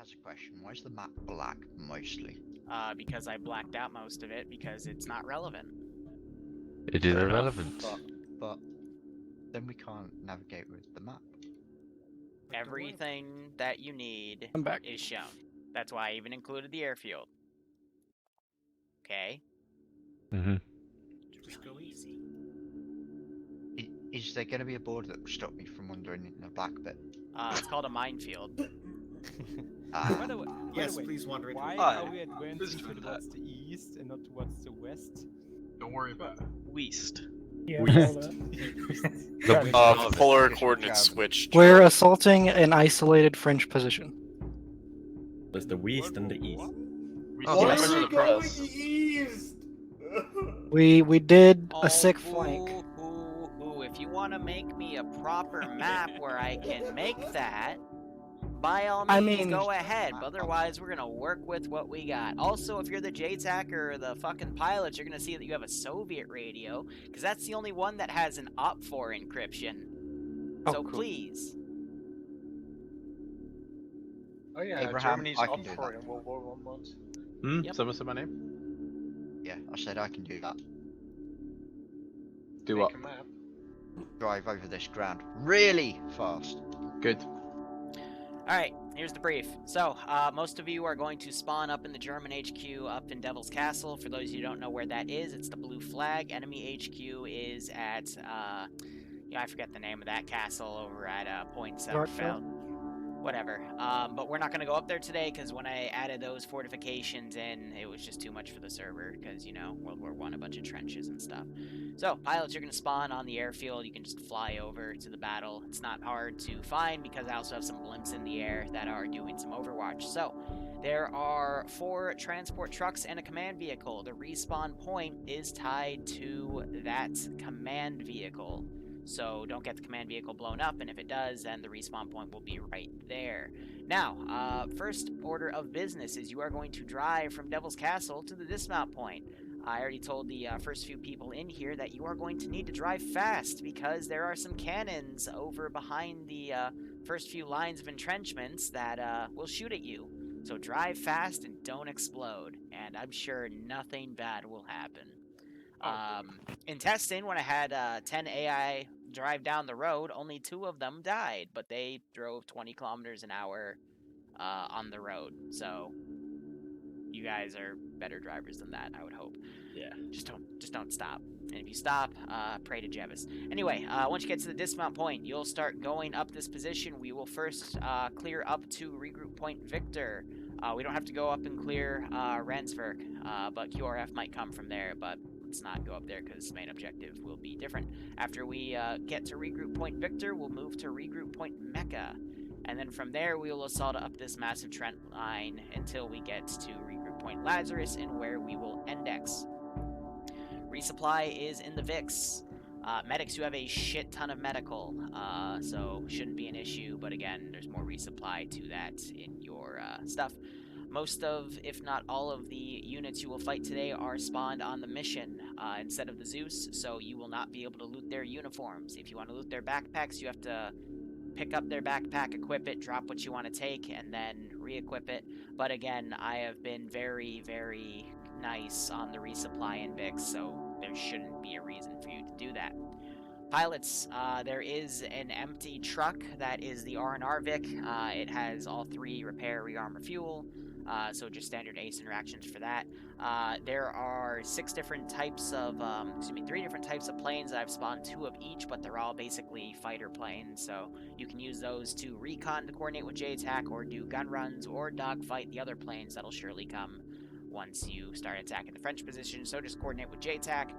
has a question. Why is the map black mostly? Because I blacked out most of it because it's not relevant. It is Fair enough. irrelevant. But then we can't navigate with the map. Everything that you need I'm back. is shown. That's why I even included the airfield. Okay? Mm-hmm. Just go easy. Is there going to be a board that will stop me from wandering in the black bit? It's called a minefield. By the way, Yes, please wander into why it. are we advancing Listen to towards the east and not towards the west? Don't worry about it. West. Yeah, We- all that. The Polar coordinates switched. We're assaulting an isolated French position. There's the west and the east. We Oh, see why members are of we the going press. We did a sick Oh, flank. Ooh, if you want to make me a proper map where I can make that, by all means, I mean- go ahead. But otherwise, we're gonna work with what we got. Also, if you're the JTAC or the fucking pilots, you're gonna see that you have a Soviet radio, because that's the only one that has an OP4 encryption. Oh, So cool. please. Oh yeah, Abraham, Germany's I can up do for that. it in World War One once. Yep. Someone said my name? Yeah, I said I can do that. Do Make what? a map. Drive over this ground really fast. Good. Alright, here's the brief. So, most of you are going to spawn up in the German HQ up in Devil's Castle. For those of you who don't know where that is, it's the blue flag. Enemy HQ is at, I forget the name of that castle over at Point Summerfeld. Whatever. But we're not going to go up there today because when I added those fortifications in, it was just too much for the server because, you know, World War I, a bunch of trenches and stuff. So, pilots, you're going to spawn on the airfield. You can just fly over to the battle. It's not hard to find because I also have some blimps in the air that are doing some overwatch. So, there are 4 transport trucks and a command vehicle. The respawn point is tied to that command vehicle. So don't get the command vehicle blown up, and if it does, then the respawn point will be right there. Now, first order of business is you are going to drive from Devil's Castle to the dismount point. I already told the first few people in here that you are going to need to drive fast because there are some cannons over behind the first few lines of entrenchments that will shoot at you. So drive fast and don't explode, and I'm sure nothing bad will happen. In testing, when I had 10 AI drive down the road, only 2 of them died, but they drove 20 kilometers an hour on the road. So you guys are better drivers than that, I would hope. Yeah. Just don't stop. And if you stop, pray to Jevis. Anyway, once you get to the dismount point, you'll start going up this position. We will first clear up to regroup point Victor. We don't have to go up and clear Rensburg, but QRF might come from there, but let's not go up there because main objective will be different. After we get to regroup point Victor, we'll move to regroup point Mecca. And then from there, we will assault up this massive trend line until we get to regroup point Lazarus and where we will index. Resupply is in the VIX. Medics, you have a shit ton of medical, so shouldn't be an issue, but again, there's more resupply to that in your stuff. Most of, if not all of the units you will fight today are spawned on the mission instead of the Zeus, so you will not be able to loot their uniforms. If you want to loot their backpacks, you have to pick up their backpack, equip it, drop what you want to take, and then re-equip it. But again, I have been very, very nice on the resupply in VIX, so there shouldn't be a reason for you to do that. Pilots, there is an empty truck that is the R&R Vic. It has all 3 repair, rearm, refuel. So just standard ACE interactions for that. There are 3 different types of planes that I've spawned 2 of each, but they're all basically fighter planes. So you can use those to recon to coordinate with JTAC or do gun runs or dogfight the other planes that'll surely come once you start attacking the French position. So just coordinate with JTAC.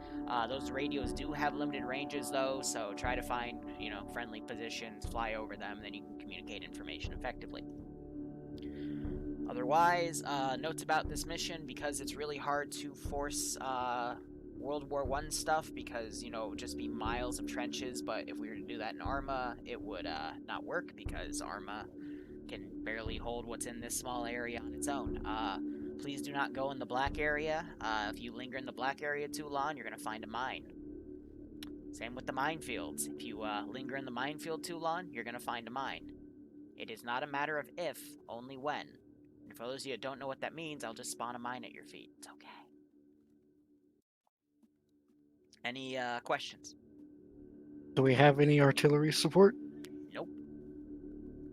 Those radios do have limited ranges though, so try to find, friendly positions, fly over them, then you can communicate information effectively. Otherwise, notes about this mission, because it's really hard to force World War I stuff, because, it would just be miles of trenches, but if we were to do that in Arma, it would not work, because Arma can barely hold what's in this small area on its own. Please do not go in the black area. If you linger in the black area too long, you're going to find a mine. Same with the minefields. If you linger in the minefield too long, you're going to find a mine. It is not a matter of if, only when. And for those of you that don't know what that means, I'll just spawn a mine at your feet. It's okay. Any questions? Do we have any artillery support? Nope.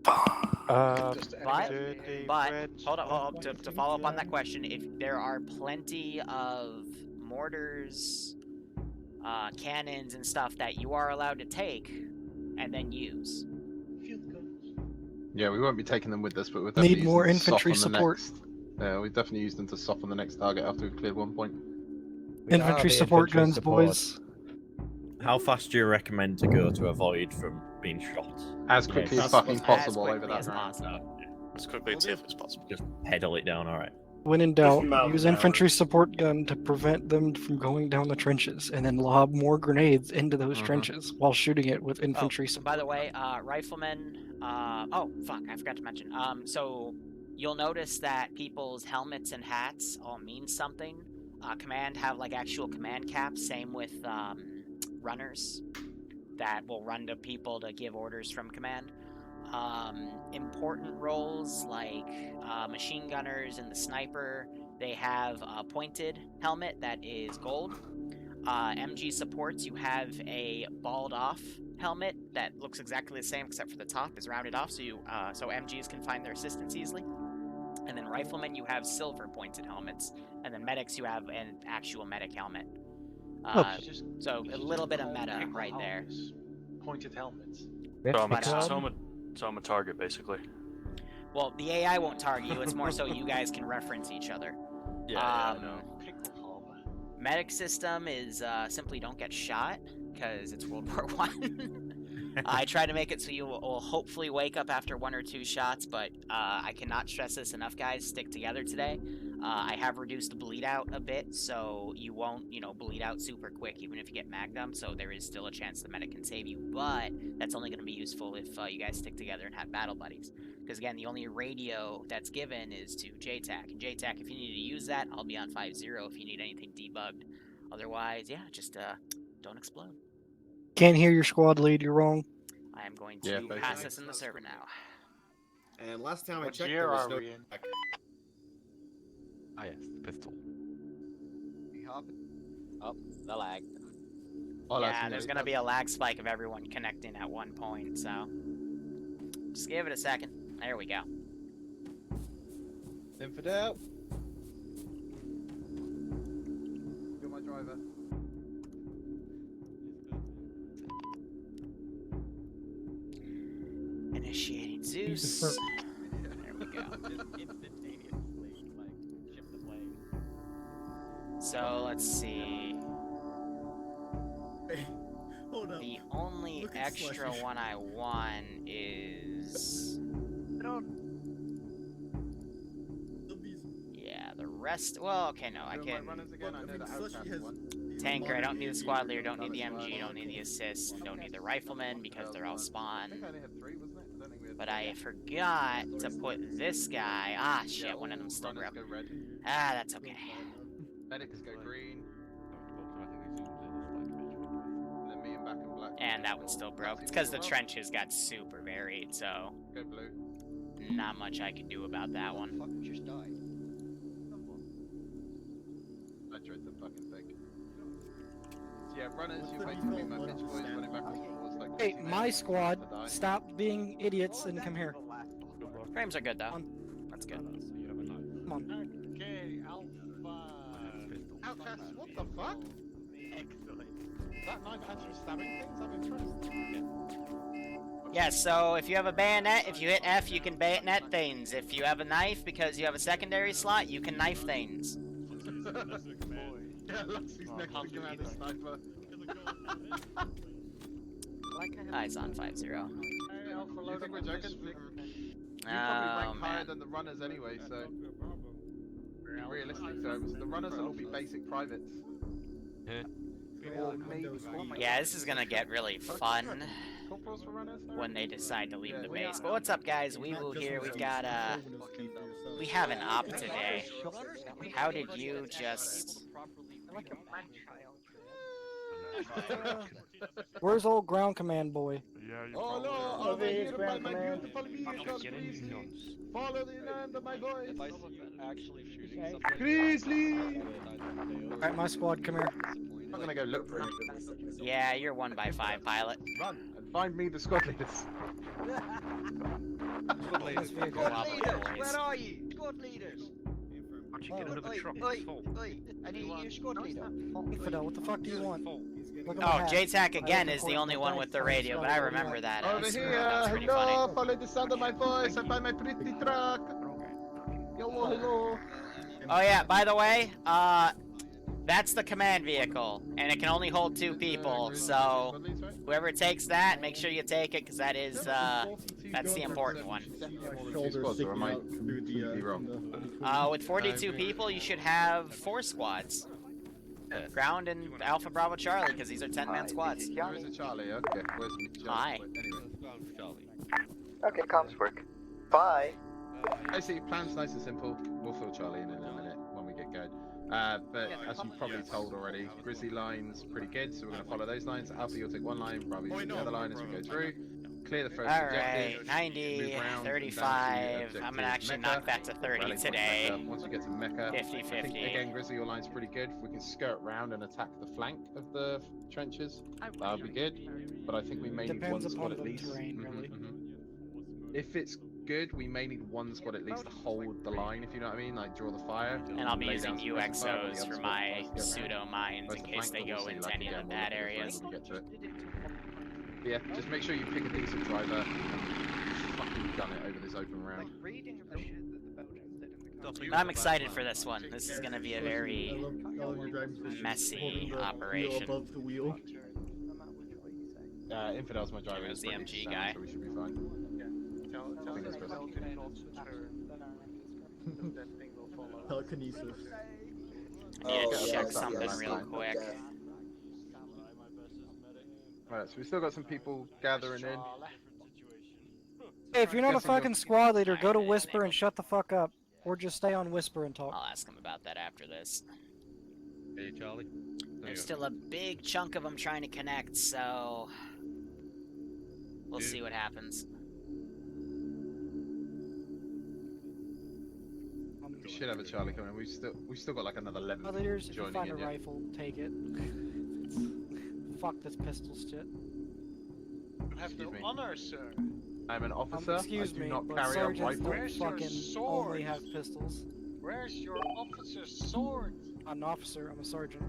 Just But, enemy- hold up, to follow up on that question, if there are plenty of mortars, cannons, and stuff that you are allowed to take and then use. Field guns. Yeah, we won't be taking them with us, but we'll definitely Need more use them to infantry soften the support. next. Yeah, we definitely use them to soften the next target after we've cleared 1 point. Infantry support guns, boys. How fast do you recommend to go to avoid from being shot? As quickly as As fucking quickly possible over quickly that as ground. possible. As quickly and safe as possible. Just pedal it down, alright. When in doubt, mount use down. infantry support gun to prevent them from going down the trenches, and then lob more grenades into those trenches while shooting it with infantry support. By the way, riflemen. Oh, fuck! I forgot to mention. So you'll notice that people's helmets and hats all mean something. Command have like actual command caps. Same with runners that will run to people to give orders from command. Important roles like machine gunners and the sniper, they have a pointed helmet that is gold. MG supports, you have a balled off helmet that looks exactly the same except for the top is rounded off, so so MGs can find their assistance easily. And then riflemen, you have silver pointed helmets, and then medics, you have an actual medic helmet. So a little bit of meta right there. Pointed helmets. So I'm a target, basically. Well, the AI won't target you. It's more so you guys can reference each other. Yeah, I know. Medic system is simply don't get shot because it's World War One. I try to make it so you will hopefully wake up after 1 or 2 shots, but I cannot stress this enough, guys. Stick together today. I have reduced the bleed out a bit, so you won't, bleed out super quick, even if you get magnumed. So there is still a chance the medic can save you, but that's only going to be useful if you guys stick together and have battle buddies. Because again, the only radio that's given is to JTAC. And JTAC, if you need to use that, I'll be on 5-0 if you need anything debugged. Otherwise, yeah, just don't explode. Can't hear your squad lead, you're wrong. I am going Yeah, to basically. pass this in the server now. And last time I What checked, year there was are no. we in? Ah, yes, pistol. Oh, the lag. Oh, that's Yeah, in there's there. gonna be a lag spike of everyone connecting at one point, so just give it a second. There we go. Infidel. You're my driver. Initiating Zeus. There we go. Instantaneously, like, shift the blame. So let's see. Hey, hold up. The only Look at extra Slushy. one I want is yeah. The rest. Well, okay, no, I can. Again, I know that Slushy Outcast has one. Tanker, I don't need the squad leader, don't need the MG, don't need the assist, don't need the riflemen because they're all I spawn. think I only had 3, wasn't it? I don't think we had But 3. I forgot to put this guy. Ah, shit, one of them still Runners grabbed. go red. Ah, that's okay. Medics go green. And then me and back and black. And that one still broke. It's because the trenches got super varied, so Go blue. not much I can do about that one. Fuck, just died. I dread the fucking thing. So yeah, runners, you basically my pitch boys running back and forwards like Hey, pushing my them squad, to die. stop being idiots and come here. Frames are good though. That's good. Come on. Okay, Alpha. Outcast, what the fuck? Excellent. Is that knife actually stabbing things? I'm impressed. Yeah, so if you have a bayonet, if you hit F, you can bayonet things. If you have a knife, because you have a secondary slot, you can knife things. Yeah, Luxie's next to Commander Sniper. Eyes on 5-0. Hey, Alpha, You load think up we're on joking? this You Oh, probably rank higher man. than the runners anyway, so in realistic terms, the runners will all be basic privates. Or maybe corporals. Yeah, this is gonna get really fun Corporals for runners? when they decide to leave Yeah, the we base. are. But what's up, guys? Weevil here. We've got we have an op today. How did you just? Where's old ground command boy? Oh no, over here by my beautiful vehicle, Grizzly. Follow the land of my voice. If I see you actually shooting something, Grizzly! Alright, my squad, come here. I'm gonna go look for him. Yeah, you're 1x5 pilot. Run and find me the squad leaders. This vehicle. Squad leaders, where are you? Squad leaders! How'd you get under the truck? Oi, It's full. oi, I need your squad leader. Infidel, what the fuck do you want? Look at my Oh, hat. JTAC again I is the look only one important, with the but radio, but I remember that. Over as- here, that was pretty hello, funny. follow the sound of my voice. I find my pretty truck. Hello, hello. Oh yeah, by the way, that's the command vehicle, and it can only hold 2 people, so whoever takes that, make sure you take it, because that is, that's the important one. With 42 people, you should have 4 squads. Ground and Alpha Bravo Charlie, because these are 10-man squads. Where is it, Charlie? Okay, where's me, Hi. Anyway. Okay, comms work. Bye. Basically, plan's nice and simple. We'll fill Charlie in a minute when we get going. But as you've probably told already, Grizzly line's pretty good, so we're going to follow those lines. Alpha, you'll take one line, Bravo, you'll take the other line as we go through. Clear the first Alright, objective. 90, move round and 35. down to I'm gonna actually Mecca. knock that to 30 Rally point today. Mecca. Once we get to Mecca, 50-50. I think, again, Grizzly, your line's pretty good. If we can skirt round and attack the flank of the trenches, that would be good. But I think we may need one Depends squad upon at the least. terrain, really. If it's good, we may need one squad at least to hold the line, if you know what I mean, like draw the fire. And I'll be lay using down some fire while the UXOs other for squad my tries to get pseudo round. mines Both in the case flank, they but go we'll see, into like, any of the again, bad we'll look at areas. when we get to it. But yeah, just make sure you pick a decent driver. Fucking done it over this open round. I'm excited for this one. This is gonna be a very messy operation. Above the wheel. Infidel's my driver. There's He's the pretty MG sound, guy. So we should be fine. Fingers crossed. Telekinesis. I need to yeah, check that's something fine. real quick. Alright, so we still got some people gathering in. Hey, if you're not a Guessing you'll- fucking squad leader, go to Whisper and shut the fuck up. Or just stay on Whisper and talk. I'll ask him about that after this. Hey, Charlie. There's still a big chunk of them trying to connect, so we'll see what happens. We should have a Charlie coming. We've still got like another 11 Squad leaders, if you joining find a in yet. rifle, take it. Fuck this pistol shit. You have Excuse no me. honor, sir. I'm an officer. Excuse I do me, not but carry a sergeants rifle. don't Where's your fucking sword? only have pistols. Where's your officer's sword? I'm an officer, I'm a sergeant.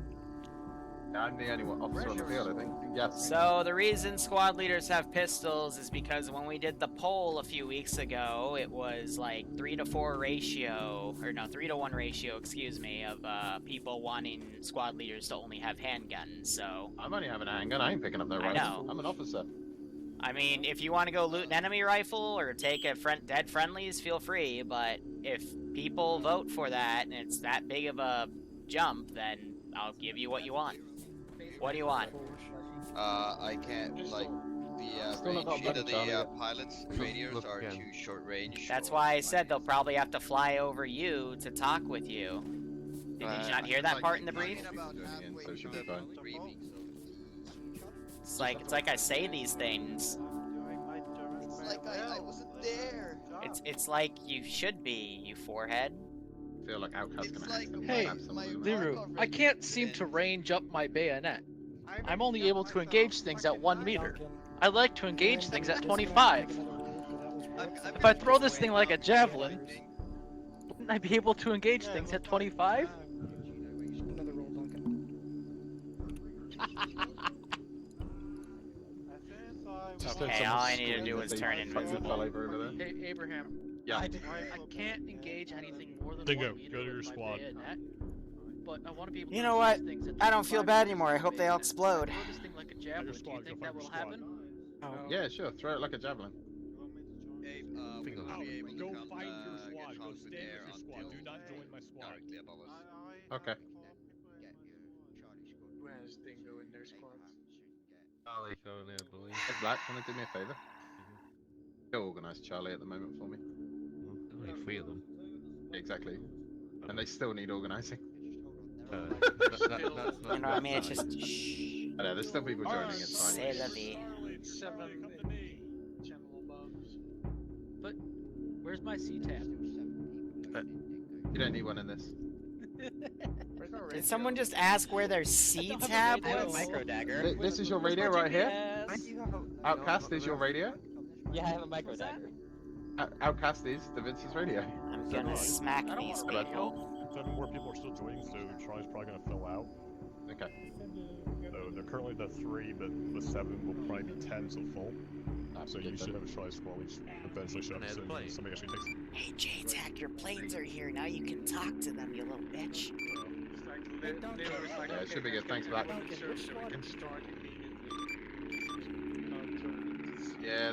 I'm the only one officer on the field, I think. Yes. So the reason squad leaders have pistols is because when we did the poll a few weeks ago, it was like 3 to 4 ratio, or no, 3 to 1 ratio, excuse me, of people wanting squad leaders to only have handguns. So I'm only having a handgun. I ain't picking up no I rifle. know. I'm an officer. I mean, if you want to go loot an enemy rifle or take a dead friendlies, feel free. But if people vote for that and it's that big of a jump, then I'll give you what you want. What do you want? I can't, like, Still not range got of better, the Charlie. pilots' radios are too short range. That's for why I my- said they'll probably have to fly over you to talk with you. Did you not hear that part in the brief? So she'll be fine. It's like I say these things. It's like I wasn't there. It's like you should be, you forehead. I feel like Outcast It's gonna like Hey, stab someone in the Liru, I can't seem to range up my bayonet. I'm only able to engage things at 1 meter. I like to engage things at 25. If I throw this thing like a javelin, wouldn't I be able to engage things at 25? Another roll, Duncan. Okay, all I need to do is turn invisible. Hey, Abraham. Yeah. I can't engage anything more than Dingo, 1 meter go to your with my squad. bayonet, but I want to be able You to know engage what? things at I don't feel 25 bad with anymore. I my hope they all bayonet. explode. Throw this thing like a javelin. Do you think that will happen? Yeah, sure. Throw it like a javelin. Hey, we Go will be able to come, find your squad. get Go shots with stand air with your squad. until Do not they join my squad. directly above us. Okay. Who has Dingo in their squad? Charlie, I believe. Hey, Black, wanna do me a favour? Go organise Charlie at the moment for me. Only 3 of them. Exactly. And they still need organising. That's You know what I mean? It's just shh. I know, there's still people joining, it's fine. C'est la vie. 7 general bugs. But where's my C-tab? You don't need one in this. Did someone just ask where their C tab I have a was? micro dagger. This is your radio right here. Outcast is your radio. Yeah, I have a micro dagger. Outcast is Da Vinci's radio. I'm gonna smack these people. 7 more people are still joining, so Charlie's probably gonna fill out. Okay. So they're currently the 3, but the 7 will probably be 10, so full. So you should have a Charlie squad, which eventually should have somebody actually takes. Hey J-Tac, your planes are here. Now you can talk to them, you little bitch. Yeah, it should be good. Thanks for that. Yeah,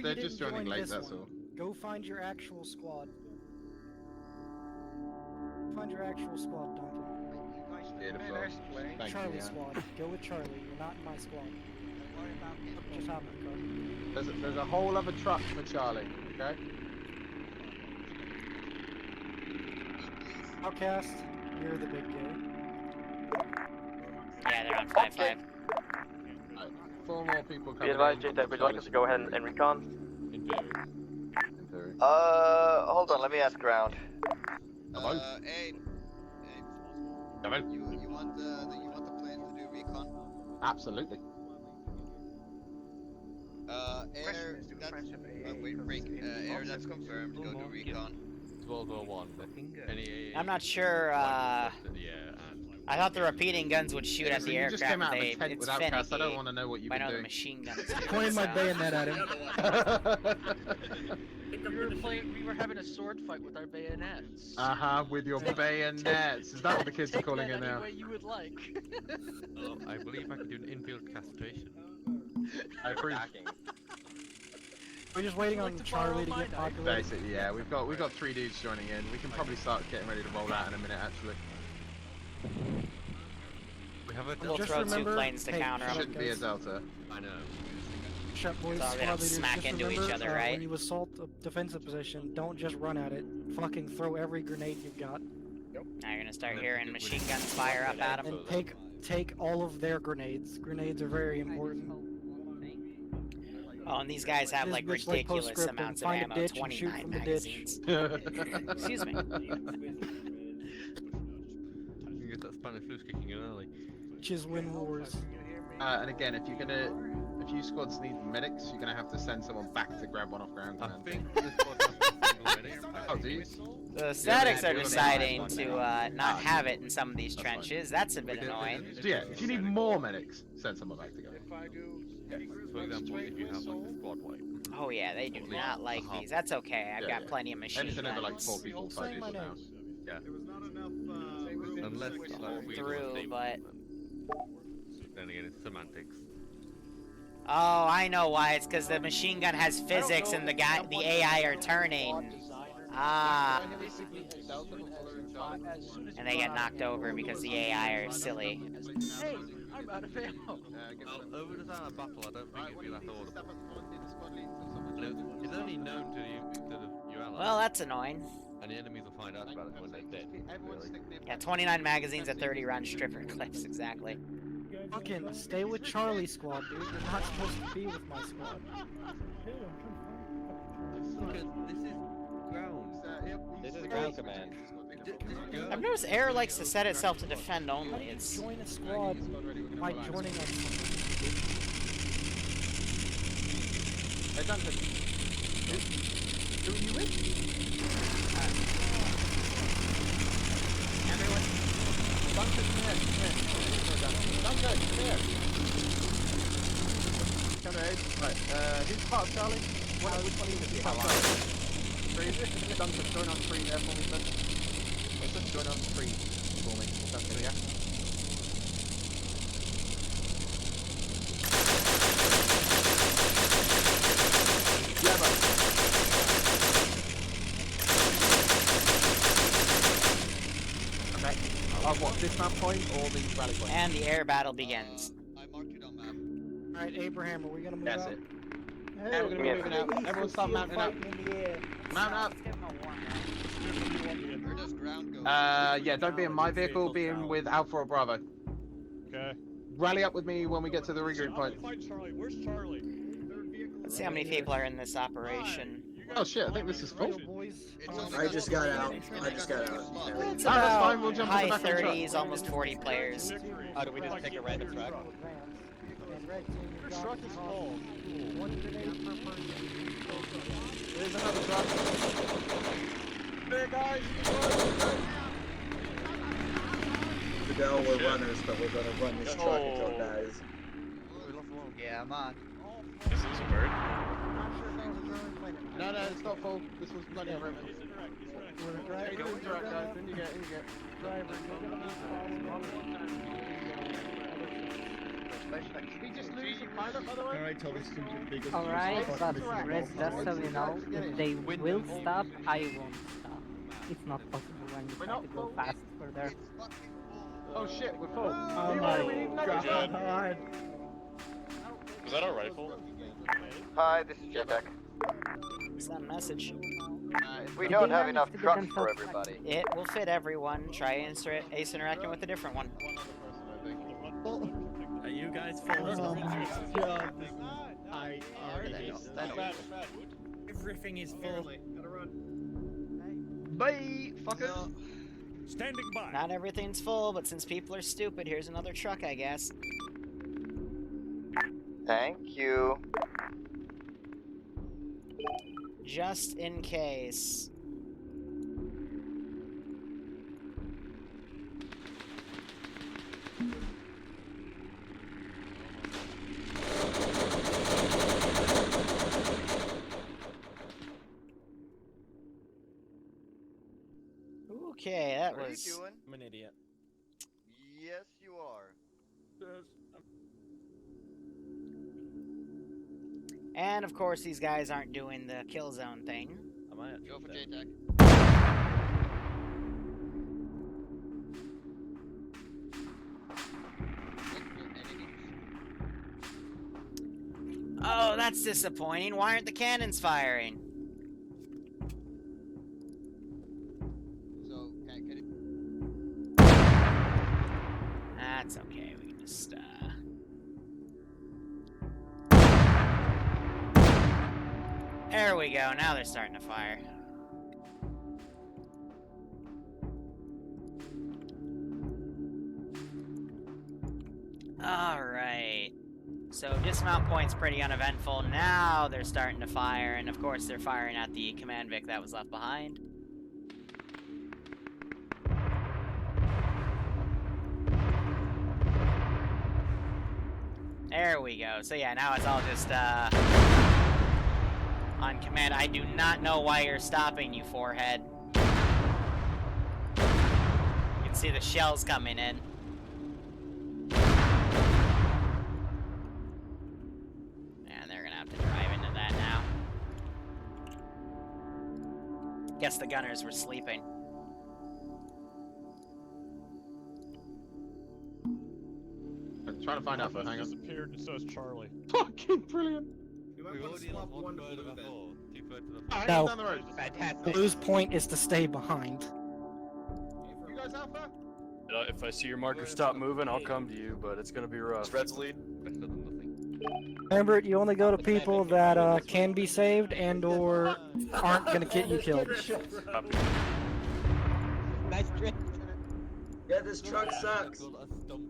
they're just joining late. That's all. Go find your actual squad. Find your actual squad, Duncan. Beautiful. Thank Charlie you. squad. Go with Charlie. You're not in my squad. Just hop in the car. There's a whole other truck for Charlie. Okay. Outcast, you're the big gay. Yeah, they're on 5-5. Right. 4 more people coming. Be advised, J-Tech, would you like us to go ahead and recon? In theory. Hold on, let me ask ground. Hey. Hello. You want the plane to do recon? Absolutely. Air, air, that's confirmed, go do recon. 1201. I'm not sure, I thought the repeating guns would shoot at the You just aircraft, came out of a it's tent with Outcast. I don't finicky. want to know what you've I been know the doing. machine guns. Pointing my bayonet at him. We were having a sword fight with our bayonets. With your bayonets. Is that what the kids are calling it Any now? way you would like. I believe I can do an infield castration. I approve. We're just waiting on Charlie to get populated. Basically, yeah, we've got 3 dudes joining in. We can probably start getting ready to roll out in a minute, actually. We have a We'll Just throw remember, 2 planes to counter them. Shouldn't be a Delta. I know. Shut boys, So we squad don't leaders, smack just into each remember, other, right? When you assault a defensive position, don't just run at it. Fucking throw every grenade you've got. Now you're gonna start hearing machine guns fire up at them. And take all of their grenades. Grenades are very important. Oh, and these guys have like This bitch, like, ridiculous postscript and amounts of find a ammo, ditch and shoot 29 from the ditch. magazines. Excuse me. You get that Spanish flu's kicking in early. Bitches win wars. And again, if you squads need medics, you're gonna have to send someone back to grab one off ground I command. think this squad has already. Oh, do you? The statics are yeah, deciding yeah. to not have it in some of these trenches. That's a bit annoying. So yeah, if you need more medics, send someone back to go. If I do For example, if you have like a squad wipe. Oh yeah, they do not like these. That's okay. I've got plenty of machine Anything over like guns 4 people, 5 people now. Yeah. Unless to all hold three through, of us but then again, it's semantics. oh, I know why. It's because the machine gun has physics and the AI are turning. Ah, and they get knocked over because the AI are silly. Hey, I'm out of ammo. Over the time of battle, I don't think it'd be that audible. It's only known to your allies. Well, that's annoying. And the enemies will find out about it when they're dead. Really. Yeah, 29 magazines at 30 round stripper clips, exactly. Fucking stay with Charlie squad, dude. You're not supposed to be with my squad. Because this is ground. This is ground command. I've noticed air likes to set itself to defend only. It's Join a squad by joining us. Hey, Duncan. Who are you with? Everyone. Duncan, come here. Duncan, come here. Come here. Right, who's part of Charlie? Which one are you with? Part of Charlie. Duncan, join on 3 there for me, please. Let's just join on 3 for me. Duncan, yeah? What, this map point or the rally point? and the air battle begins. I marked it on map. Alright, Abraham, are we gonna move That's out? it. Yeah, we're gonna be moving out. Everyone start mounting up. Mount up. Where does ground go? Yeah, don't be in my vehicle, be in with Alpha or Bravo. Okay. rally up with me when we get to the regroup point. Find Charlie. Where's Charlie? Let's see how many people are in this operation. Oh shit, I think this is full. I just got out. It's that's about fine, we'll jump in the high back of the truck. 30s, almost 40 players. How do we just take a random track? Your truck is full. There's another truck. There, guys. Fidel, we're runners, but we're gonna run this truck until it dies. Yeah, I'm on. This is a bird. No, it's not full. This was plenty of room. There you go, truck, guys. In you get. Did we just lose a pilot, by the way? Alright, tell this to the biggest. Alright, but Rez, just so you know, if they will stop, I won't stop. It's not possible when you try to go fast further. Oh shit, we're full. Oh my god. Was that our rifle? Hi, this is Jetpack. Send a message. We don't have enough trucks for everybody. It will fit everyone. Try ace interacting with a different one. Are you guys full? Everything is full. Bye, fucker. Standing by. Not everything's full, but since people are stupid, here's another truck, I guess. Thank you. Just in case. Okay, that What are you was... doing? I'm an idiot. Yes, you are. And of course, these guys aren't doing the kill zone thing. Am I? Go for JTAC. Oh, that's disappointing. Why aren't the cannons firing? So, can it... That's okay. We can just, There we go. Now they're starting to fire. Alright. So dismount point's pretty uneventful. Now they're starting to fire, and of course they're firing at the command Vic that was left behind. There we go. So yeah, now it's all just on command. I do not know why you're stopping, you forehead. You can see the shells coming in. And they're gonna have to drive into that now. Guess the gunners were sleeping. I'm trying to find Alpha, hang on. Disappeared and so is Charlie. Fucking brilliant! We already lost one bird to the floor. 2 birds to the floor. Hang No. on down the road. Blue's point is to stay behind. You guys Alpha? If I see your marker stop moving, I'll come to you, but it's gonna be rough. Red's lead. Better than nothing. Remember, you only go to people that can be saved and or aren't gonna get you killed. Nice trick. Yeah, this truck sucks.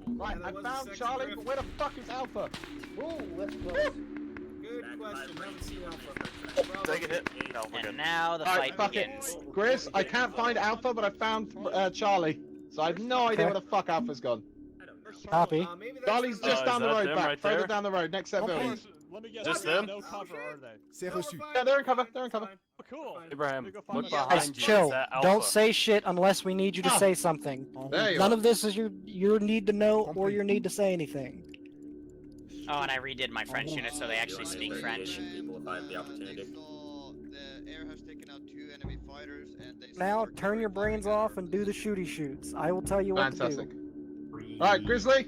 Right, I found Charlie, but where the fuck is Alpha? Ooh, let's go. Good question. Haven't seen Alpha. Take a hit. No, we're And good. now the Alright, fight fuck begins. it. Grizz, I can't find Alpha, but I found Charlie. So I have no idea Okay. where the fuck Alpha's gone. Copy. Charlie's just down is the that road them back, right further there? down the road, next set of Okay. buildings. Let me guess. Just they have them? No cover, are they? Yeah, they're in cover, they're in cover. Oh, cool. Abraham, Let me go find look my- behind Guys, you. chill. Is that Don't Alpha? say shit unless we need you to Ah. say something. There you None are. of this is your need to know or your need to say anything. Oh, and I redid my French unit so they actually speak French. People if I have the opportunity. So, the air has taken out 2 enemy fighters and they... Now, turn your brains off and do the shooty shoots. I will tell you what Fantastic. to do. Alright, Grizzly.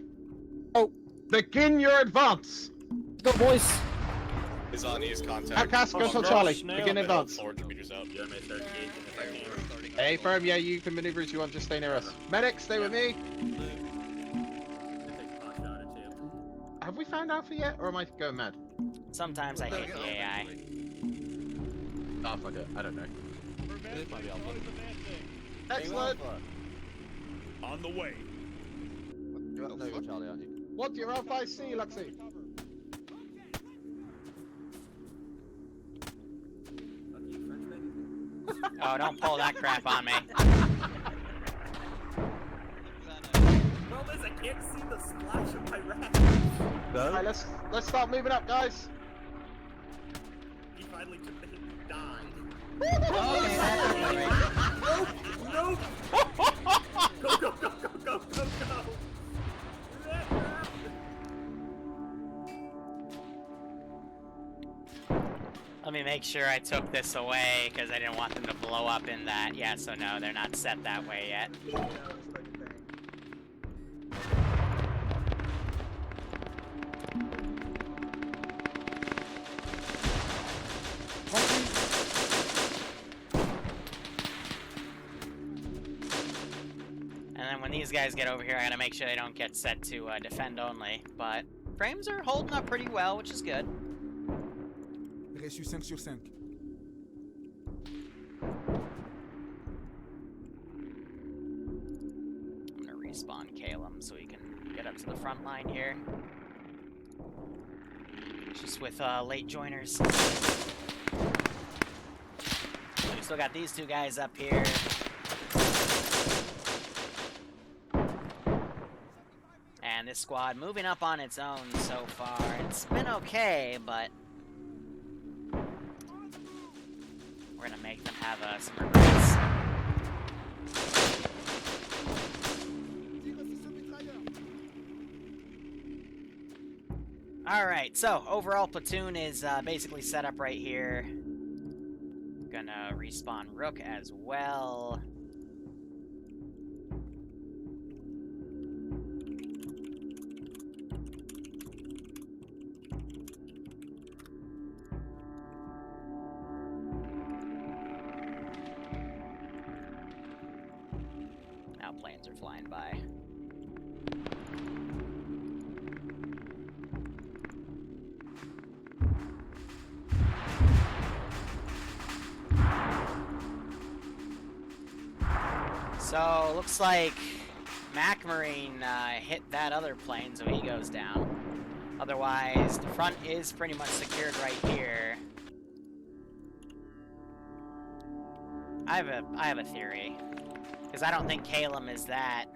Oh. Begin your advance. Go, boys. Is on his contact. Outcast, go till Charlie. Begin advance. 400 meters out. Yeah, I may start engaging if I can. Hey, firm, yeah, you can maneuver as you want, just stay near us. Medic, stay with me. found Alpha yet, or am I going mad? Sometimes I hate the AI. Oh, fuck it. I don't know. This might be Alpha. Excellent! On the way. No, you're Charlie, aren't you? What do your Alpha I see, Lexi? Oh, don't pull that crap on me. Well, Liz, I can't see the splash of my rat. No? Alright, let's start moving up, guys. He finally died. Okay, No! Go, go, go, go, go, go, go! let me make sure I took this away because I didn't want them to blow up in that. Yeah, so no, they're not set that way yet. And then when these guys get over here, I gotta make sure they don't get set to defend only. But frames are holding up pretty well, which is good. Reçu 5 sur 5. I'm gonna respawn Calum so we can get up to the front line here. Just with late joiners. So we still got these two guys up here. And this squad moving up on its own so far. It's been okay, but we're gonna make them have some regrets. Alright, so overall platoon is basically set up right here. Gonna respawn Rook as well. Now planes are flying by. So, looks like MacMarine hit that other plane, so he goes down. Otherwise, the front is pretty much secured right here. I have a theory. Because I don't think Calum is that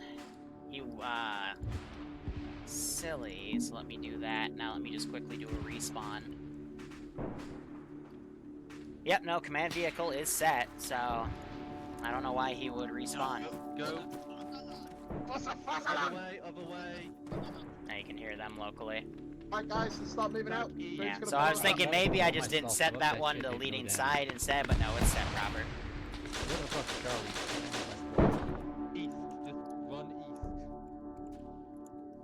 silly, so let me do that. Now let me just quickly do a respawn. Yep, no, command vehicle is set, so I don't know why he would respawn. Go. Other way, other way. Now you can hear them locally. Alright guys, let's start moving out. Yeah, so I was thinking maybe I just didn't set that one to leading side instead, but no, it's set proper. Where the fuck is Charlie? East, just run east.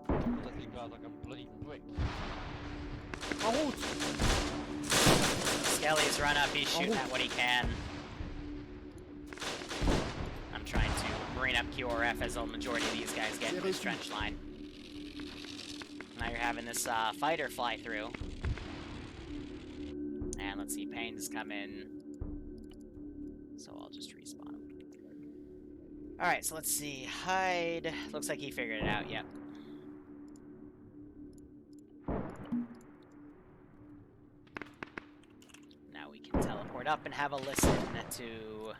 Because I see guys like a bloody brick. Oh! Skelly's run up, he's shooting at what he can. I'm trying to marine up QRF as the majority of these guys get in this trench line. Now you're having this fighter fly through. And let's see, Payne's come in. So I'll just respawn him. Alright, so let's see. Hide. Looks like he figured it out, yep. Now we can teleport up and have a listen to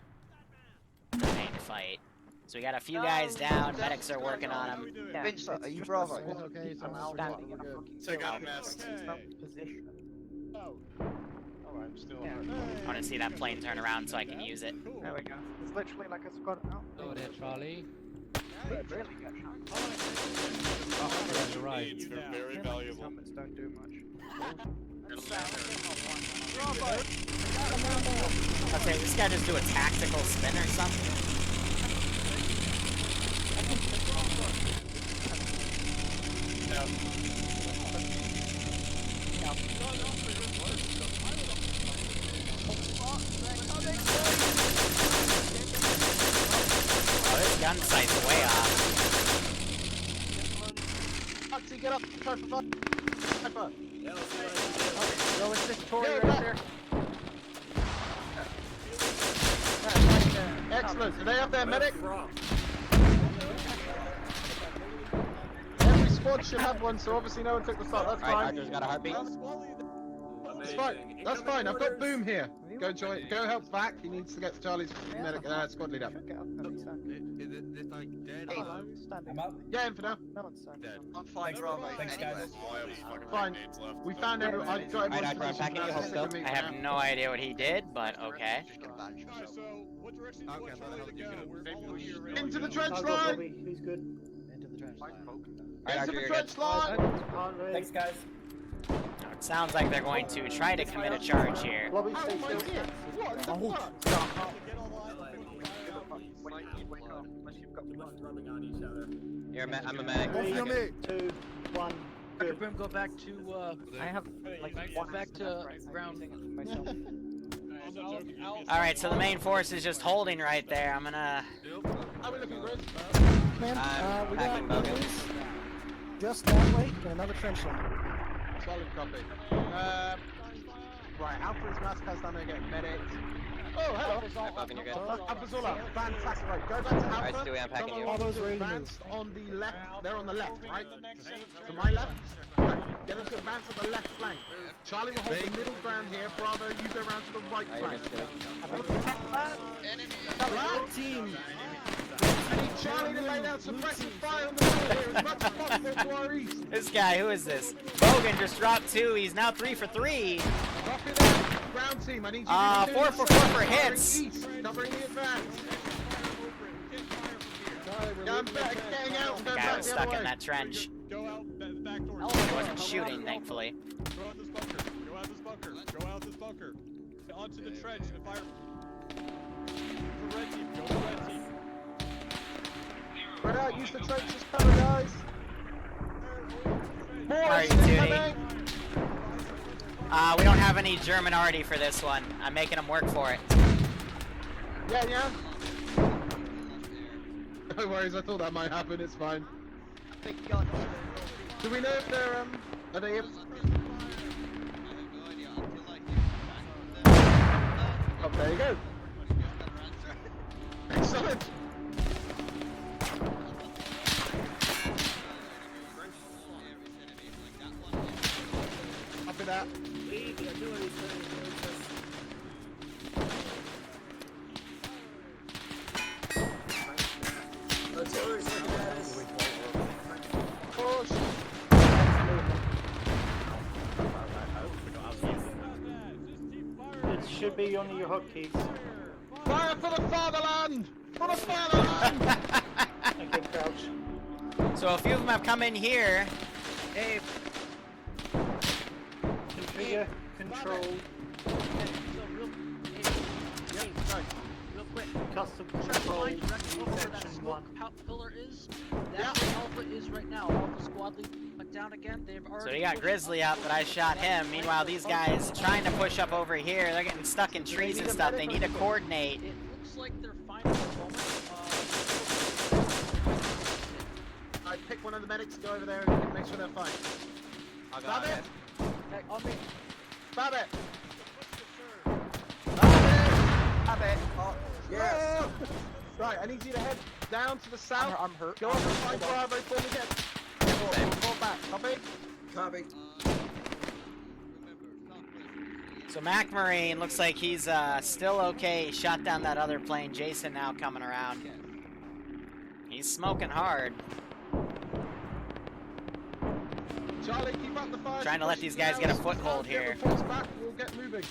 the main fight. So we got a few guys down, medics are working on them. Yeah, Vince, are you Bravo? Okay, so I'm now standing in a we're fucking good. position. I'm still Yeah. I want to see that plane turn around so I can use it. There we go. It's literally like a squad out. Oh, there, Charlie. Really good shot. You're right. Very valuable. Helmets don't do much. I'd say this guy just do a tactical spin or something. Oh, this gun sight's way off. Foxy, get up! Try for fun. sniper. Go with this Tory right there. Excellent. Do they have their medic? Every squad should have one, so obviously no one took the start. That's fine. Archer's got a heartbeat. That's fine. That's fine. I've got Boom here. Go join. Go help back. He needs to get Charlie's medic squad lead up. Is it like dead? Yeah, in for now. I'm fine, Bravo. Thanks, guys. Fine. We found everyone. I got everyone's position. I have no idea what he did, but okay. Into the trench line. Who's good? Into the trench line. Thanks, guys. It sounds like they're going to try to commit a charge here. Oh my God! What the fuck? I'm a mag. 2, 1. Dr. Boom, go back to, I have like back to ground. Alright, so the main force is just holding right there. I'm gonna... How are we looking, Grizz? I'm packing bogus. Just that way, and another trench line. Solid copy. Right, Alpha's mask has down there getting medics. Oh, hello. You're good. Alphazola, fantastic. Right, go back to Alpha. Alright, Stewie, I'm packing you. All those advance on the left. They're on the left, right? To my left. Right. Get them to advance on the left flank. Charlie will hold the middle ground here. Bravo, you go around to the right flank. Enemy. Team. I need Charlie to lay down suppressive fire on the middle here as much as possible to our east. This guy, who is this? Bogan just dropped 2. He's now 3 for 3. Copy that. Ground team, I need you to 4 for 4 for hits. East, covering the advance. Getting out. Guy was stuck in that trench. Go out the back door. He wasn't shooting, thankfully. Go out this bunker. Go out this bunker. Go out this bunker. Onto the trench and fire. For red team. Go to red team. Spread out. Use the trenches cover, guys. More Alright, Tootie. We don't have any German arty for this one. I'm making them work for it. Yeah. No worries, I thought that might happen, it's fine. Do we know if they're, are they able... Oh, there you go. Excellent. Copy that. It should be on your hotkeys. Fire for the fatherland! For the fatherland! Okay, crouch. So a few of them have come in here. Hey. Configure, control. Real quick. Custom control. Section 1. Pillar is. That's where Alpha is right now. Alpha squad lead down again. They've already. So he got Grizzly up, but I shot him. Meanwhile, these guys trying to push up over here. They're getting stuck in trees and stuff. They need to coordinate. It looks like they're fine at the moment. I pick one of the medics, go over there and make sure they're fine. Stop it! Hey, on me. Stop it! Stop it. Oh, yes! Right, I need you to head down to the south. I'm hurt. Go up and find Bravo before we get... Fall back. Copy? Copy. So Mac Marine looks like he's still okay. He shot down that other plane. Jason now coming around. He's smoking hard. Charlie, keep up the fire. Trying to let these guys get a foothold here. Back, we'll get moving.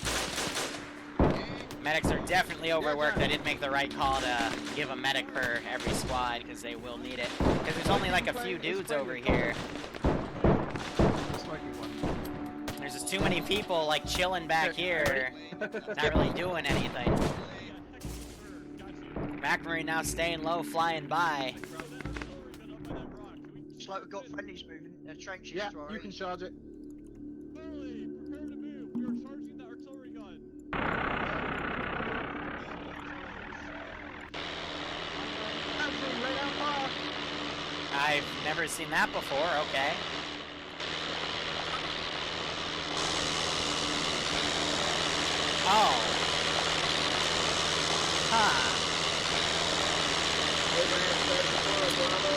Medics are definitely overworked. I didn't make the right call to give a medic per every squad because they will need it. Because there's only like a few dudes over here. There's just too many people like chilling back here, not really doing anything. Mac Marine now staying low, flying by. It's like we've got friendlies moving. Trenches. Yeah, you can charge it. Prepare to move. We are charging the artillery gun. I've never seen that before. Okay. Oh. Huh.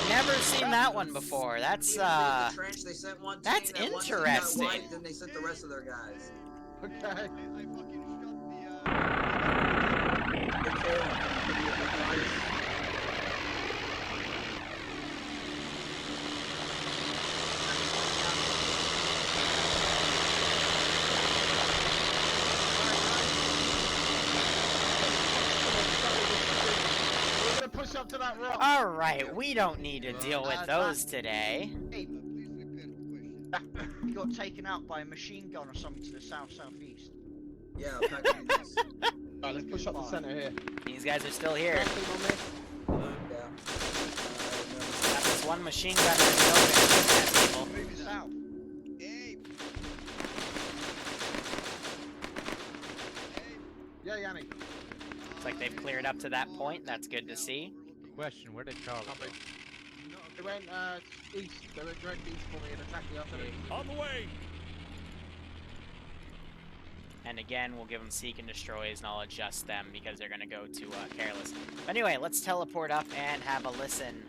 Never seen that one before. That's that's interesting. Then they sent the rest of their guys. Okay. We're gonna push up to that rock. All right, we don't need to deal with those today. Hey, you got taken out by a machine gun or something to the southeast. Yeah, Alright, let's push up the center here. These guys are still here. yeah. Got this one machine gun in the open shooting at people. Move south. Yeah, Yanni. Looks like they've cleared up to that point. That's good to see. Question, where did Charlie go? They went east. They went direct east for me and attacked me after they... On the way! And again, we'll give them seek and destroys, and I'll adjust them because they're going to go to careless. But anyway, let's teleport up and have a listen.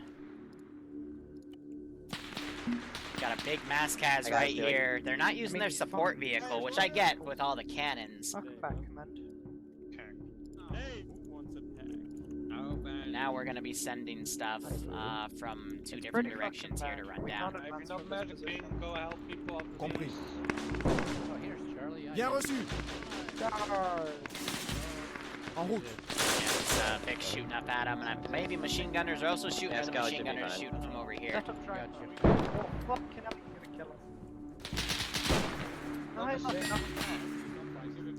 Got a big Maskaz right here. They're not using their support vehicle, which I get with all the cannons. Welcome back, command. Now we're going to be sending stuff from two different directions here to run down. Go help people up the Compris. Oh, here's Charlie. Bien reçu. En route. Yeah, big shooting up at them, and maybe machine gunners are also shooting at the machine gunners shooting from over here. Set up drive. Oh, fucking hell, you're gonna kill us.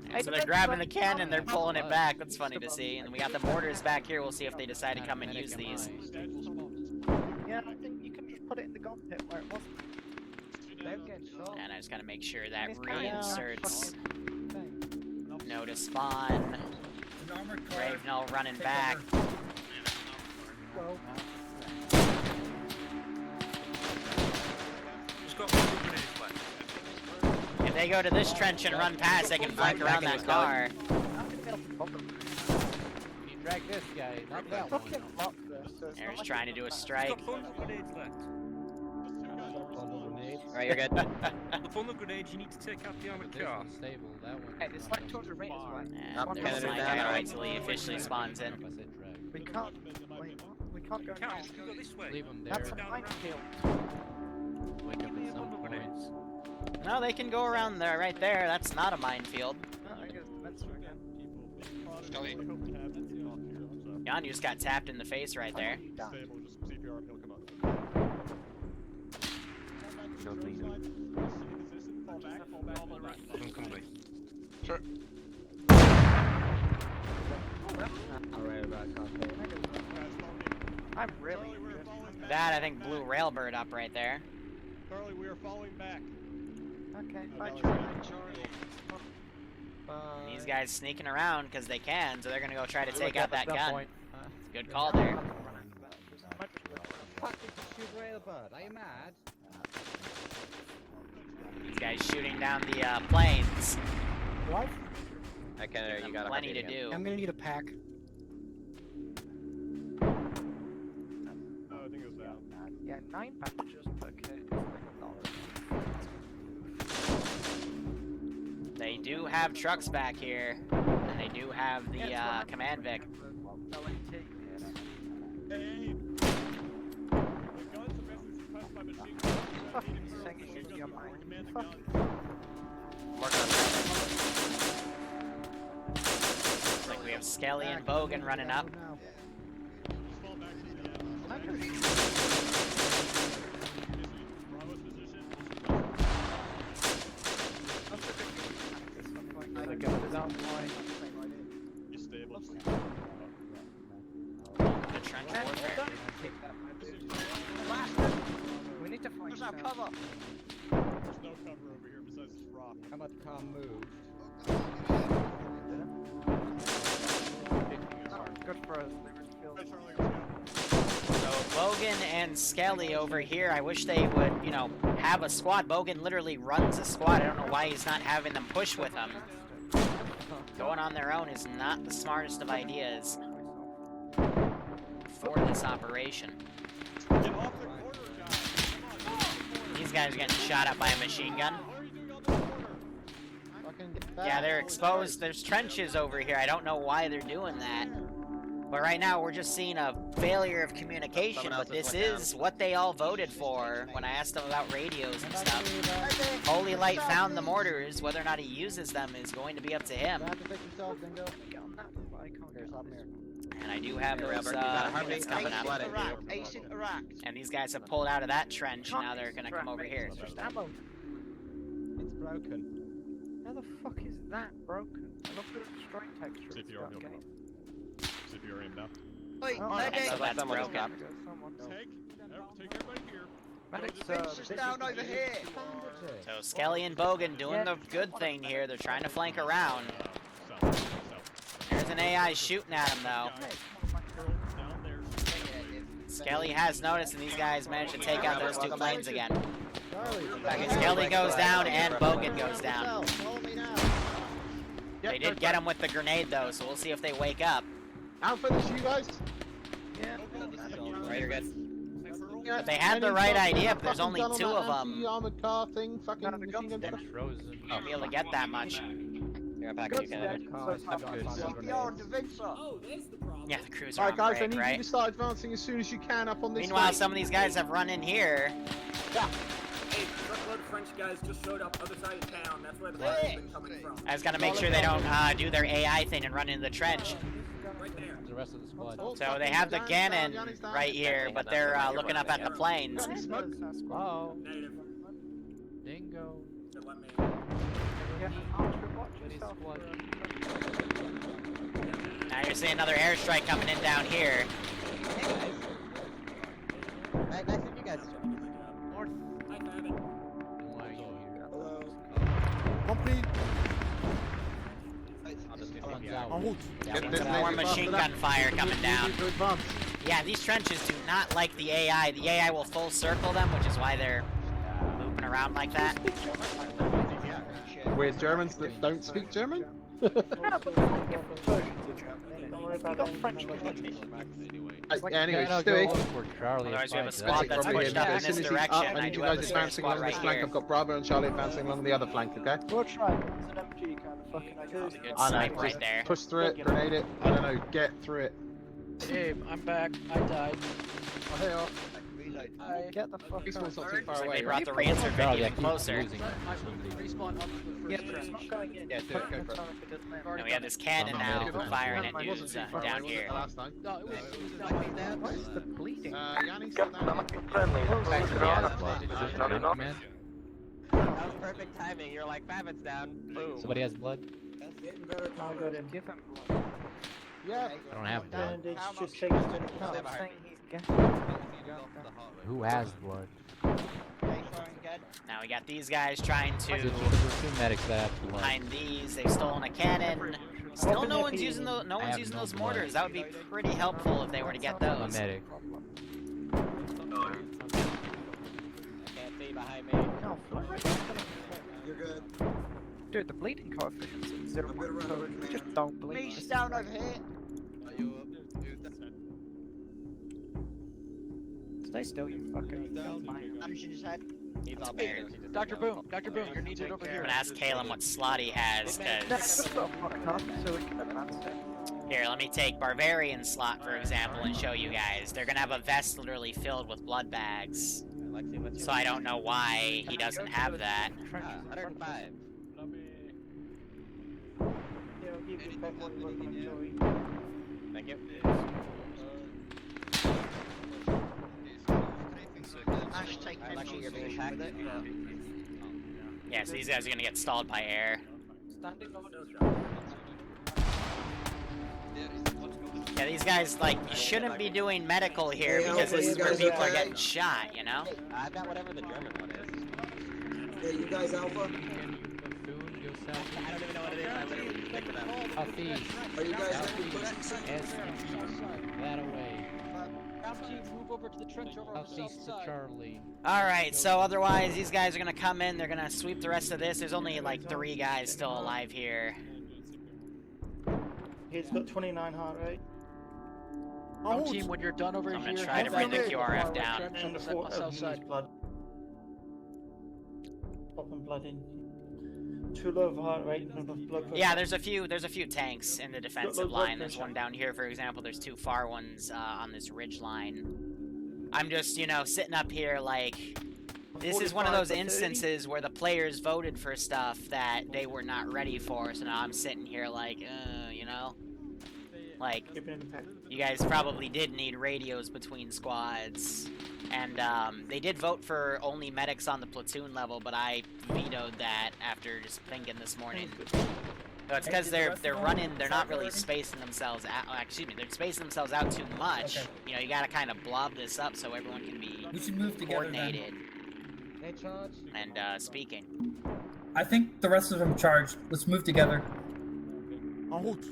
Yeah, so they're grabbing the cannon, they're pulling it back. That's funny to see. And we got the mortars back here. We'll see if they decide to come and use these. Yeah, I think you can just put it in the gun pit where it wasn't. And I just gotta make sure that reinserts. No to spawn. Brave Null running back. If they go to this trench and run past, they can flank around that car. You drag this guy, not that one. They're just trying to do a strike. Right, you're good. The funnel grenades, you need to take out the armored car. Stable, that one. Hey, it's like 200 meters away. And there's a flank guy until he officially spawns in. We can't. Wait, we can't go now. Go this way. Leave them there. That's a minefield. Wake up at some points. No, they can go around there, right there. That's not a minefield. Oh, I guess that's again. Jan just got tapped in the face right there. Stable, just CPR, he'll come up. Sure. I'm really. That, I think, blew Railbird up right there. Charlie, we are falling back. Okay, bye, Charlie. These guys sneaking around because they can, so they're gonna go try to take out that gun. Good call there. Are you mad? These guys shooting down the planes. What? I can't. You got Plenty to do. I'm gonna need a pack. Oh, I think it was down. Yeah, 9 packages per kit. They do have trucks back here, and they do have the command Vic. Hey! The guns are basically suppressed by machine guns. Looks like we have Skelly and Bogan running up. The trench warfare. We need to find There's our cover. There's no cover over here besides this rock. How about the car move? Good for us. So Bogan and Skelly over here, I wish they would, you know, have a squad. Bogan literally runs a squad. I don't know why he's not having them push with him. Going on their own is not the smartest of ideas for this operation. Get off the corner, guys. Come on. These guys are getting shot at by a machine gun. What are you doing on the corner? Yeah, they're exposed. There's trenches over here. I don't know why they're doing that. But right now, we're just seeing a failure of communication, but this is what they all voted for when I asked them about radios and stuff. Holy Light found the mortars. Whether or not he uses them is going to be up to him. And I do have those units coming up. And these guys have pulled out of that trench, and now they're going to come over here. It's broken. How the fuck is that broken? I looked at the strike texture. See if you are okay. See if you're in now. Wait, Oh, medic! so that's broken. Take everybody here. Vince is down over here! So Skelly and Bogan doing the good thing here. They're trying to flank around. There's an AI shooting at him, though. Skelly has noticed, and these guys managed to take out those two planes again. Skelly goes down, and Bogan goes down. They did get him with the grenade, though, so we'll see if they wake up. I'll finish you guys. Right, you're good. But they had the right idea, but there's only two of them. Armored car thing, fucking machine gun stuff. Won't be able to get that much. CPR to Vince. Oh, there's the problem. Yeah, the crews are Alright on guys, I break, need right? you to start advancing as soon as you can up on this Meanwhile, flank. some of these guys have run in here. Yeah. Hey, truckload of French guys just showed up other side of town. That's where the fire's been coming from. I just gotta make sure they don't do their AI thing and run into the trench. Right there. The rest of the squad. So they have the Gannon right here, but they're looking up at the planes. Oh. Negative. Dingo. So let me. Now you're seeing another airstrike coming in down here. Nice to meet you guys. North. I have it. Hello. Compris. En route. More machine gun fire coming down. Yeah, these trenches do not like the AI. The AI will full circle them, which is why they're moving around like that. We're Germans that don't speak German? Anyway, Stewie. Otherwise, we have a squad that's pushed up in this direction, and I I need do you have guys this advancing squad along right this flank. here. I've got Bravo and Charlie advancing along the other flank, okay? We'll try. It's an MG kind of fucking idea. Good I snipe know, right just there. push through it, grenade it, I don't know, get through it. Abe, I'm back. I died. Oh, hey, oh. Get the fuck This out. one's not too far Looks like away, they right? brought the reinsert even closer. Respawn up to the Yeah, first but it's trench. not going in. Yeah, do it, go for it. And we have this cannon now firing at dudes down here. Last time. No, it was not that. What is the bleeding? Yanni's still down here. Not enough, man. That was perfect timing. You're like, Babbitt's down. Boom. Somebody has blood? That's getting better. I'll go to give him blood. Yeah. I don't have blood. Bandage just takes to the count. Saying he's getting. Who has blood? Now we got these guys trying to There's two medics that have blood. behind these. They've stolen a cannon. Still, no one's using those mortars. That would be pretty helpful if they were to get I'm a those. medic. Can't see behind me. No, You're good. dude, the bleeding coefficient is 0. I'm gonna run over You just don't bleed. Me's down over here. Stay still, you fucking. Damaging his head. He's all there. Dr. Boom, you're needed over I'm here. gonna ask Caleb what slot he has, That's because... so fucked up, so we can advance it. Here, let me take Barbarian slot, for example, and show you guys. They're gonna have a vest literally filled with blood bags. So I don't know why he doesn't have that. 105. Thank you. Ash, take MG, you're being hacked. Yeah, so these guys are gonna get stalled by air. Yeah, these guys, like, you shouldn't be doing medical here because this is where people are getting shot, you know? I've got whatever the German one is. Yeah, you guys Alpha? I don't even know what it is. I literally picked it up. Hafiz. Are you guys going to be pushing something? That away. Move over to the trench over on the south Southeast to side. Charlie. Alright, so otherwise, these guys are gonna come in, they're gonna sweep the rest of this. There's only, like, 3 guys still alive here. He's got 29 heart rate. Home team, when you're done over I'm here, gonna try to bring the QRF down. And the south side. blood. Popping blood in. Too low of heart rate. No blood pressure. Yeah, there's a few tanks in the defensive blood line. There's pressure. one down here, for example. There's two far ones on this ridge line. I'm just, you know, sitting up here like, this is one of those instances where the players voted for stuff that they were not ready for. So now I'm sitting here like, you know, like, you guys probably did need radios between squads. And they did vote for only medics on the platoon level, but I vetoed that after just thinking this morning. So it's because they're not really spacing themselves out. Excuse me, they're spacing themselves out too much. Okay. You know, you gotta kind of blob this up so everyone can be We should move together coordinated then. and speaking. I think the rest of them charged. Let's move together. En route.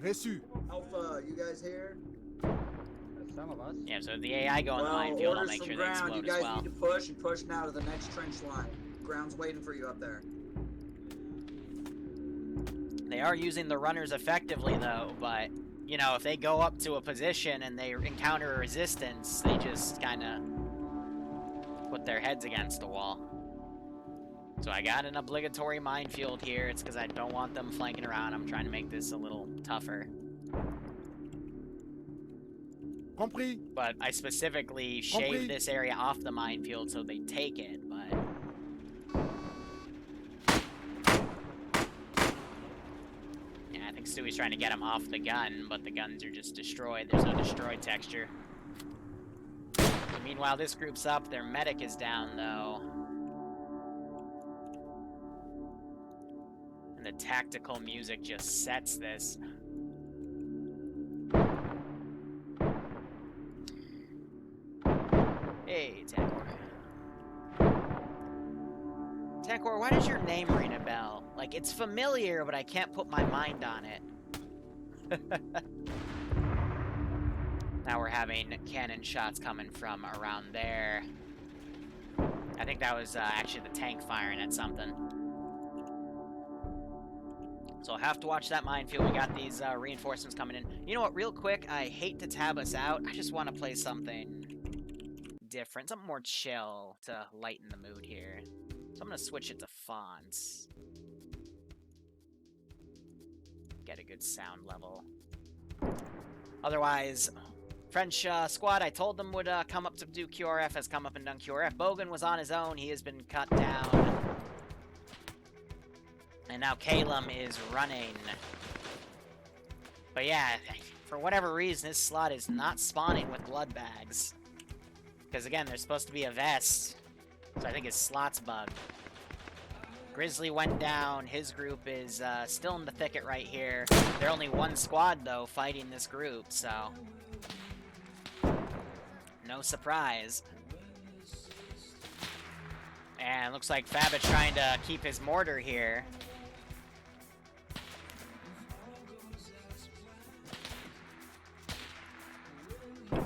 Reçu. Alpha, you guys here? Some of us. Yeah, so the AI go in the minefield, I'll make sure they ground. explode You guys as well. need to push and push now to the next trench line. Ground's waiting for you up there. They are using the runners effectively, though, but, you know, if they go up to a position and they encounter a resistance, they just kind of put their heads against the wall. So I got an obligatory minefield here. It's because I don't want them flanking around. I'm trying to make this a little tougher. Compris. But I specifically shaved this area off the minefield so they take it, but... yeah, I think Stewie's trying to get him off the gun, but the guns are just destroyed. There's no destroyed texture. Meanwhile, this group's up. Their medic is down, though. And the tactical music just sets this. Hey, Tankor. Tankor, why does your name ring a bell? Like, it's familiar, but I can't put my mind on it. Now we're having cannon shots coming from around there. I think that was actually the tank firing at something. So I'll have to watch that minefield. We got these reinforcements coming in. You know what, real quick, I hate to tab us out. I just want to play something different, something more chill to lighten the mood here. So I'm going to switch it to fonts. Get a good sound level. Otherwise, French squad, I told them would come up to do QRF, has come up and done QRF. Bogan was on his own. He has been cut down. And now Calum is running. But yeah, for whatever reason, this slot is not spawning with blood bags. Because again, there's supposed to be a vest. So I think his slot's bugged. Grizzly went down. His group is still in the thicket right here. They're only one squad, though, fighting this group, so... no surprise. And looks like Fabit's trying to keep his mortar here.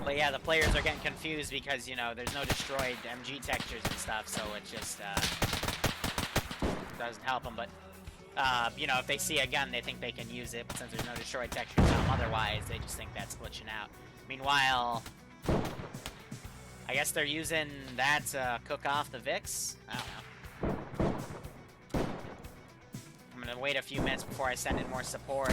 But yeah, the players are getting confused because, you know, there's no destroyed MG textures and stuff, so it just doesn't help them. But, you know, if they see a gun, they think they can use it, but since there's no destroyed textures otherwise, they just think that's glitching out. Meanwhile, I guess they're using that to cook off the Vix? I don't know. I'm gonna wait a few minutes before I send in more support.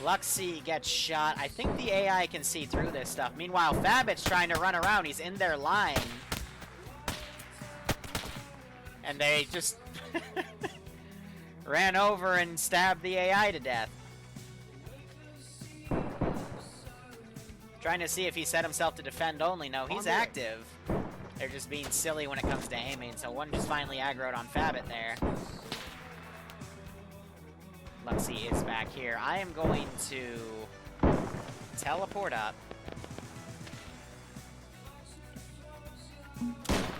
Luxy gets shot. I think the AI can see through this stuff. Meanwhile, Fabit's trying to run around. He's in their line. And they just ran over and stabbed the AI to death. Trying to see if he set himself to defend only. No, he's active. They're just being silly when it comes to aiming. So one just finally aggroed on Fabit there. Luxy is back here. I am going to teleport up.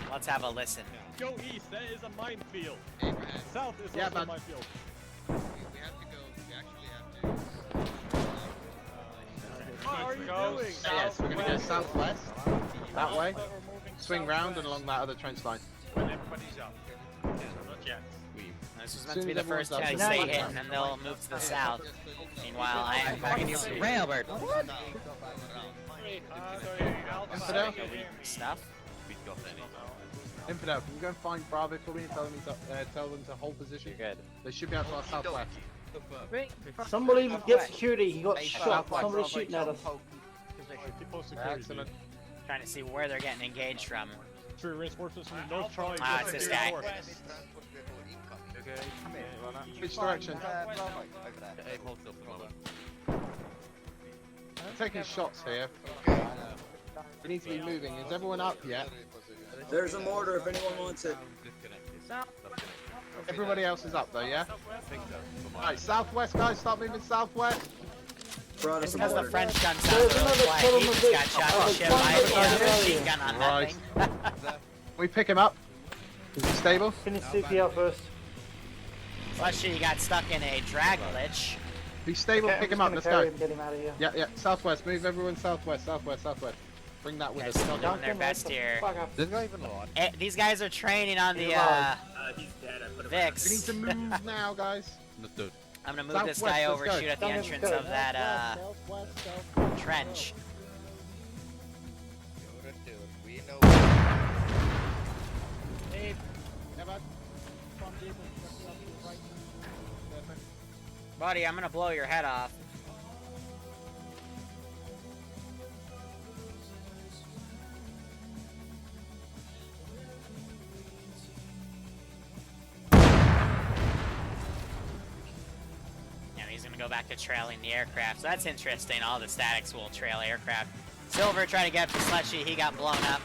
Let's have a listen. Go east, that is a minefield. Abraham. South is Yeah, also but a minefield. we have to go, we actually have to... What are you doing? Yes, we're gonna go southwest, that way, swing round and along that other trench line. When everybody's up. Not yet. This was meant to be the first guy they hit, and then they'll move to the south. Meanwhile, I am back in the railbird. Infidel? Stuff. Infidel, can you go and find Bravo for me and tell them to hold position? You're good. They should be out to our southwest. Somebody get security. He got shot. Somebody's shooting at us. Excellent. Trying to see where they're getting engaged from. True reinforcements from the north Charlie. Ah, it's this guy. Which direction? Taking shots here. We need to be moving. Is everyone up yet? There's a mortar if anyone wants it. Everybody else is up though, yeah? Alright, southwest guys, start moving southwest. Just because the French gun sounds really quiet, he just got shot in the ship. I have a machine gun on that thing. We pick him up. Is he stable? Finish CPR first. Slushy, he got stuck in a drag glitch. Be stable, Okay, pick I'm him up, just let's gonna go. carry him, get him out of here. Yeah, southwest, move everyone southwest. Bring that with They're us. still doing their best here. There's not even a lot. These guys are training on the he's dead. I put him Vix. We need to move now, guys. I'm gonna move this guy over, shoot at the entrance of that trench. Buddy, I'm gonna blow your head off. He's gonna go back to trailing the aircraft, so that's interesting. All the statics will trail aircraft. Silver tried to get for Slushy, he got blown up.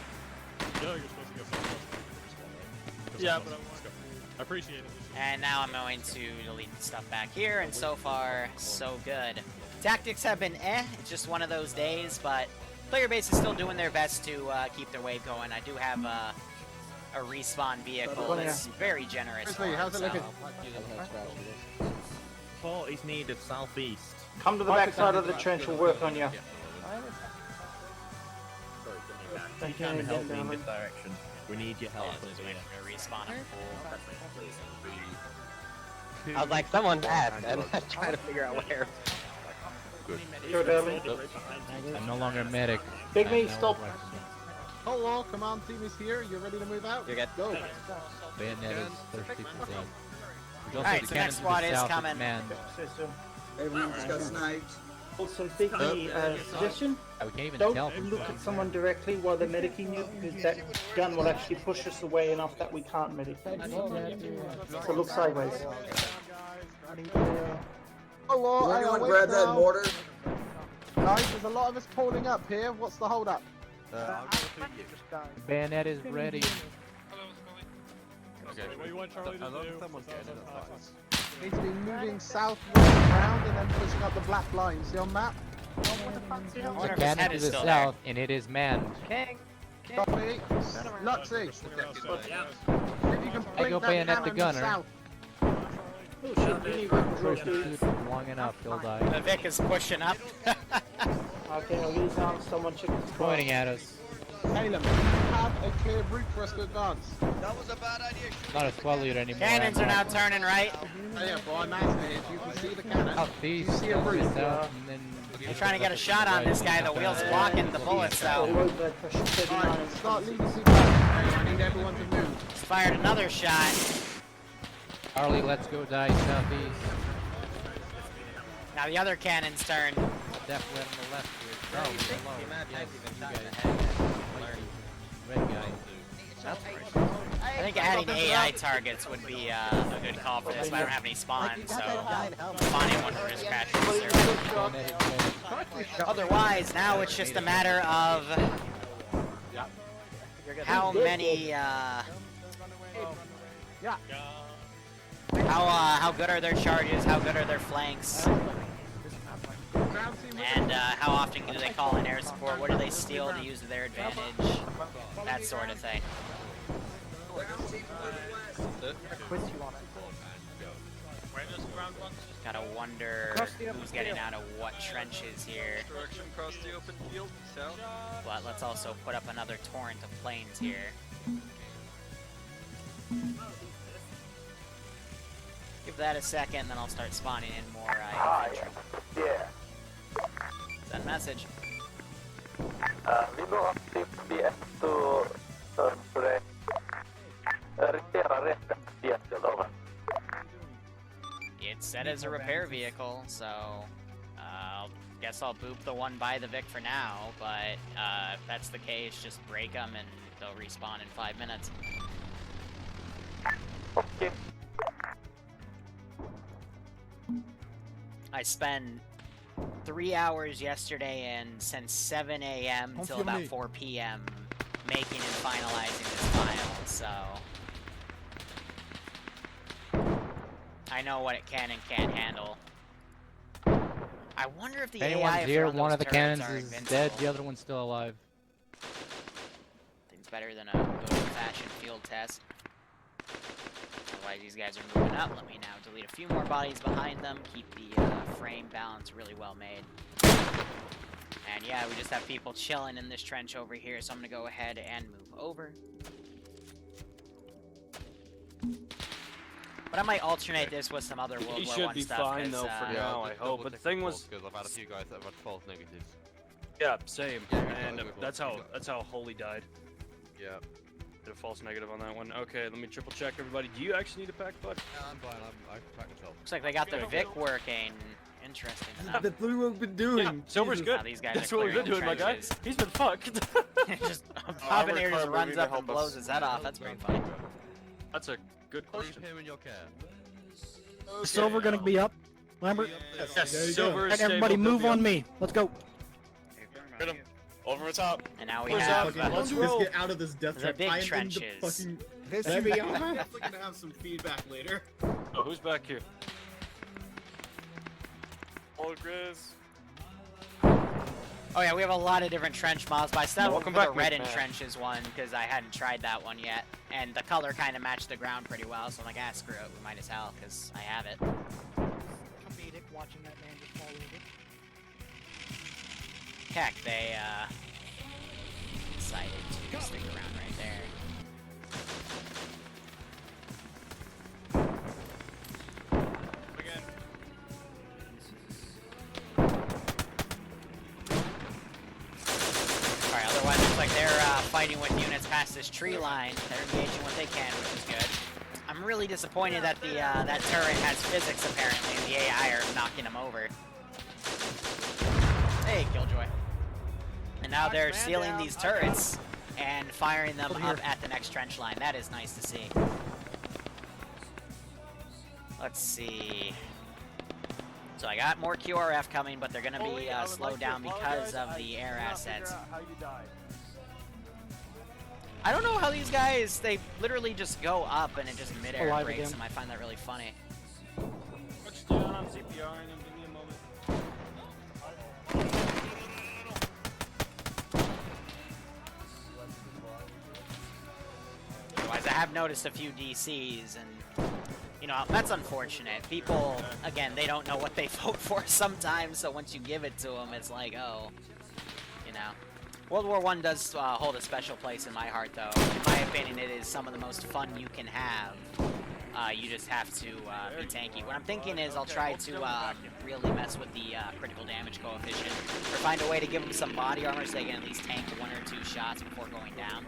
Yeah, but I appreciate it. And now I'm going to delete the stuff back here, and so far, so good. Tactics have been it's just one of those days, but player base is still doing their best to keep their wave going. I do have a respawn vehicle that's very generous. How's it looking? Support is needed southeast. Come to the back side of the trench, we'll work on you. Thank you. Help me in this direction. We need your help. I was like, someone asked, and I'm trying to figure out where. I'm no longer a medic. Big meat, stop. Hello, command team is here. You ready to move out? You're good. Go. Bayonet is thirsty for blood. Alright, so next squad is coming. Everyone just got sniped. Also, Big meat, suggestion? Don't look at someone directly while they're medicing you, because that gun will actually push us away enough that we can't medic. So look sideways. Hello, Will anyone grab that mortar? Guys, there's a lot of us pulling up here. What's the hold up? Bayonet is ready. Okay. What you want Charlie to do? Need to be moving southwest around and then pushing up the black line. See on map? The cannon to the south, and it is manned. Copy. Luxy. If you can I go bring that bayonet the cannon gunner. south. Long enough, he'll die. The Vic is pushing up. Okay, I'll use someone check the squad. Pointing at us. Caleb, you have a clear route for us to advance. That was a bad idea. Not a squad leader anymore. Cannons are now turning right. Oh yeah, boy, I'm asking if you can see the cannon. Southeast, You see a route. south, and then You're trying to get a shot on this guy. The wheel's blocking the bullets, though. Alright, start leading us back. I need everyone to move. He's fired another shot. Harley, let's go die southeast. Now the other cannon's turn. Definitely on the left here. Oh, below. Red guy. I think adding AI targets would be a good call for this, but I don't have any spawns, so spawning one for his crash server. Otherwise, now it's just a matter of how many, how good are their charges, how good are their flanks, and how often do they call in air support, what do they steal to use to their advantage, that sort of thing. Gotta wonder who's getting out of what trenches here. But let's also put up another torrent of planes here. Give that a second, then I'll start spawning in more infantry. Yeah. Send message. We go up TSB to today. It's set as a repair vehicle, so guess I'll boop the one by the Vic for now, but if that's the case, just break them and they'll respawn in 5 minutes. Okay. I spent 3 hours yesterday and since 7 a.m. till about 4 p.m. making and finalizing this file, so I know what it can and can't handle. I wonder if the AI here, from one of the turrets cannons are is invincible. dead, the other one's still alive. Things better than a good old-fashioned field test. Otherwise, these guys are moving up. Let me now delete a few more bodies behind them. Keep the frame balance really well made. And yeah, we just have people chilling in this trench over here, so I'm gonna go ahead and move over. But I might alternate this with some other World War I stuff. He should be fine though for now, I hope. But the thing was, because I've had a few guys that have had false negatives. yeah, same. And that's how Holy died. Yeah. Did a false negative on that one. Okay, let me triple check everybody. Do you actually need a pack, bud? Yeah, I'm fine. I packed myself. Looks like they got the Vic working. Interesting enough. That's what we've been doing. Yeah, Silver's good. These guys That's are what we've been clearing doing, my guy. trenches. He's been fucked. Just Bob in here just runs up and blows his head off. That's pretty funny. That's a good Leave question. him in your care. Is Silver gonna be up, Lambert? Yes, There you Silver go. is And everybody stable, move they'll on be me. Let's go. Hit him. Over the top. And now we Where's have that? Let's Let's roll. get out of this death the trap. big I am in trenches. the fucking... Resupply. I'm definitely gonna have some feedback later. Oh, who's back here? Old Grizz. Oh yeah, we have a lot of different trench models, but I still Welcome with back, the red in McMahon. trenches one because I hadn't tried that one yet, and the color kind of matched the ground pretty well. So I'm like, ah, screw it, we might as well because I have it. Comedic watching that man just fall over. Heck, they decided to stick around right there. Alright, otherwise looks like they're fighting with units past this tree line. They're engaging what they can, which is good. I'm really disappointed that the that turret has physics apparently, and the AI are knocking them over. Hey, Killjoy. And now they're sealing these turrets and firing them up at the next trench line. That is nice to see. Let's see. So I got more QRF coming, but they're going to be slowed down because of the air assets. I don't know how these guys, they literally just go up and it just mid-air Alive breaks again. them. I find that really funny. Touchdown, CPR, and give me a moment. Otherwise, I have noticed a few DCs, and you know, that's unfortunate. People, again, they don't know what they vote for sometimes, so once you give it to them, it's like, oh, you know. World War I does hold a special place in my heart, though. In my opinion, it is some of the most fun you can have. You just have to be tanky. What I'm thinking is I'll try to really mess with the critical damage coefficient, or find a way to give them some body armor so they can at least tank 1 or 2 shots before going down.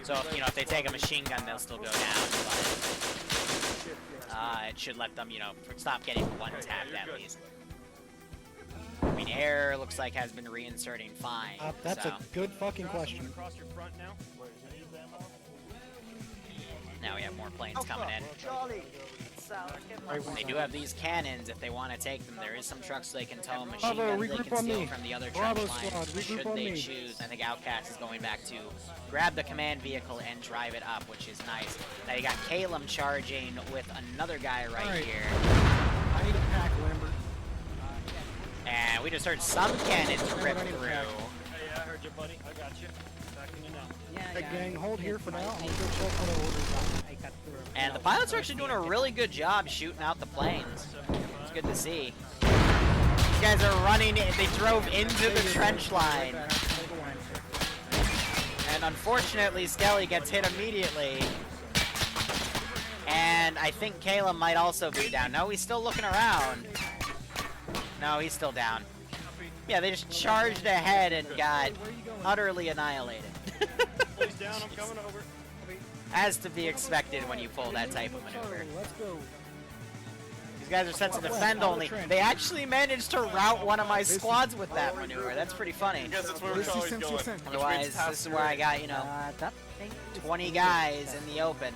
So, you know, if they take a machine gun, they'll still go down, but it should let them, you know, stop getting one tapped at least. I mean, air looks like has been reinserting fine. That's so. a good fucking question. Now we have more planes coming in. They do have these cannons if they want to take them. There is some trucks they can tow, machine guns they can steal from the other trench lines. Should they choose, I think Outcast is going back to grab the command vehicle and drive it up, which is nice. Now you got Calum charging with another guy right here. I need a pack, Lambert. And we just heard some cannons rip through. Hey, I heard you, buddy. I got you. Backing you now. Hey, gang, hold here for now. I'll go check on the orders. And the pilots are actually doing a really good job shooting out the planes. It's good to see. These guys are running, they drove into the trench line. And unfortunately, Skelly gets hit immediately. And I think Caleb might also be down. No, he's still looking around. No, he's still down. Yeah, they just charged ahead and got utterly annihilated. He's down, I'm coming over. As to be expected when you pull that type of maneuver. Let's go. These guys are set to defend only. They actually managed to rout one of my squads with that maneuver. That's pretty funny. I guess that's where Charlie's going. Otherwise, this is where I got, you know, 20 guys in the open.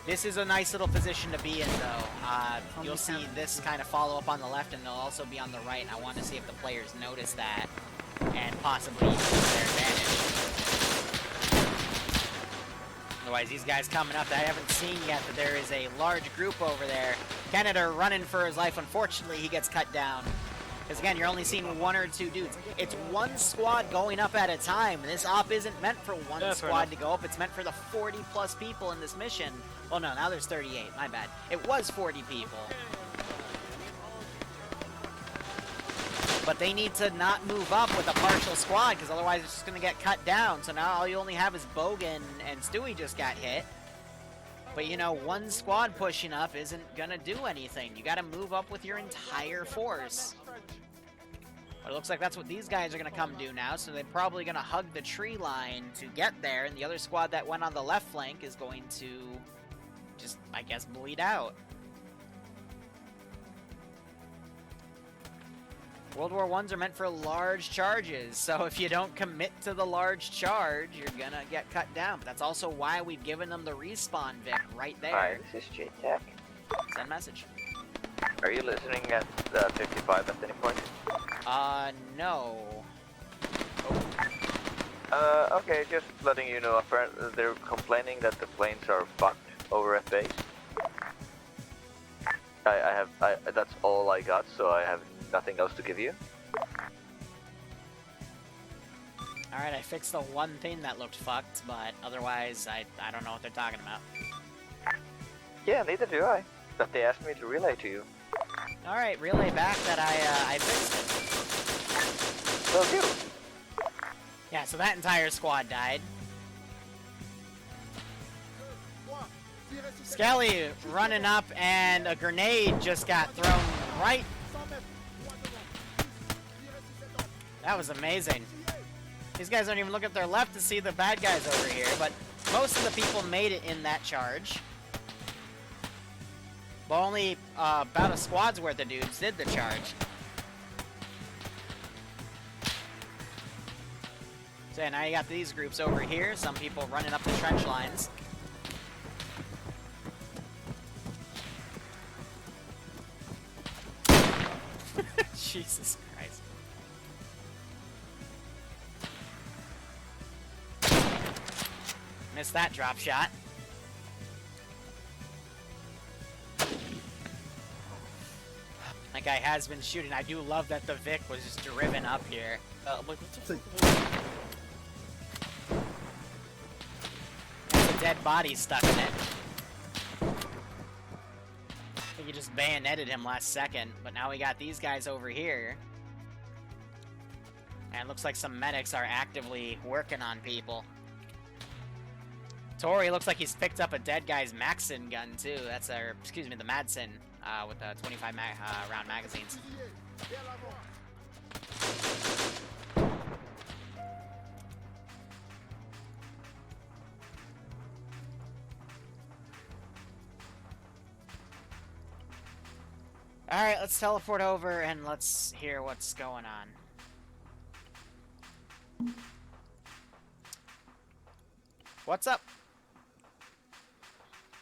This is a nice little position to be in, though. You'll see this kind of follow up on the left, and they'll also be on the right. And I want to see if the players notice that and possibly use their advantage. Otherwise, these guys coming up, I haven't seen yet that there is a large group over there. Canada running for his life. Unfortunately, he gets cut down. Because again, you're only seeing 1 or 2 dudes. It's 1 squad going up at a time. This op isn't meant for one squad to go up. It's meant for the 40+ people in this mission. Well, no, now there's 38. My bad. It was 40 people. But they need to not move up with a partial squad, because otherwise it's just going to get cut down. So now all you only have is Bogan, and Stewie just got hit. But, you know, 1 squad pushing up isn't going to do anything. You got to move up with your entire force. But it looks like that's what these guys are going to come do now, so they're probably going to hug the tree line to get there, and the other squad that went on the left flank is going to just, I guess, bleed out. World War I's are meant for large charges, so if you don't commit to the large charge, you're gonna get cut down. But that's also why we've given them the respawn Vic right there. Hi, this is J-Tech. Send message. Are you listening at 55 at any point? No. Okay, just letting you know, they're complaining that the planes are fucked over at base. That's all I got, so I have nothing else to give you. Alright, I fixed the one thing that looked fucked, but otherwise, I don't know what they're talking about. Yeah, neither do I. But they asked me to relay to you. Alright, relay back that I fixed it. Will do. Yeah, so that entire squad died. Skelly running up, and a grenade just got thrown right. That was amazing. These guys don't even look at their left to see the bad guys over here, but most of the people made it in that charge. But only about a squad's worth of dudes did the charge. So now you got these groups over here, some people running up the trench lines. Jesus Christ. Missed that drop shot. That guy has been shooting. I do love that the Vic was just driven up here. There's a dead body stuck in it. I think you just bayoneted him last second, but now we got these guys over here. And it looks like some medics are actively working on people. Tori looks like he's picked up a dead guy's Maxim gun too. That's our, excuse me, the Madsen with the 25 round magazines. All right, let's teleport over and let's hear what's going on. What's up?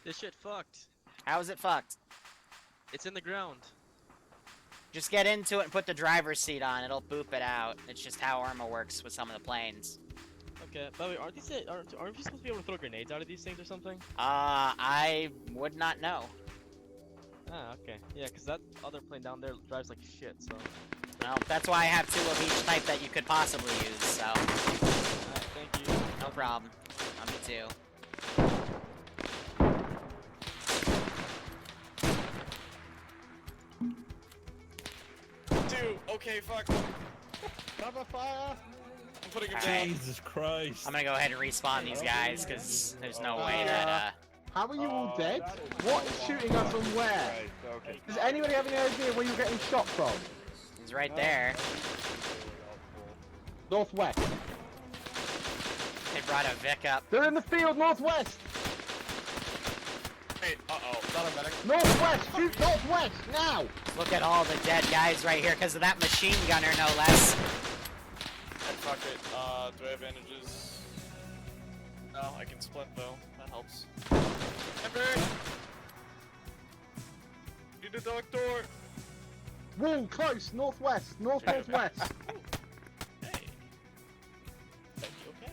This shit fucked. How is it fucked? It's in the ground. Just get into it and put the driver's seat on. It'll boop it out. It's just how Arma works with some of the planes. Okay, by the way, aren't we supposed to be able to throw grenades out of these things or something? I would not know. Ah, okay. Yeah, because that other plane down there drives like shit, so... Well, that's why I have 2 of each type that you could possibly use, so... Alright, thank you. No problem. Me too. Okay, fuck. Cover fire! I'm putting him down. Jesus Christ. I'm gonna go ahead and respawn these guys, because there's no way that, How are you all dead? What is shooting us from where? Does anybody have any idea where you're getting shot from? He's right there. Northwest. They brought a Vic up. They're in the field northwest. Hey, uh-oh. Not a medic. Northwest. Shoot northwest now. Look at all the dead guys right here because of that machine gunner, no less. Fuck it. Do I have bandages? No, I can splint though. That helps. Epic! Need a doctor! Wall close. Northwest. Northwest. Hey. Okay.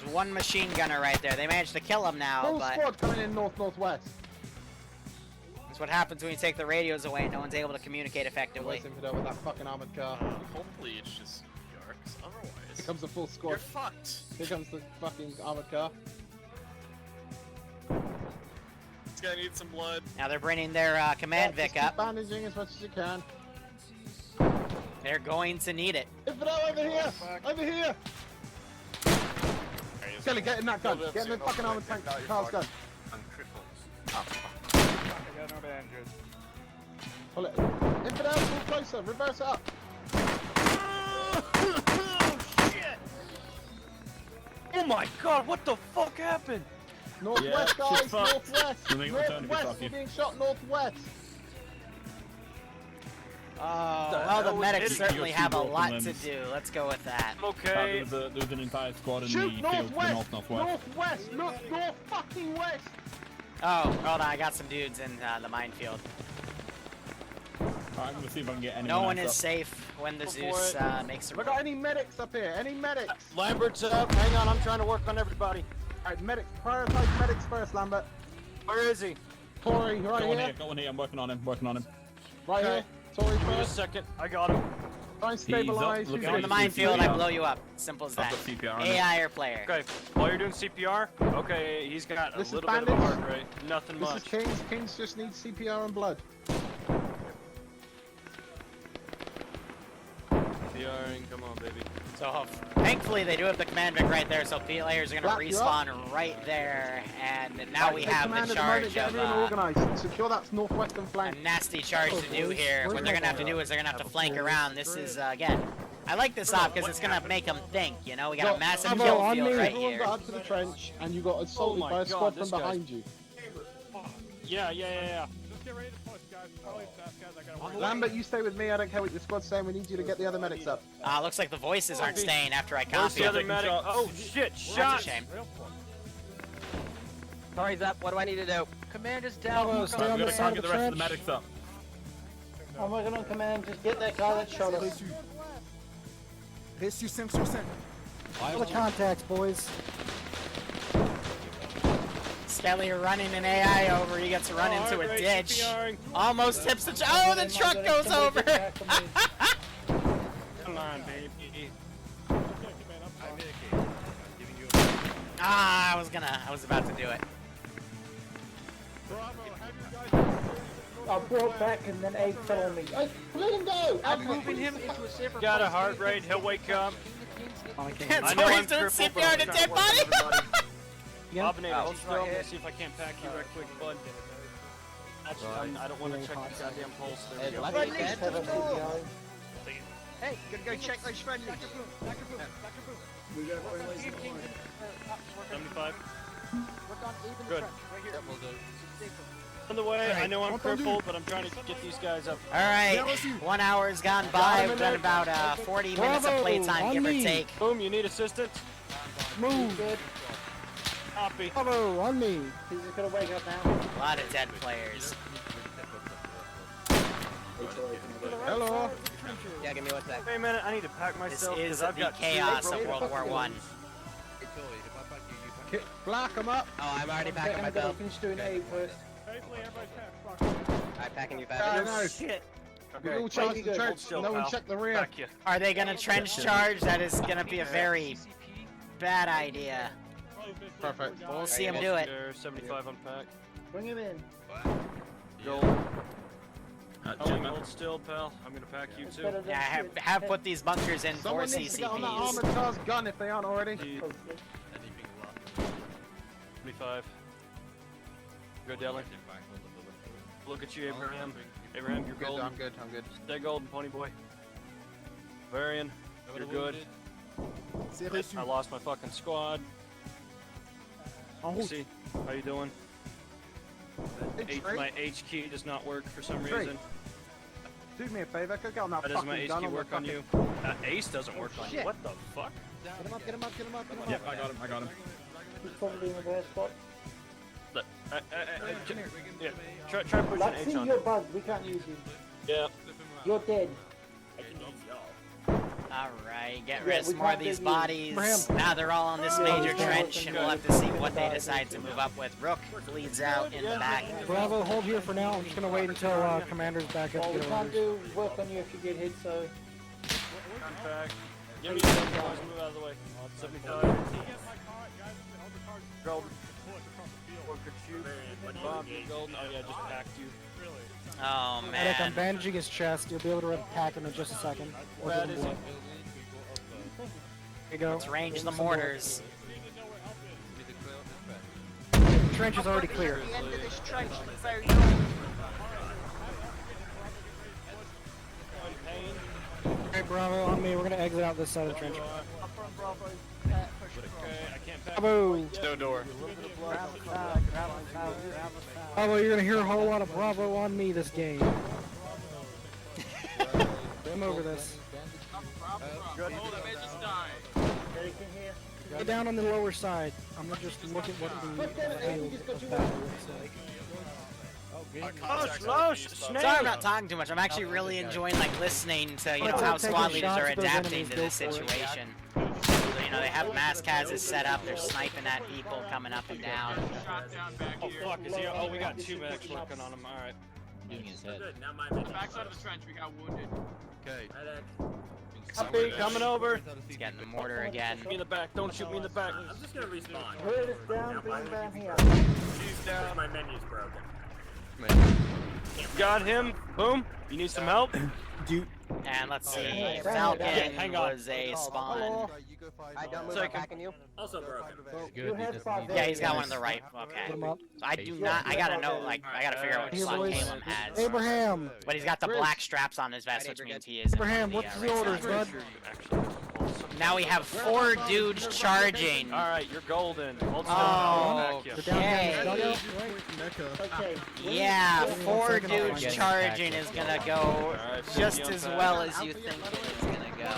There's one machine gunner right there. They managed to kill him now, Full but squad coming in northwest. that's what happens when you take the radios away and no one's able to communicate effectively. Where's Infidel with that fucking armored car? Hopefully it's just CPR, 'cause otherwise... Here comes the full squad. You're fucked! Here comes the fucking armored car. This guy needs some blood. Now they're bringing their command Vic Just up. keep bandaging as much as you can. They're going to need it. Infidel over here! Over here! Skelly, get in that gun. Get in the fucking armored tank car's gun. I got no bandages. Pull it. Infidel, move closer. Reverse up. Oh my god, what the fuck happened? Northwest, Yeah, guys. shit's fucked. Northwest. We'll make a return to Northwest. Kentucky. We're being shot northwest. Well, the medics certainly have a lot to do. Let's go with that. Okay. There's an entire squad in Shoot the northwest. field to the northwest. Northwest. Look north fucking west. Oh, hold on. I got some dudes in the minefield. Alright, I'm gonna see if I can get anyone No one else is up. safe when the Zeus makes a We got any medics up here? Any medics? Lambert's up. Hang on, I'm trying to work on everybody. Alright, medics. Prioritize medics first, Lambert. Where is he? Tori, right Go on here. here, go on here. I'm working on him. Working on him. Right here. Tori Give me a first. second. I got him. Try and stabilize. Look Go at in the his minefield, I CPR. blow you up. Simple as I've that. got CPR on him. AI or player. Okay, while you're doing CPR, okay, he's got a This is little bit of a bandage. heart rate. Nothing This much. is Kings. Kings just needs CPR and blood. CPRing, come on, baby. So thankfully they do have the command Vic right there, so players are going Black, to you up? respawn right there, and now Right, we take have command the at moment, charge get of everyone organised. Secure that northwestern a flank. nasty charge to do here. What they're going to have to do is they're going to have to flank around. This is, again, I like this op because it's going to make them think, you know? We got a massive Bravo, kill on field me. right Everyone here. got up to the trench, and you got assaulted my by a God, squad from this guy's- behind you. Yeah. Just get ready to push, guys. Probably fast, guys. I gotta work. Lambert, you stay with me. I don't care what your squad's saying. We need you to get the other medics up. Looks like the voices aren't staying after I Where's copy the it. other medic? Oh shit, That's shot! a shame. Sorry, Zap. What do I need to do? Command is down. Bravo, Work stay on on I'm the gonna side try of and the get the rest of the trench. medics up. I'm working on command. Just get that guy that shot us. Reçu. Reçu 5 sur 5. All the contacts, boys. Skelly running an AI over. He gets run into a ditch. Almost tips the oh, the truck goes over. Come on, baby. I was about to do it. I brought back and then 8 fell on me. Hey, let him go! I'm moving him into a safer Got a place. heart rate, he'll wake up. So I know I'm he's doing crippled, but CPR I'm to trying dead to work on body. everybody. Yeah. Bob and hold still, I'm gonna see if I can't pack you right quick, bud. Actually, I don't want to check the goddamn pulse. There we go. Hey, gonna go check those friendlies. We got friendlies. 75. Work on even Good. trench, right here. On the way, I know I'm crippled, but I'm trying to get these guys up. All right, 1 hour's gone by. We've done about 40 minutes of playtime, give or take. Boom, you need assistance? Move. Copy. Bravo, on me. He's just gonna wake up now. A lot of dead players. Hello. Yeah, give me one sec. Wait a minute, I need to pack This myself. is 'cause I've the got chaos of World War I. Black them up. Oh, I'm already packing I'm gonna myself. finish doing 8 first. Safely, everybody's packed. I'm packing you I fast. know. Shit. We all charge the good. trench. Still, No one pal. check the rear. Back you. Are they gonna trench charge? That is gonna be a very bad idea. Perfect. We'll see him do it. There, 75 unpacked. Bring him in. Go. Hold still, pal. I'm gonna pack you too. Yeah, have put these bunkers in Someone for needs to get on that CCPs. armored car's gun if they aren't already. 25. Good, Deli. Look at you, Abraham. Abraham, you're Good, golden. I'm good, I'm good. Stay golden, pony boy. Varian, you're good. I lost my fucking squad. See, how you doing? My H key does not work for some reason. Do me a favor, go get on that How does fucking my H gun key on work the on you? Ace doesn't work on you. Shit. What the fuck? Get him up, get him up, get him up, get him up. Yep, I got him. I got him. He's probably in the best spot. Look, yeah, try pushing Let's H see on your him. bug, we can't use you. Yeah. You're dead. I can use y'all. Alright, get Yeah, rid of we some more of can't these get you. bodies. Abraham. Now they're all on this Yeah, major we can't trench, listen and to we'll it. have to see what they decide to move up with. Rook leads out in the back. Bravo, hold here for now. I'm just gonna wait until Commander's back up Well, to we get can't orders. do work on you if you get hit, so... Contact. Give me some guys, move out of the way. 75. Golden. Bob, you're golden. Oh yeah, just packed you. Oh Medic, I'm man. bandaging his chest. You'll be able to unpack him in just a second. Or give him blood. Here you go. Let's range the mortars. The trench is already clear. The end of this trench is very Okay, Bravo, on me. We're gonna exit out this side of the trench. Bravo! No door. Bravo, you're gonna hear a whole lot of Bravo on me this game. I'm over this. Get down on the lower side. I'm gonna just look at what the field of battle looks like. Sorry, I'm not talking too much. I'm actually really enjoying like listening to how squad leaders are adapting to this situation. So, they have mass cases set up. They're sniping at people coming up and down. Oh fuck, is he? Oh, we got 2 medics working on him. All right. Doing his head. Good, now my backside of the trench, we got wounded. Okay. Copy, coming over. He's getting the mortar again. Shoot me in the back. Don't shoot me in the back. I'm just gonna respawn. Hurt is down, bring him down here. She's down. My menu's broken. Got him. Boom. You need some help? And let's see. Hang Falcon was a spawn. I don't move, I'm backing you. Also broken. You have 5 Yeah, he's got one on the right. Okay. Put him up. So I do not. I gotta know. Like, I gotta figure out which Here, slot boys. Caleb has. Abraham! But he's got the black straps on his vest, which means he is. in Abraham, one of what's the, the right orders, side. bud? Now we have 4 dudes charging. All right, you're golden. Hold still. Oh, Back you. okay. Okay. Yeah, 4 dudes charging is gonna go just as well as you think it is gonna go.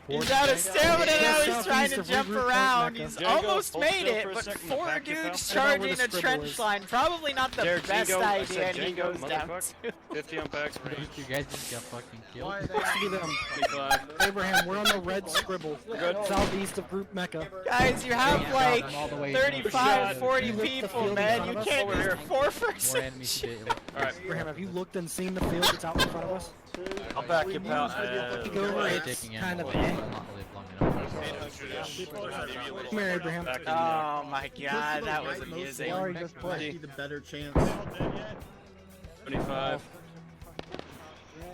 He's out of stamina now, he's trying to jump around. He's almost made it, but 4 dudes charging a trench line. Probably not the best idea, and he goes down too. 50 on packs. You guys just got fucking killed. Abraham, we're on the red scribble. Southeast of Group Mecca. Guys, you have like all the way 35, 40 You looked the people, field man. in You front of can't us? just 4 for More enemies 6. to Alright, Abraham, have you looked and seen the field that's out in front of us? I'll back you, pal. Go over it. taking Kind of ammo, but not live long enough. Come here, Abraham. Oh my god, that was amusing. Sorry, just play. The better chance. 25.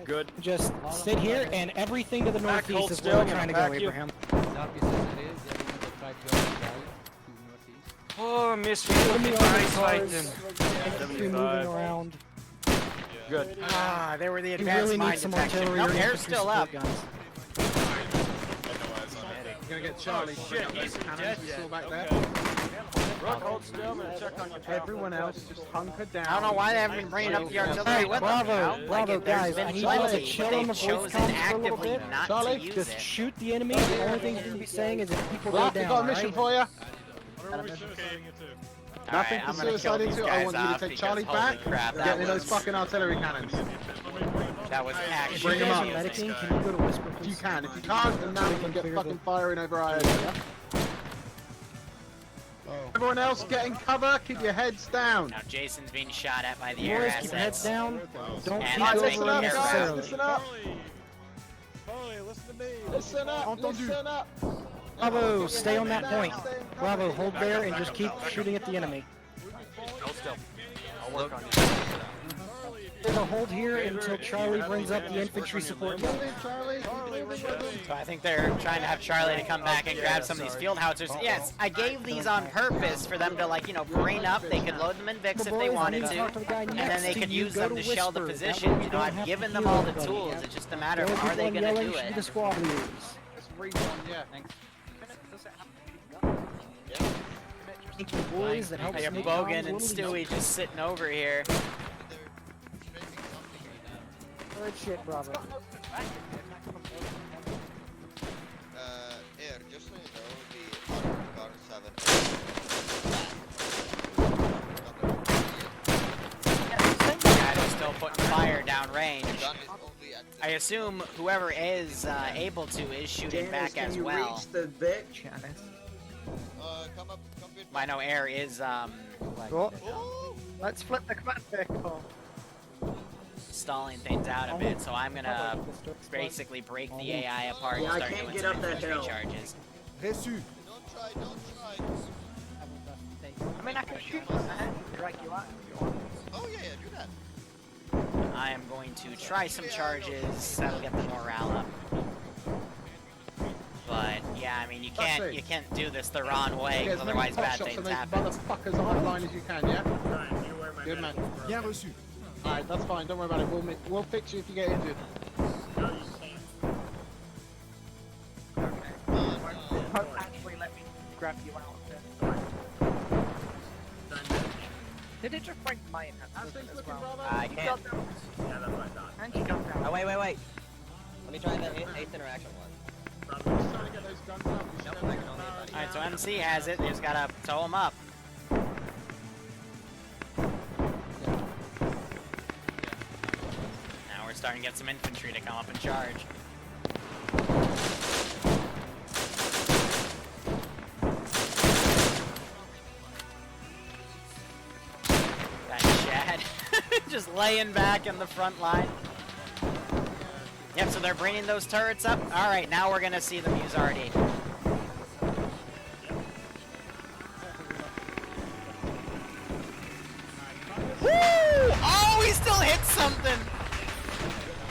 Good. Just sit here, and everything to the Back, northeast hold is still, where we're I'm trying to gonna go, back you. Abraham. Southeast as it is, yeah, we will try to go to northeast. Oh, miss me. Enemy on the Nice cars, fighting. infantry moving around. Good. Ah, they were the You advanced really need mine some detection. artillery Nope, or air's infantry still up. support guns. You're gonna get Charlie. Shit, he's Cannons dead we yet. saw back there. Rook, hold still. I'm gonna check on your Everyone else just hunker down. I don't know why they haven't been bringing up the artillery Hey, with bravo, them. You know? bravo, Like, there's guys. been I need you all to plenty, chill but on the they've voice chosen comms for a little actively bit. not Charlie, to use Just it. shoot the enemy. The only thing you're going to be saying is if people go Rock, we down, got a mission for you. Nothing I'm to gonna kill suicide these into. I guys want you to off take because Charlie holy back. crap, Get that me those was- fucking artillery cannons. That was If actually you Bring 'em guys up. are medicing, can you go to Whisper, If you please? can. If you can't, then now we can get fucking firing over our area. Everyone else get in cover. Keep your heads down. Now Jason's being shot at by the air Boys, keep your heads assets. down. Don't And keep that's over making Listen up, air guys. unnecessarily. Listen up. Charlie, listen to me. Listen up. Listen up. Bravo, stay on that point. Bravo, hold there and just keep shooting at the enemy. Hold still. I'll work on you. We're gonna hold here until Charlie brings up the infantry support. So I think they're trying to have Charlie to come back and grab some of these field howitzers. Yes, I gave these on purpose for them to, like, you know, brain up. They could load them in Vix if they wanted to, and then they could use them to shell the position. You know, I've given them all the tools. It's just a matter of are they gonna do it. The squad leaders. Yeah, thanks. Thank you, boys. That helps I got make Bogan comms and a little Stewie easier. just sitting over here. Good shit, Bravo. Air, just so you know, the Car 7. Guys are still putting fire downrange. I assume whoever is able to is shooting back as can you well. reach the Vic? Janice. Come up, I know Air is Cool. Let's flip the command vehicle. stalling things out a bit, so I'm gonna basically break the AI apart and Yeah, I start can't doing get some up that infantry hill. charges. Reçu. Don't try. I mean, I can shoot from there. Drag you out if you want. Oh yeah, do that. I am going to try some charges. That'll get the morale up. But yeah, I mean, you can't do this the wrong way, because otherwise bad things happen. Motherfuckers on as line as you can, yeah? Good man. Bien reçu. Alright, that's fine. Don't worry about it. We'll fix you if you get injured. Actually, let me grab you out of there. Did it just break my enhancement as well? I can't. Yeah, that's what I thought. And she got down. Oh, wait. Let me try the 8th interaction one. Alright, so MC has it. They just gotta tow him up. Now we're starting to get some infantry to come up and charge. That Chad just laying back in the front line. Yep, so they're bringing those turrets up. All right, now we're gonna see them use RD. Woo! Oh, he still hit something.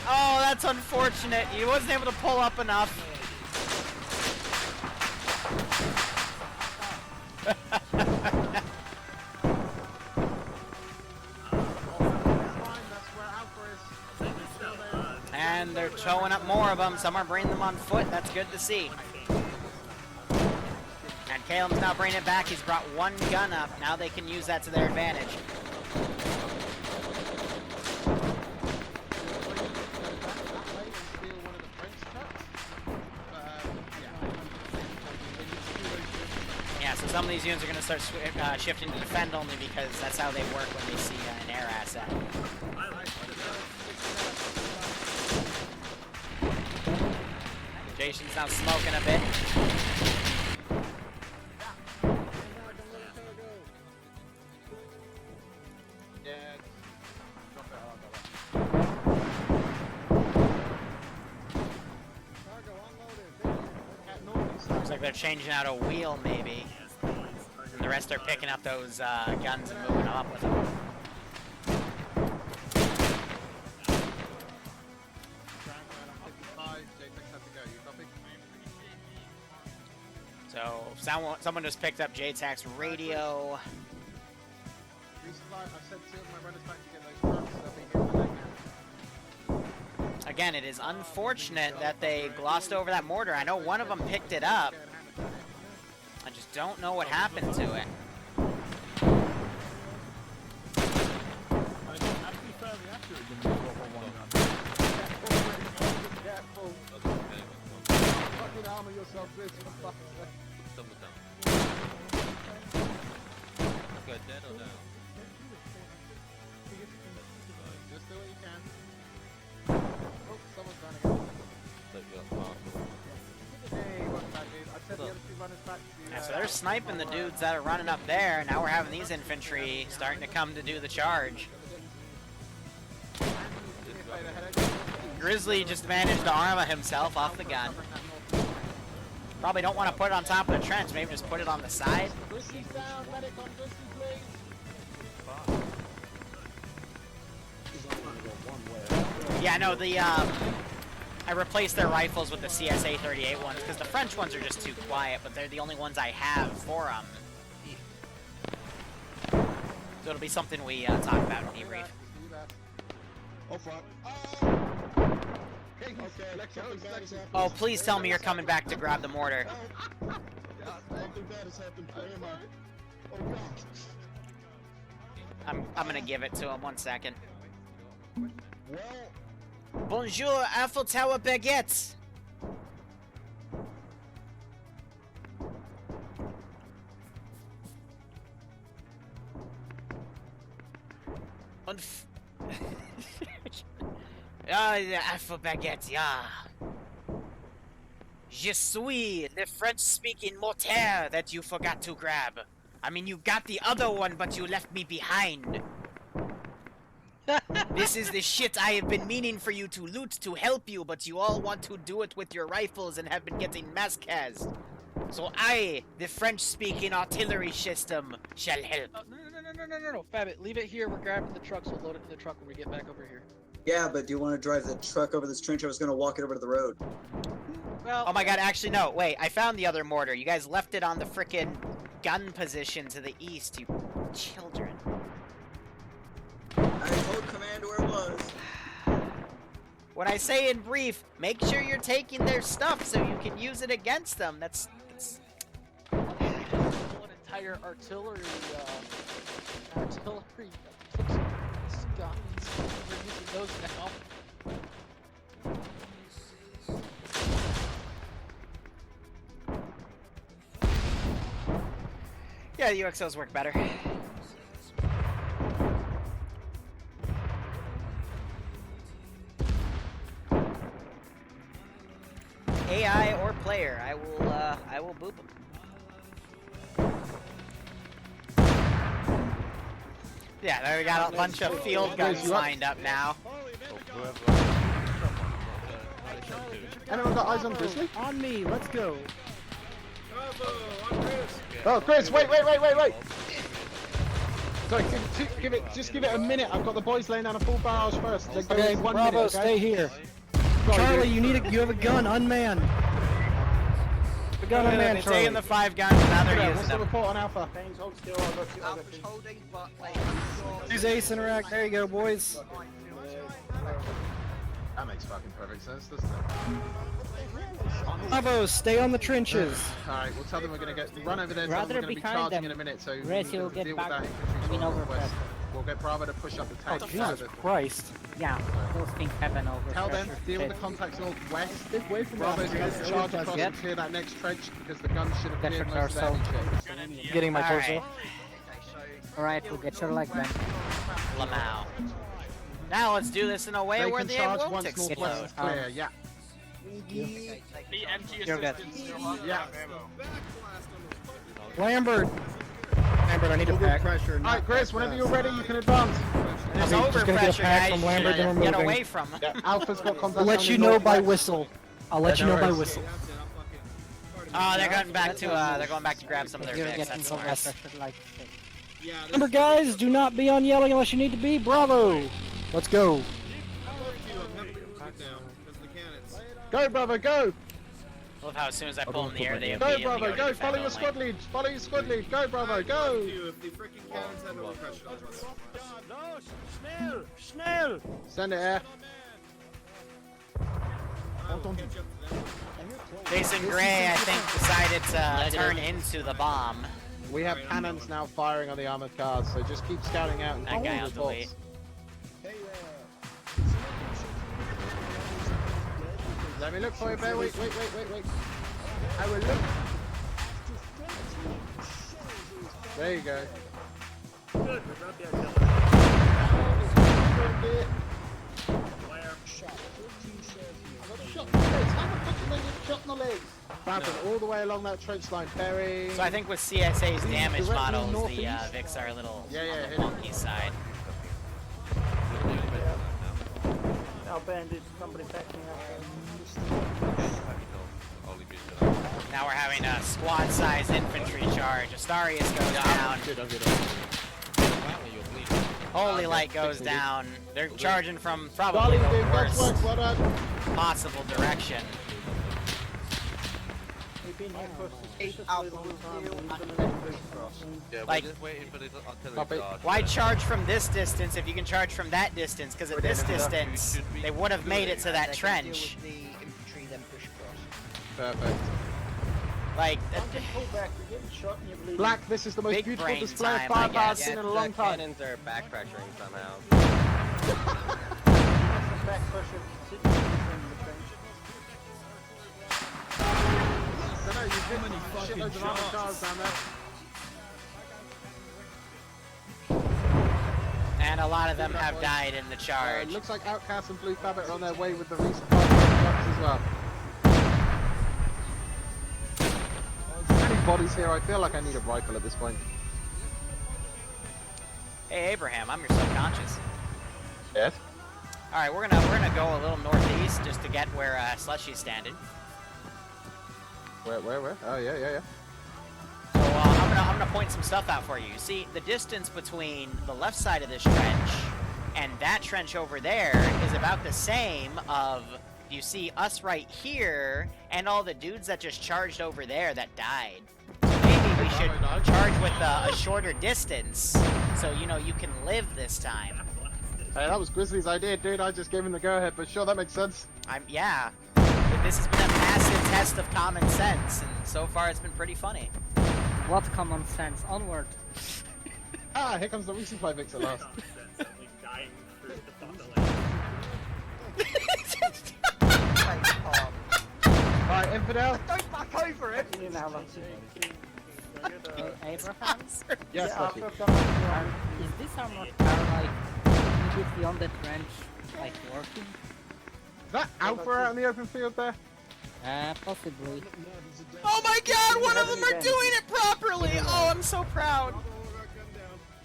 Oh, that's unfortunate. He wasn't able to pull up enough. And they're towing up more of them. Some are bringing them on foot. That's good to see. And Caleb's now bringing it back. He's brought one gun up. Now they can use that to their advantage. Yeah, so some of these units are going to start shifting to defend only because that's how they work when they see an air asset. Jason's now smoking a bit. Looks like they're changing out a wheel, maybe. And the rest are picking up those guns and moving them up with them. So someone just picked up JTAC's radio. Again, it is unfortunate that they glossed over that mortar. I know one of them picked it up. I just don't know what happened to it. Armor yourself, Chris. Good, dead or down? Just do what you can. Oh, someone's running out. Hey, what's that, dude? I said the other two runners back to you. Yeah, so they're sniping the dudes that are running up there. Now we're having these infantry starting to come to do the charge. Grizzly just managed to Arma himself off the gun. Probably don't want to put it on top of the trench. Maybe just put it on the side. Yeah, no, I replaced their rifles with the CSA 38 ones because the French ones are just too quiet, but they're the only ones I have for them. So it'll be something we talk about in debrief. Oh fuck. Oh, please tell me you're coming back to grab the mortar. I'm gonna give it to him. 1 second. Bonjour, Eiffel Tower baguettes. The Eiffel baguette, yeah. Je suis the French-speaking mortar that you forgot to grab. I mean, you got the other one, but you left me behind. This is the shit I have been meaning for you to loot to help you, but you all want to do it with your rifles and have been getting mass-cast. So I, the French-speaking artillery system, shall help. No, Fabbit, leave it here. We're grabbing the trucks. We'll load it in the truck when we get back over here. Yeah, but do you want to drive the truck over this trench? I was going to walk it over to the road. Well, oh my god, actually no, wait, I found the other mortar. You guys left it on the frickin' gun position to the east, you children. I told Command where it was. When I say in brief, make sure you're taking their stuff so you can use it against them. That's... An entire artillery guns. We're using those now. Yeah, the UXOs work better. AI or player, I will boop them. Yeah, there we got a bunch of field guns lined up now. Anyone got eyes on Grizzly? On me, let's go. Oh, Chris, wait. Sorry, just give it a minute. I've got the boys laying down a full barrage first. Okay, Bravo, minute, okay? Stay here. Charlie, you have a gun, unmanned. A gun unmanned, They're Charlie. taking the 5 guns, now they're using what's the them. report on Alpha? Use Ace Interact. There you go, boys. That makes fucking perfect sense, doesn't it? Bravo, stay on the trenches. Alright, we'll tell them we're going to run over there. Rather We're going to be behind charging them. in a minute, so Rest, we'll you'll get deal back with that infantry in to over the west. pressure. We'll get Bravo to push up the tank. Oh, Jesus Christ. Yeah, those things happen over Tell them, pressure. deal with the contacts northwest. From Bravo's going to charge across and clear that next trench because the guns should have Get cleared your most of the torso. heavy shit. Getting my All torso. right. Alright, we'll get your leg then. Lamau. Now let's do this in a way They where can they charge won't once explode. northwest is clear, yeah. You're good. Yeah. Lambert, I need a pack. Alright, Chris, whenever you're ready, you can advance. There's Okay, just gonna get a overpressure, pack guys. from You Lambert, then should we're get moving. away from them. Yeah, Alpha's got contact. I'll let you know by whistle. I'll let you know by whistle. Oh, they're going back to grab some of their picks. That's smart. Remember, guys, do not be on yelling unless you need to be. Bravo. Let's go. Go, Bravo, go! Love how as soon as I pull in the air, they Go, immediately Bravo, to go! defend Follow your only. squad lead! Follow your squad lead! Go, Bravo, go! Schnell! Send it air. Jason Gray, I think, decided to turn into the bomb. We have cannons now firing on the armored cars, so just keep scouting out and That guy follow on the reports. Let me look for you, bear. Wait. I will look. There you go. Good, we brought the artillery. Bouncing all the way along that trench line, Perry. So I think with CSA's damage Directly models, the northeast. Vics are a little Yeah, on hit the it. wonky side. Now bandage, somebody back me up. slowly being done. Now we're having a squad-sized infantry charge. Astarius goes down. Holy Light goes down. They're charging from probably the worst possible direction. Like, why charge from this distance if you can charge from that distance? Because at this distance, they would have made it to that trench. Perfect. Like, Black, this is the most big beautiful brain display of time, I firepower I've guess. seen in a long time. Cannons are back pressuring somehow. And a lot of them have died in the charge. Looks like Outcast and Blue Fabric are on their way with the resupply trucks as well. There's many bodies here. I feel like I need a rifle at this point. Hey Abraham, I'm your subconscious. Yes. All right, we're gonna go a little northeast just to get where Slushy's standing. Where? Oh yeah. So I'm gonna point some stuff out for you. You see, the distance between the left side of this trench and that trench over there is about the same of, you see us right here and all the dudes that just charged over there that died. So maybe we should charge with a shorter distance so, you know, you can live this time. Hey, that was Grizzly's idea, dude. I just gave him the go-ahead, but sure, that makes sense. Yeah. This has been a massive test of common sense, and so far it's been pretty funny. What common sense? Onward. Ah, here comes the resupply Vix at last. Alright, Infidel. Don't back over it! Abraham? Yes, Lucky. Is this armored car like immediately on the trench, like working? Is that Alpha out in the open field there? Possibly. Oh my god, one of them are doing it properly! Oh, I'm so proud.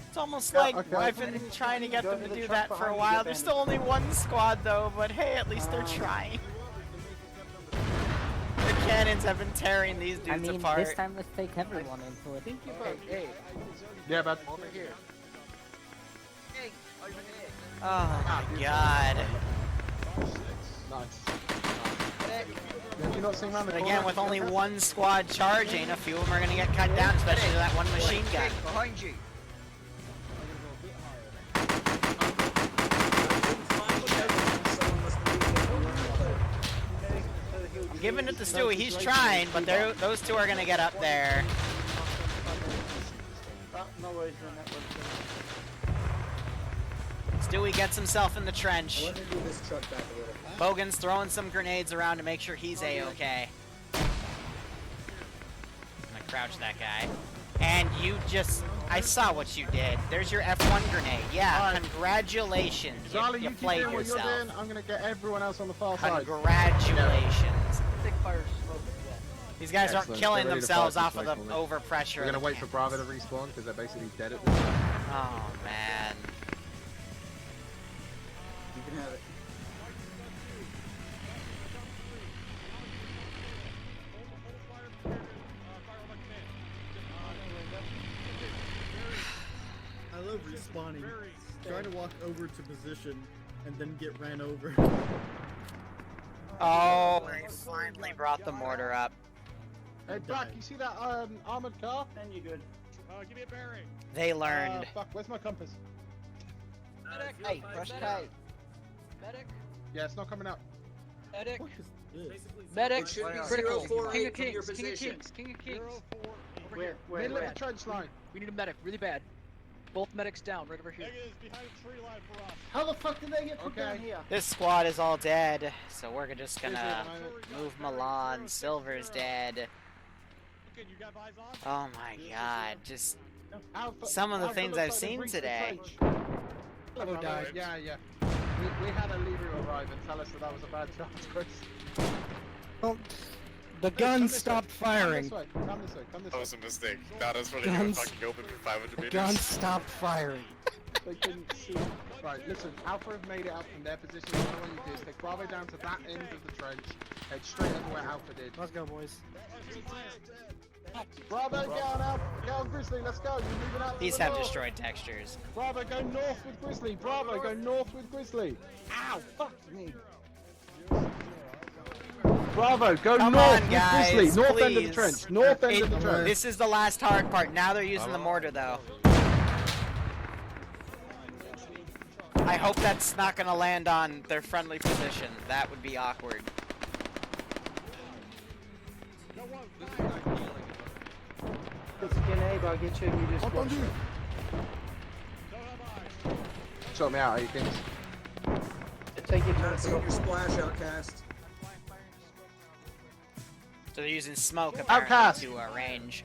It's almost like I've been trying to get them to do that for a while. There's still only one squad though, but hey, at least they're trying. The cannons have been tearing these dudes apart. This time let's take everyone into it. Hey. Yeah, but Over here. Hey, over here. Oh my god. Nice. Have you not seen around the But corner? again, with only one squad charging, a few of them are going to get cut down, especially that one machine gun. Behind you. I'm giving it to Stewie, he's trying, but those two are going to get up there. No worries, Stewie gets himself in the trench. Bogan's throwing some grenades around to make sure he's a-okay. I'm gonna crouch that guy. And you just... I saw what you did. There's your F1 grenade. Yeah, congratulations. Charlie, you you keep played doing what yourself. you're doing. I'm gonna get everyone else on the far side. Congratulations. Big fire smoke. These guys aren't Excellent. killing Get ready to themselves fight off of this the way for me. overpressure. We're gonna wait for Bravo to respawn because they're basically dead at this time. Oh, man. You can have it. I love respawning. Try to walk over to position and then get ran over. Oh, they finally brought the mortar up. Hey, Black, you see that armored car? Then you're good. Give me a bearing. They learned. Fuck, where's my compass? Medic. Hey, crush K. Medic. Yeah, it's not coming up. Medic. Medic. It should be Critical. 048 King of from your Kings. King of position. Kings. King of Kings. Where? Middle of the trench line. We need a medic, really bad. Both medics down, right over here. Negatives behind a tree line for us. How the fuck did they get put down here? This squad is all dead, so we're just gonna move Milan. Silver's dead. Okay, you got eyes on? Oh my god, just Alpha, some of the Alpha things looks I've like they seen breached the today. trench. Oh, died. Yeah. We had a Liru arrive and tell us that was a bad chance, Chris. Well, the gun stopped firing. Come this way. That was a mistake. That is really Guns- fucking open for 500 The meters. gun stopped firing. They couldn't see. Right, listen, Alpha have made it up from their position. What I want you to do is take Bravo down to that end of the trench, head straight over where Alpha did. Let's go, boys. Bravo, get on Alpha, get on Grizzly, let's go. You're moving out to These the have north. destroyed textures. Bravo, go north with Grizzly. Bravo, go north with Grizzly. Ow, fuck me. Bravo, go Come north on, with guys, Grizzly. North end of the please. trench. North end of the trench. This is the last hard part. Now they're using the mortar, though. I hope that's not going to land on their friendly position. That would be awkward. It's a grenade, I'll get you and you just watch it. Sort me out, how you think? Take your Not seeing your splash, Outcast. So they're using smoke apparently Outcast. to range.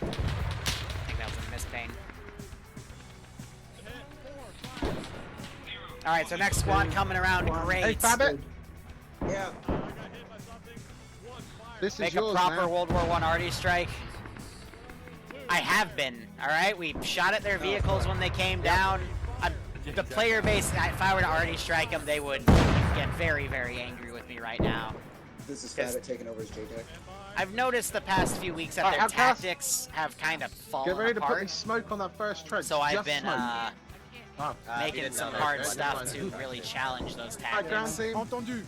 I think that was a miss pain. Alright, so next squad coming around. Great. Hey, Fabbit. Yeah. This is Make yours, a proper man. World War I arty strike. I have been. Alright, we shot at their vehicles when they came down. The player base, if I were to arty strike them, they would get very, very angry with me right now. This is Fabbit taking over as JTech. I've noticed the past few weeks that Alright, their Outcast. tactics have kind of fallen Get ready to put apart. me smoke on that first trench. So I've Just been smoke. making some hard stuff to really challenge those Alright, ground tactics. team. Entendu.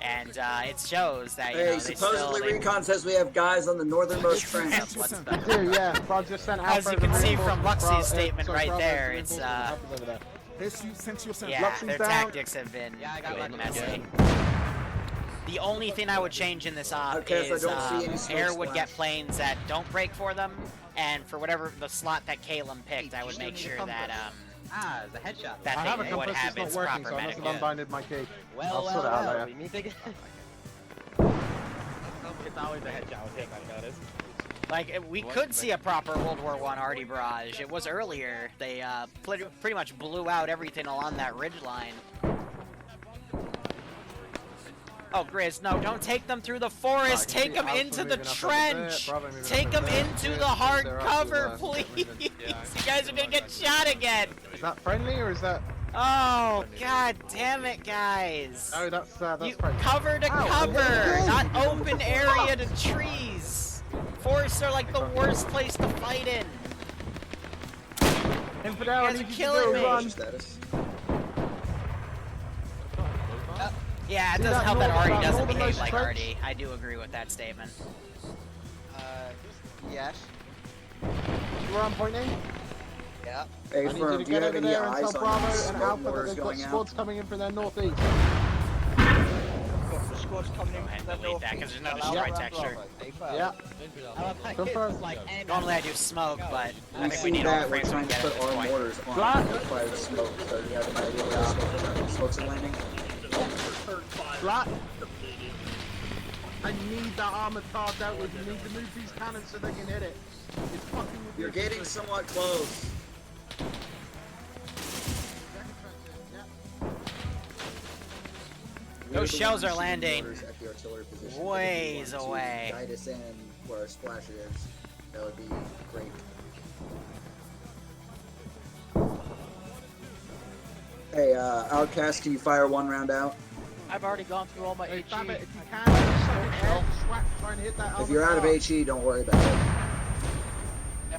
And it shows that, you Hey, know, they supposedly still... Recon says we have guys on the northernmost trench. What's I do, yeah. Bob just sent As Alpha you can and see reinforcements. from Luxie's statement right Bravo, there, reinforcements it's, Alpha's over there. yeah, Luxie's their down. tactics have been messy. The only thing I would change in this op Okay, so I is don't see any smoke Air would get splash. planes that don't break for them, and for whatever the slot that Caleb picked, I would make sure that the headshot. I that have a they would compass, have it's its not working, proper so I must have medical. unbinded my key. Well, I'll sort it out later. we need to get... It's always a headshot with him, I've noticed. Like, we could see a proper World War I arty barrage. It was earlier. They pretty much blew out everything along that ridge line. Oh, Grizz, no, don't take them through the forest. Take them into the trench. Take them into the hard cover, please. You guys are gonna get shot again. Is that friendly or is that? Oh, god damn it, guys. No, that's You friendly. cover to cover, not open area to trees. Forests are like the worst place to fight in. Infidel, I You guys need are you to killing do me. run. Status. Yeah, it See doesn't that help that Artie northernmost doesn't behave like trench? Artie. I do agree with that statement. Yes. You were on point A? Yeah. Hey, I need you Firm, to do you get have over any there and eyes tell on Bravo these and smoke Alpha that mortars they've got going out? squads coming in from their northeast. Squad's coming in Go ahead from and the delete that because there's no northeast. destroy texture. Yeah. Confirm. Normally I do smoke, but I We think we see need all the that we're frames we trying can to get at put this our point. mortars on Flat. fire smoke, so do you have an idea where the smokes are landing? Flat. I need that armored car dealt with. You need to move these cannons so they can hit it. It's fucking You're ridiculous. getting somewhat close. Those shells are landing At the artillery position. ways If you want to away. Guide us in where our splash is. That would be great. Hey, Outcast, can you fire one round out? I've already gone through all my Hey, HE. Fabbit, if you can, just try and hit that If armored you're out of car. HE, don't worry about it.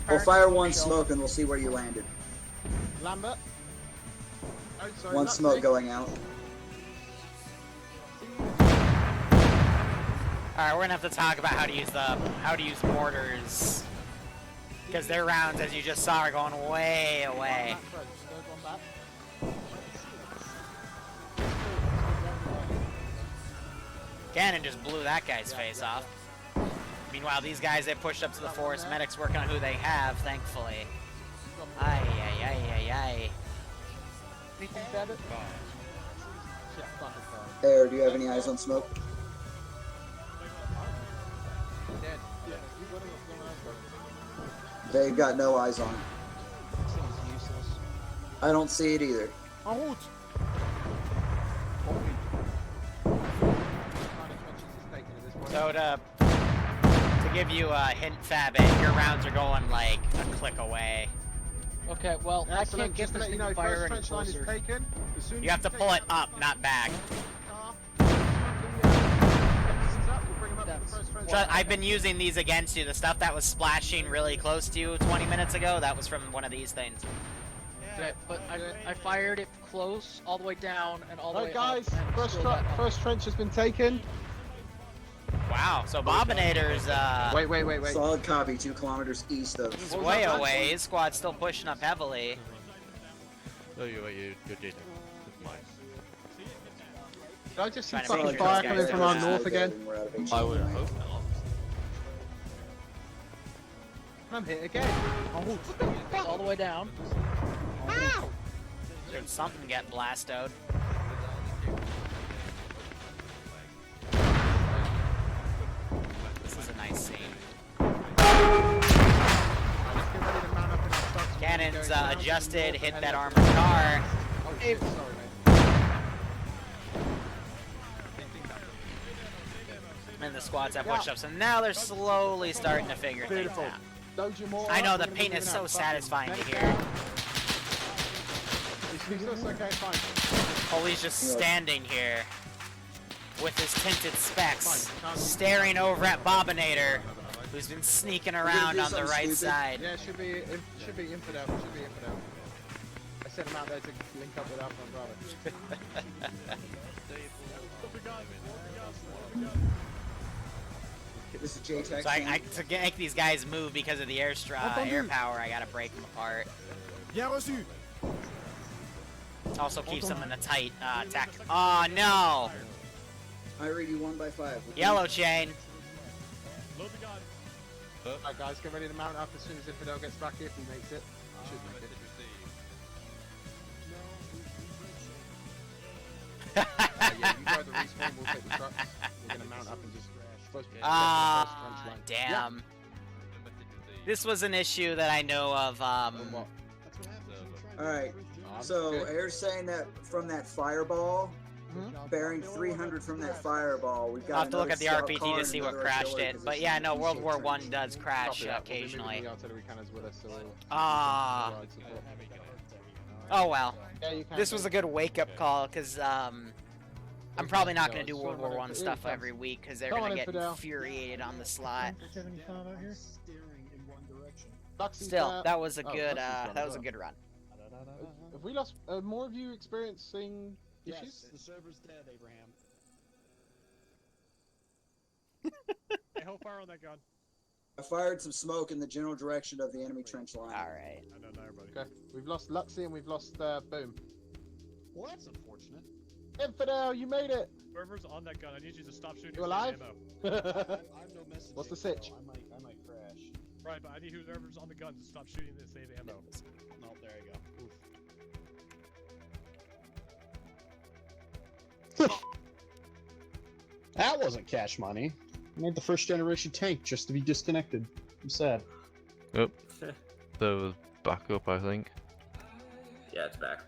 We'll fire one smoke and we'll see where you landed. Lambert. Oh, sorry, One that's smoke me. going out. Alright, we're gonna have to talk about how to use mortars. Because their rounds, as you just saw, are going way away. Cannon just blew that guy's face off. Meanwhile, these guys, they pushed up to the forest. Medics working on who they have, thankfully. Ay, ay, ay, ay, ay. Air, do you have any eyes on smoke? They've got no eyes on it. I don't see it either. En route. So to To give you a hint, Fabit, your rounds are going like a click away. Okay, well, I can't get Just to this let you thing know, to fire first any trench line is closer. taken. As soon as You have to take pull that it up, not back. So I've been using these against you. The stuff that was splashing really close to you 20 minutes ago, that was from one of these things. Okay, but I fired it close, all the way down, and all the way Right, guys, up. and first, still got up. first trench has been taken. Wow, so Bobinator's Wait. Solid copy, 2 kilometers east of. he's way away. His squad's still pushing up heavily. No, you're Jaden. Mine. Did I just see Trying to make fucking sure fire these coming guys from are our not- north again? I would hope not. I'm hit again. Oh, what the fuck? All the way down. How? Did something get blasted? This is a nice scene. Cannons adjusted, hit that armored car. Oh shit, sorry mate. And the squads have pushed up, so now they're slowly starting to figure things out. I know, the pain is so satisfying to hear. Oh, he's just standing here with his tinted specs, staring over at Bobinator, who's been sneaking around on the right side. Yeah, it should be infidel. I sent him out there to link up with Alpha and Bravo. This is J-Tech. So to make these guys move because of the air power, I gotta break them apart. Bien reçu. Also keeps them in a tight attack. Oh no! I rate you 1 by 5. Yellow chain. Alright guys, get ready to mount up as soon as Infidel gets back if he makes it. Should make it. Yeah, you drive the respawn, we'll take the trucks. We're gonna mount up and just damn. Yeah. This was an issue that I know of. Alright, so Air's saying that from that fireball, bearing 300 from that fireball, we've got I'll have to look at the another RPT scout car to and see what another crashed artillery it. But position yeah, no, in World War short I term. does crash occasionally. Oh well. This was a good wake-up call, because I'm probably not going to do World War I stuff every week, because they're going to get infuriated on the slot. Still, that was a good run. Have we lost more of you experiencing issues? The server's dead, Abraham. Hey, hold fire on that gun. I fired some smoke in the general direction of the enemy trench line. Alright. I know everybody. Okay, we've lost Luxie and we've lost Boom. Well, that's unfortunate. Infidel, you made it! Whoever's on that gun, I need you to stop shooting. You alive? Ammo. I have no message. What's the sitch? I might crash. Right, but I need whoever's on the gun to stop shooting to save ammo. No, there you go. Oof. That wasn't cash money. I made the first generation tank just to be disconnected. I'm sad. Yep. That was back up, I think. Yeah, it's back.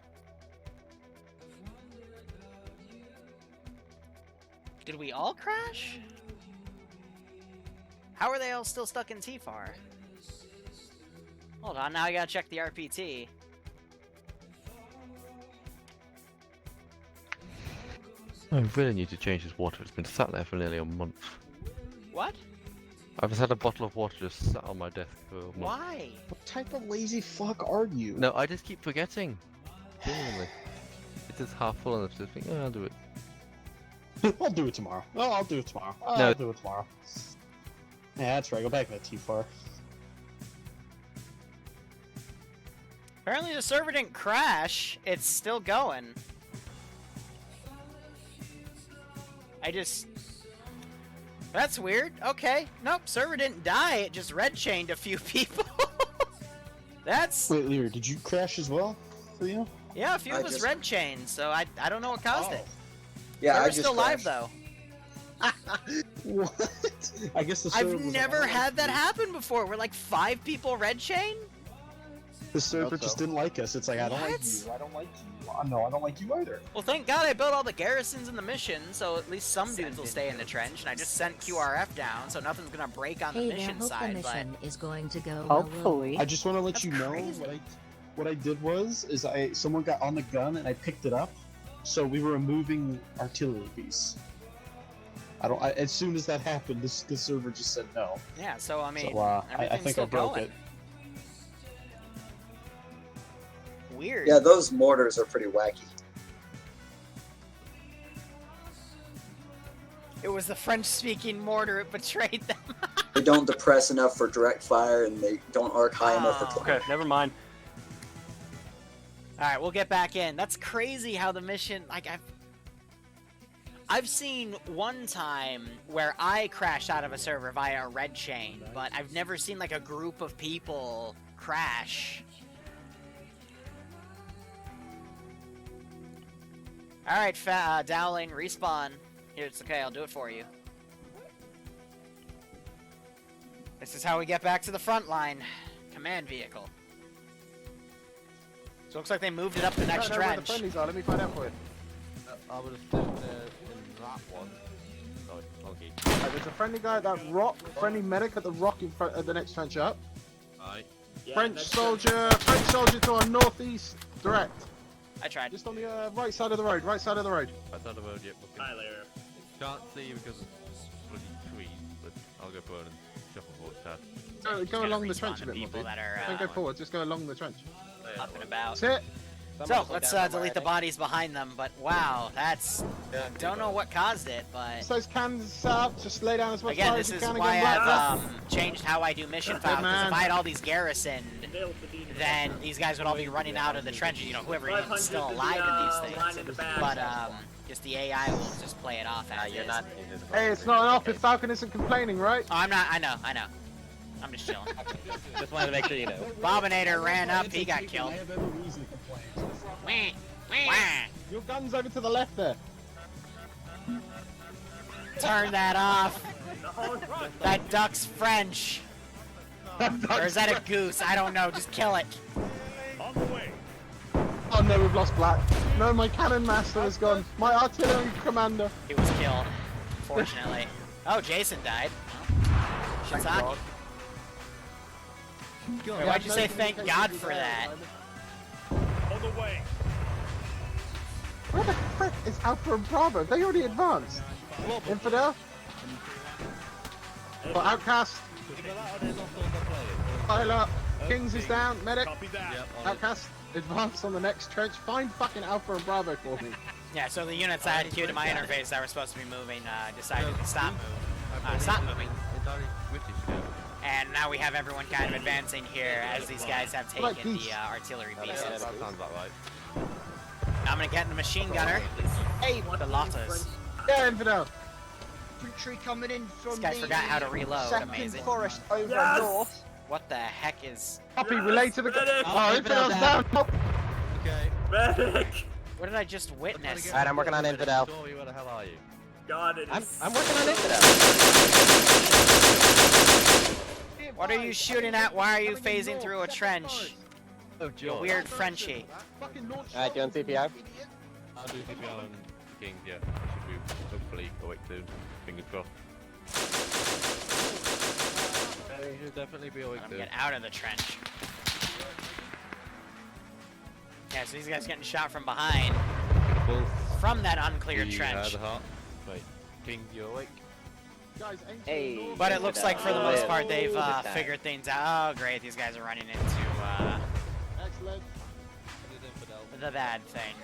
Did we all crash? How are they all still stuck in TFAR? Hold on, now I gotta check the RPT. I really need to change this water. It's been sat there for nearly a month. What? I've just had a bottle of water just sat on my desk for a month. Why? What type of lazy fuck are you? No, I just keep forgetting. Genuinely. It's just half full and I'm just thinking, oh, I'll do it. I'll do it tomorrow. Oh, I'll do it tomorrow. Oh, No. I'll do it tomorrow. Yeah, that's right. Go back to that T4. Apparently the server didn't crash. It's still going. That's weird. Okay. Nope, server didn't die. It just red chained a few people. That's... Wait, Liru, did you crash as well? For you? Yeah, a few of us red chained, so I don't know what caused it. Yeah, Server's I just still live, crashed. though. What? I guess the server I've was never on. had that happen before, where like 5 people red chain? The server just didn't like us. It's like, I don't like you. I don't like you. No, I don't like you either. Well, thank God I built all the garrisons in the mission, so at least some dudes will stay in the trench, and I just sent QRF down, so nothing's gonna break on the mission side, the mission is going to go Hopefully. I just want to let you know what I did was someone got on the gun and I picked it up, so we were removing artillery piece. As soon as that happened, the server just said no. Yeah, so I mean, So, I everything's think still I broke going. it. Weird. Yeah, those mortars are pretty wacky. It was the French-speaking mortar. It betrayed them. They don't depress enough for direct fire, and they don't arc high enough for. Okay, never mind. All right, we'll get back in. That's crazy how the mission, like, I've seen one time where I crashed out of a server via a red chain, but I've never seen like a group of people crash. All right, Dowling, respawn. Here, it's okay. I'll do it for you. This is how we get back to the front line. Command vehicle. So it looks like they moved it up the next I don't know where trench. the friendlies are. Let me find out for you. I would have stood in that one. Sorry, okay. There's a friendly guy at that rock, friendly medic at the rock in front of the next trench up. Right. Yeah, French that's soldier to our northeast, direct. I tried. Just on the right side of the road, right side of the road. Right side of the road, yep. Looking. Hi, Liru. Can't see you because of bloody trees, but I'll go forward and shuffle forward, Chad. Go along the trench a bit more, people dude. that are, Don't go forward, just go along the trench. up and about. That's it. So, let's delete the bodies behind them, but wow, that's... Don't know what caused it, but... Just those cans set up, just lay down as much Again, fire this as you is can why again. I've changed how I do mission files, because man. if I had all these garrisoned, then these guys would all be running out of the trenches, you know, whoever is still alive in these things. But, just the AI will just play it off as You're is. not. Hey, it's not off if Falcon isn't complaining, right? Oh, I'm not, I know. I'm just chilling. Just wanted to make sure you know. Bobinator ran up, he got killed. Your gun's over to the left there. Turn that off. That duck's French. Or is that a goose? I don't know, just kill it. On the way. Oh no, we've lost Black. No, my cannon master is gone. My artillery commander. He was killed, fortunately. Oh, Jason died. Shiitake. Wait, why'd you say thank God for that? On the way. Where the frick is Alpha and Bravo? They already advanced. Infidel? For Outcast. Pile up. Kings is down. Medic. Outcast. Advance on the next trench. Find fucking Alpha and Bravo for me. Yeah, so the units I had queued in my interface that were supposed to be moving decided to stop moving. And now we have everyone kind of advancing here as these guys have taken the artillery pieces. That sounds about right. I'm gonna get in the machine gunner. Hey, the Lotas. Yeah, Infidel. Infantry coming in from This guy forgot how to reload. second Amazing. forest over Yes! north. What the heck is? Copy, relay to the... Oh, Infidel's down. Okay. Medic! What did I just witness? Alright, I'm working on Infidel. Story, where the hell are you? God, it is. I'm working on Infidel. What are you shooting at? Why are you phasing through a trench? Oh, You weird Frenchie. Alright, doing CPR? I'll do CPR on King, yeah. Should be hopefully awake soon. Fingers crossed. He should definitely be awake I'm soon. get out of the trench. Yeah, so these guys getting shot from behind. From that uncleared trench. Wait, King, you awake? Hey. But it looks like for the most part they've figured things out. Oh great, these guys are running into Excellent. the bad thing.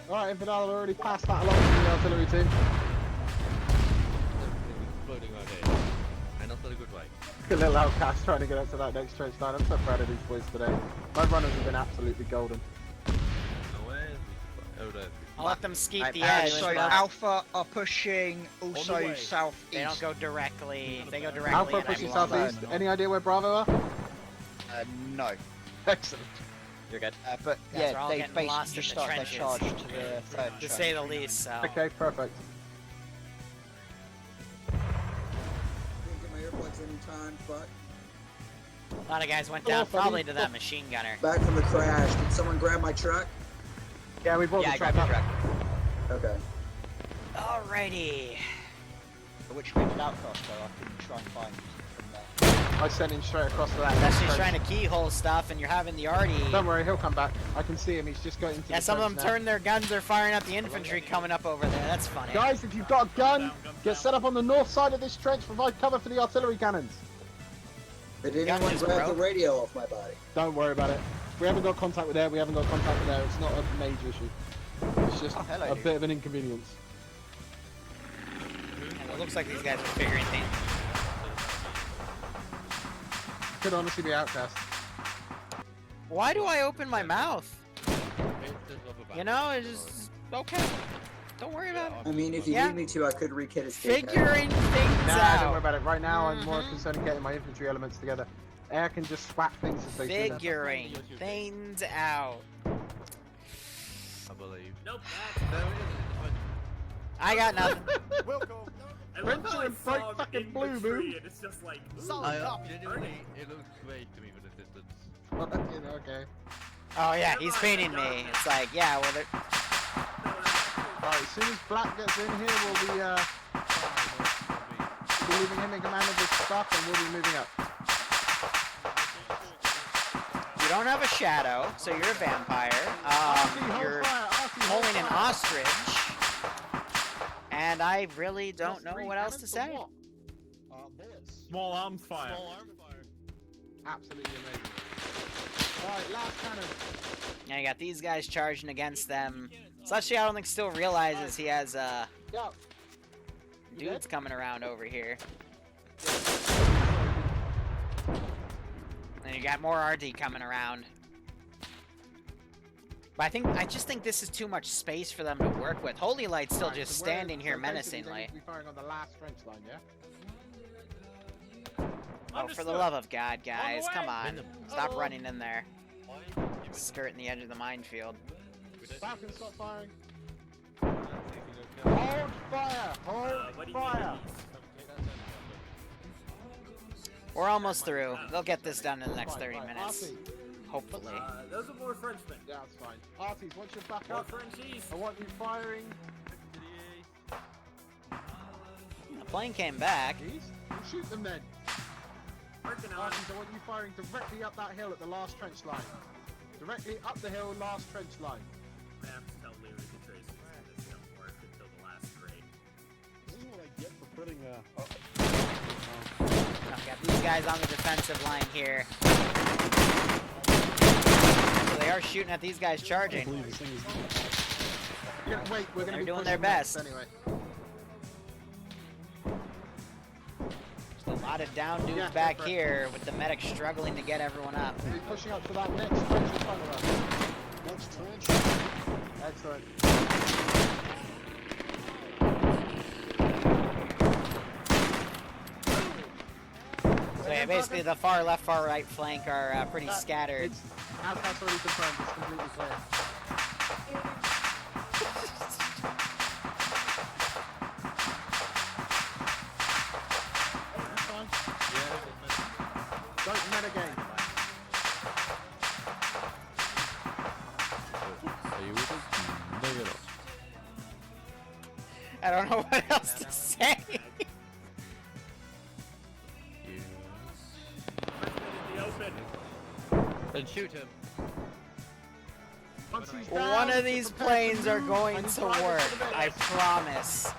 Alright, Infidel, I've already passed that along to the artillery team. Exploding right here. And not in a good way. A little Outcast trying to get up to that next trench line. I'm so proud of these boys today. My runners have been absolutely golden. Oh, there. I'll let them skeet the Alright, edge. so but Alpha are pushing also way. southeast. they don't go directly. If they go directly, Alpha and I'm pushing low. southeast. Any idea where Bravo are? No. Excellent. You're good. But Guys yeah, are all they getting basically lost in just the started their trenches. charge to the third To trench. say the least. So. Okay, perfect. Can't get my earplugs anytime, fuck. A lot of guys went down, probably to that machine gunner. Back from the crash. Did someone grab my truck? Yeah, we brought Yeah, the I truck grabbed up. your Okay. Alrighty. Which way did outcross go? I couldn't try and find from there. I sent him straight across to that. That's trench. just trying to keyhole stuff, and you're having the arty. Don't worry, he'll come back. I can see him. He's just got into Yeah, the some of them trench now. turn their guns. They're firing at the infantry coming up over there. That's funny. Guys, if you've got a gun, get set up on the north side of this trench. Provide cover for the artillery cannons. Did anyone grab the radio off my body? Don't worry about it. We haven't got contact with air. We haven't got contact with air. It's not a major issue. It's just a bit of an inconvenience. And it looks like these guys are figuring things. Could honestly be outcast. Why do I open my mouth? You know, it's just okay. Don't worry about it. I mean, if you need me to, I could re-kit his Figuring things Nah, out. don't worry about it. Right now, I'm more concerned in getting my infantry elements together. Air can just swap things as they see them. Figuring things out. I believe. Nope. I got nothing. Welcome. Venture and break fucking blue, boom. It's just like, Genuinely, it looks great to me from the distance. Okay. Oh yeah, he's painting me. It's like, yeah, well, they're... Alright, as soon as Black gets in here, we'll be leaving him in command of this stuff, and we'll be moving up. You don't have a shadow, so you're a vampire. You're holding an ostrich. And I really don't know what else to say. Small arms fire. Absolutely amazing. Alright, last cannon. Now you got these guys charging against them. Slushy, I don't think still realizes he has dudes coming around over here. And you got more RD coming around. But I just think this is too much space for them to work with. Holy Light's still just standing here menacingly. We're firing on the last trench line, yeah? Oh, for the love of God, guys, come on. Stop running in there. Skirting the edge of the minefield. Falcon, stop firing. Hold fire! Hold fire! We're almost through. They'll get this done in the next 30 minutes. Hopefully. those are more Frenchmen. Yeah, that's fine. Arties, once you're back More up, Frenchies. I want you firing. The plane came back. We'll shoot them then. Arties, I want you firing directly up that hill at the last trench line. Directly up the hill, last trench line. I have to tell Liru to trace this don't work until the last trade. This is what I get for putting I've got these guys on the defensive line here. So they are shooting at these guys charging. Yeah, wait, we're gonna They're be doing their pushing best. next anyway. A lot of down dudes back here with the medic struggling to get everyone up. We're pushing up to that next trench in front of us. Next trench. Excellent. So yeah, basically the far left, far right flank are pretty scattered. Outcast already confirmed, it's completely clear. That's fine. Don't metagame. I don't know what else to say. Then shoot him. One of these planes are going to work, I promise.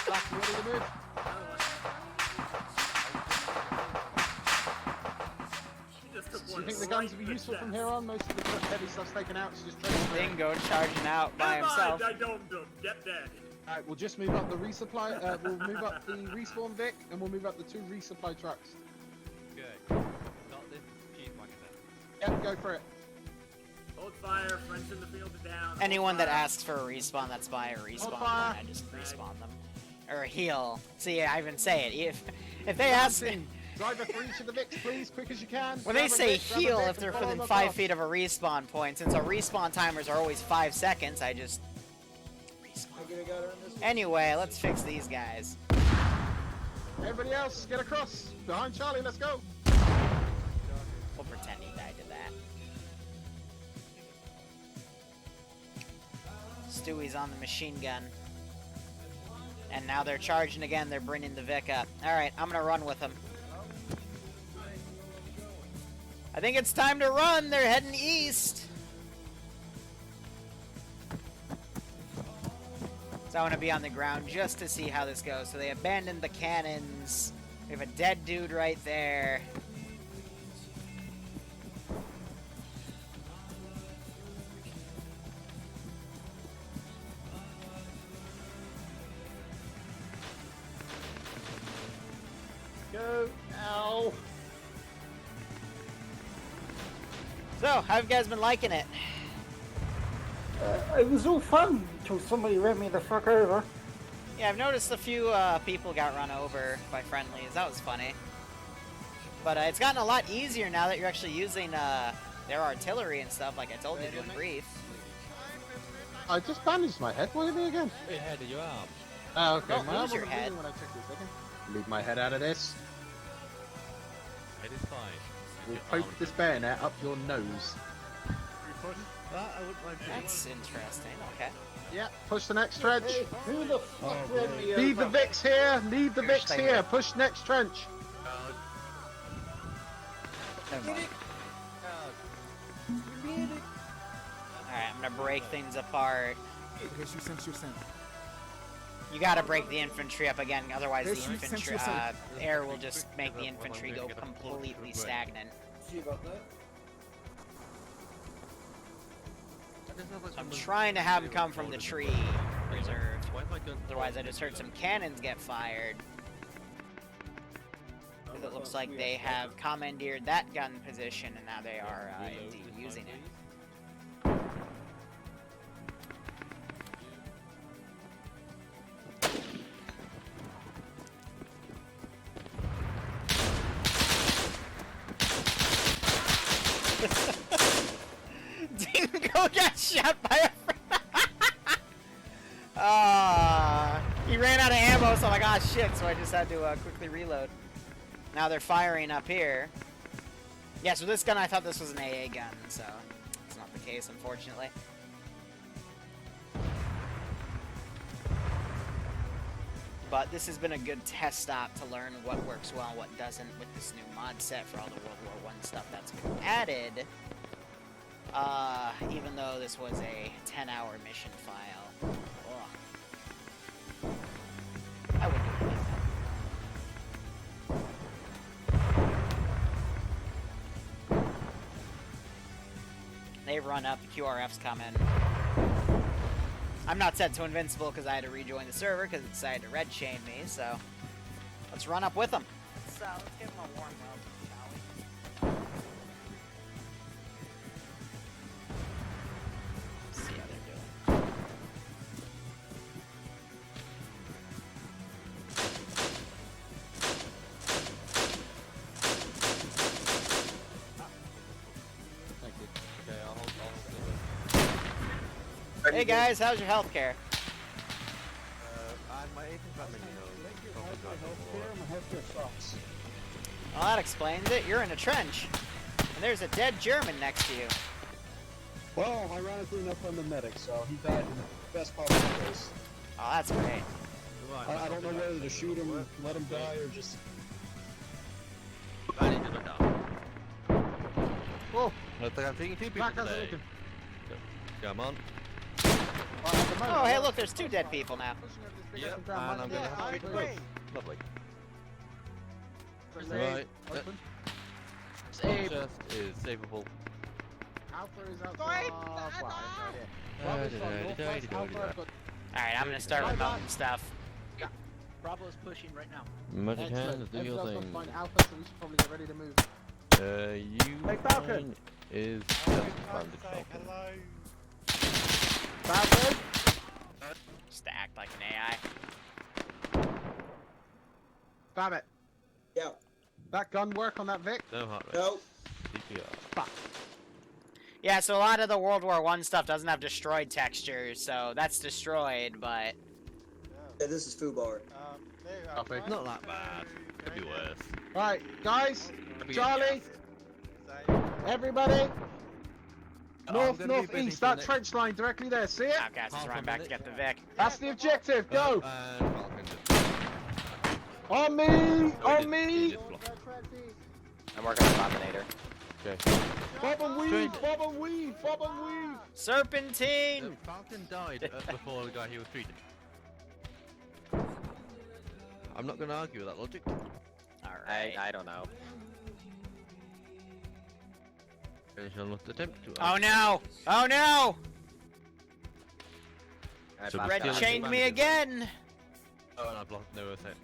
Black, you ready to move? Do you think the guns will be useful from here on? Most of the heavy stuff's taken out, so just trade. Dingo charging out by himself. I don't get dead. Alright, we'll just move up the resupply, we'll move up the respawn Vic, and we'll move up the 2 resupply trucks. Okay. Not this cheese wagon then. Yep, go for it. Hold fire, French in the field is down. Anyone that asks for a respawn, that's by a respawn. Hold fire. I just respawn them. Or a heal. See, I even say it. If they ask me... Driver for each of the Vics, please, quick as you can. When they Grab a say Vic, grab a heal, Vic, if they're and follow within them 5 across. feet of a respawn point, since our respawn timers are always 5 seconds, I just... I Anyway, let's fix these guys. Everybody else, get across. Behind Charlie, let's go. We'll pretend he died to that. Stewie's on the machine gun. And now they're charging again. They're bringing the Vic up. Alright, I'm gonna run with them. I think it's time to run. They're heading east. So I want to be on the ground just to see how this goes. So they abandoned the cannons. We have a dead dude right there. Go. Ow. So, how have you guys been liking it? It was all fun until somebody ran me the fuck over. Yeah, I've noticed a few people got run over by friendlies. That was funny. But it's gotten a lot easier now that you're actually using their artillery and stuff, like I told you to debrief. I just bandaged my head. What do you mean again? Your head or your arm? Oh, okay. Don't lose your head. Leave my head out of this. It is fine. We'll poke this bayonet up your nose. That's interesting. Okay. Yeah, push the next trench. Hey, who the fuck ran me over? Leave the Vicks here. Leave the Vicks here. Push next trench. Never mind. Alright, I'm gonna break things apart. You gotta break the infantry up again, otherwise the infantry, air will just make the infantry go completely stagnant. So I'm trying to have them come from the tree reserve. Otherwise I just heard some cannons get fired. Because it looks like they have commandeered that gun position and now they are indeed using it. Dingo got shot by a he ran out of ammo, so I'm like, ah, shit, so I just had to quickly reload. Now they're firing up here. Yeah, so this gun, I thought this was an AA gun, so it's not the case, unfortunately. But this has been a good test stop to learn what works well and what doesn't with this new mod set for all the World War I stuff that's been added. Even though this was a 10-hour mission file. Ugh. I wouldn't do anything. They've run up, the QRF's coming. I'm not set to invincible because I had to rejoin the server because it decided to red chain me, so let's run up with them. So let's give them a warm welcome, shall we? See how they're doing. Thank you. Okay, I'll hold Hey guys, how's your healthcare? my agent's not many Well, that explains it. You're in a trench. And there's a dead German next to you. Well, ironically enough, I'm the medic, so he died in the best possible place. Oh, that's great. I don't know whether to shoot him, let him die, or just... Whoa! I think I'm taking two people today. Come on. Oh, hey, look, there's 2 dead people now. Yep, and I'm gonna have to shoot both. Lovely. Right. Save. Chest is savable. Alpha is outside. Alright, I'm gonna start remoting stuff. Bravo's pushing right now. Magic hands, do your thing. Find Alpha, so we should probably get ready to move. Falcon is just banded Falcon. Falcon? Just to act like an AI. Damn it. Yeah. That gun work on that Vic? No heart rate. No. CPR. Fuck. Yeah, so a lot of the World War I stuff doesn't have destroyed textures, so that's destroyed, but... Yeah, this is Fubar. Not that bad. Could be worse. Right, guys, Maybe Charlie, everybody, northeast, that trench line directly there, see it? Outcast is running back to get the Vic. That's the objective, go! On me! On me! I'm working on Dominator. Okay. Bob and weave! Bob and weave! Bob and weave! Serpentine! No, Falcon died before the guy he was treating. I'm not going to argue with that logic. Alright. I don't know. I shall not attempt to. Oh no! Oh no! So Red chained me again! Oh, and I blocked no effect.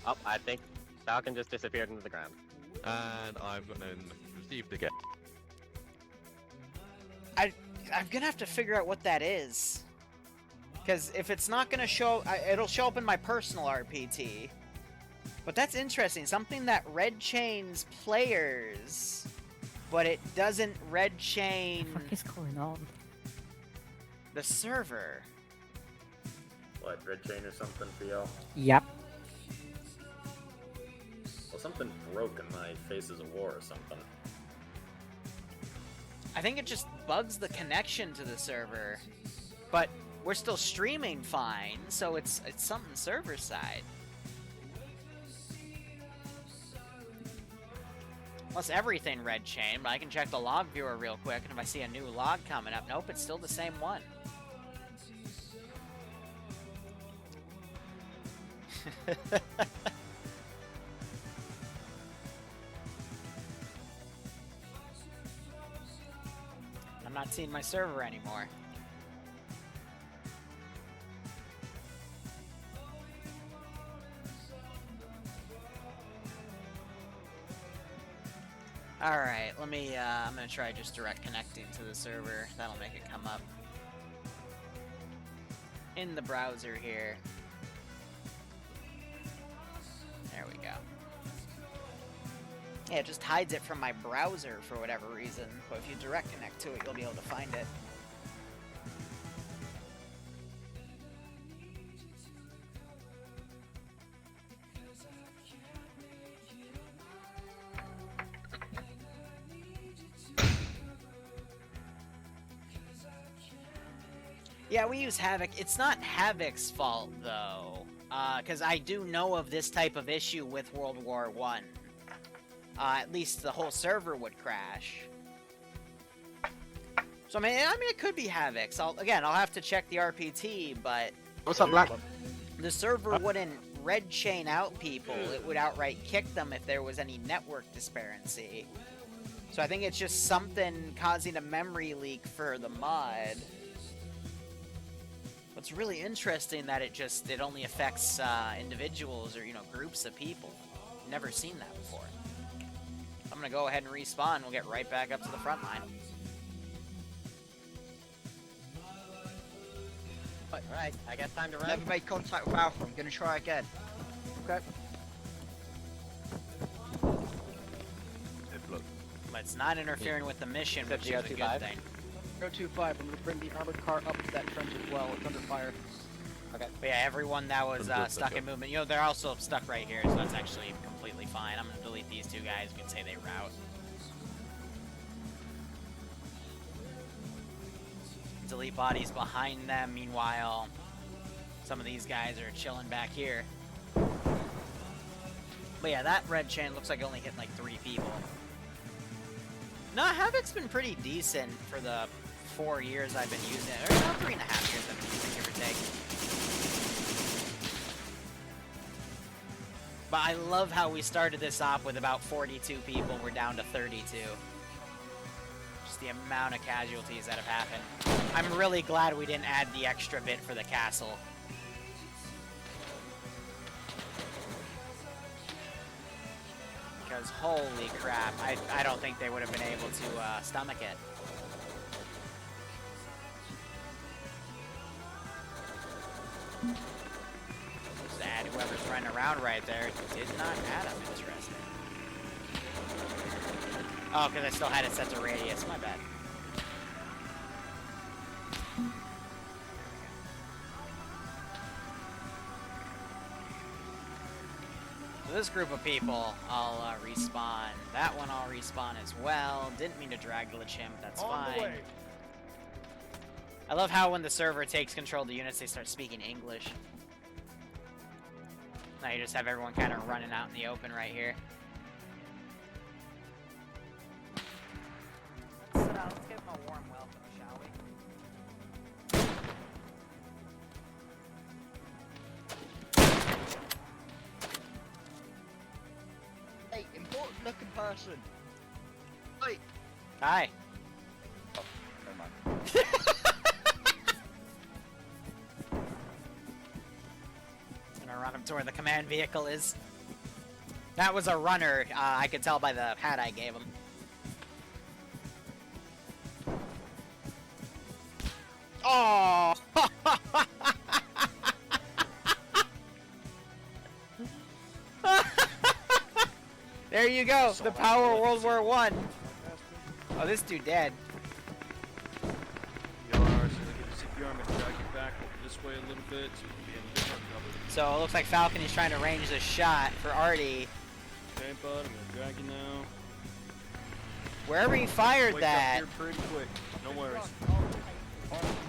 Oh, I think Falcon just disappeared into the ground. And I've got no received again. I'm gonna have to figure out what that is. Because if it's not gonna show, it'll show up in my personal RPT. But that's interesting. Something that red chains players, but it doesn't red chain. What is going on? The server. What, red chain or something for y'all? Yep. Well, something broke in my Faces of War or something. I think it just bugs the connection to the server. But we're still streaming fine, so it's something server side. Plus everything red chain, but I can check the log viewer real quick, and if I see a new log coming up, nope, it's still the same one. I'm not seeing my server anymore. Alright, let me, I'm gonna try just direct connecting to the server. That'll make it come up. In the browser here. There we go. Yeah, it just hides it from my browser for whatever reason, but if you direct connect to it, you'll be able to find it. Yeah, we use Havoc. It's not Havoc's fault, though, because I do know of this type of issue with World War I. At least the whole server would crash. So, I mean, it could be Havoc's. I'll have to check the RPT, but... What's up, Black? The server wouldn't red chain out people. It would outright kick them if there was any network disparity. So I think it's just something causing a memory leak for the mod. What's really interesting that it only affects individuals or, groups of people. Never seen that before. I'm gonna go ahead and respawn. We'll get right back up to the front line. Alright, I guess time to run. Never made contact with Alpha. I'm gonna try again. Okay. But it's not interfering with the mission, which is a good thing. 025, I'm gonna bring the armored car up to that trench as well. It's under fire. Okay. But yeah, everyone that was stuck in movement, they're also stuck right here, so that's actually completely fine. I'm gonna delete these two guys. We can say they route. Delete bodies behind them. Meanwhile, some of these guys are chilling back here. But yeah, that red chain looks like it only hit like 3 people. No, Havoc's been pretty decent for the 4 years I've been using it. Or about 3.5 years I've been using it, give or take. But I love how we started this off with about 42 people. We're down to 32. Just the amount of casualties that have happened. I'm really glad we didn't add the extra bit for the castle. Because holy crap, I don't think they would have been able to stomach it. Just add whoever's running around right there. Did not add them, interesting. Oh, because I still had it set to radius. My bad. So this group of people, I'll respawn. That one I'll respawn as well. Didn't mean to drag glitch him. That's fine. I love how when the server takes control of the units, they start speaking English. Now you just have everyone kind of running out in the open right here. Let's give him a warm welcome, shall we? Hey, important looking person. Hey. Hi. Oh, never mind. Gonna run him to where the command vehicle is. That was a runner. I could tell by the hat I gave him. Oh! There you go. The power of World War I. Oh, this dude dead. CPR, so we get the CPR, I'm gonna drag you back this way a little bit so we can be in a different cover. So it looks like Falcon is trying to range the shot for Artie. Okay, bud, I'm gonna drag you now. Wherever he fired Wake that. up here pretty quick. No worries.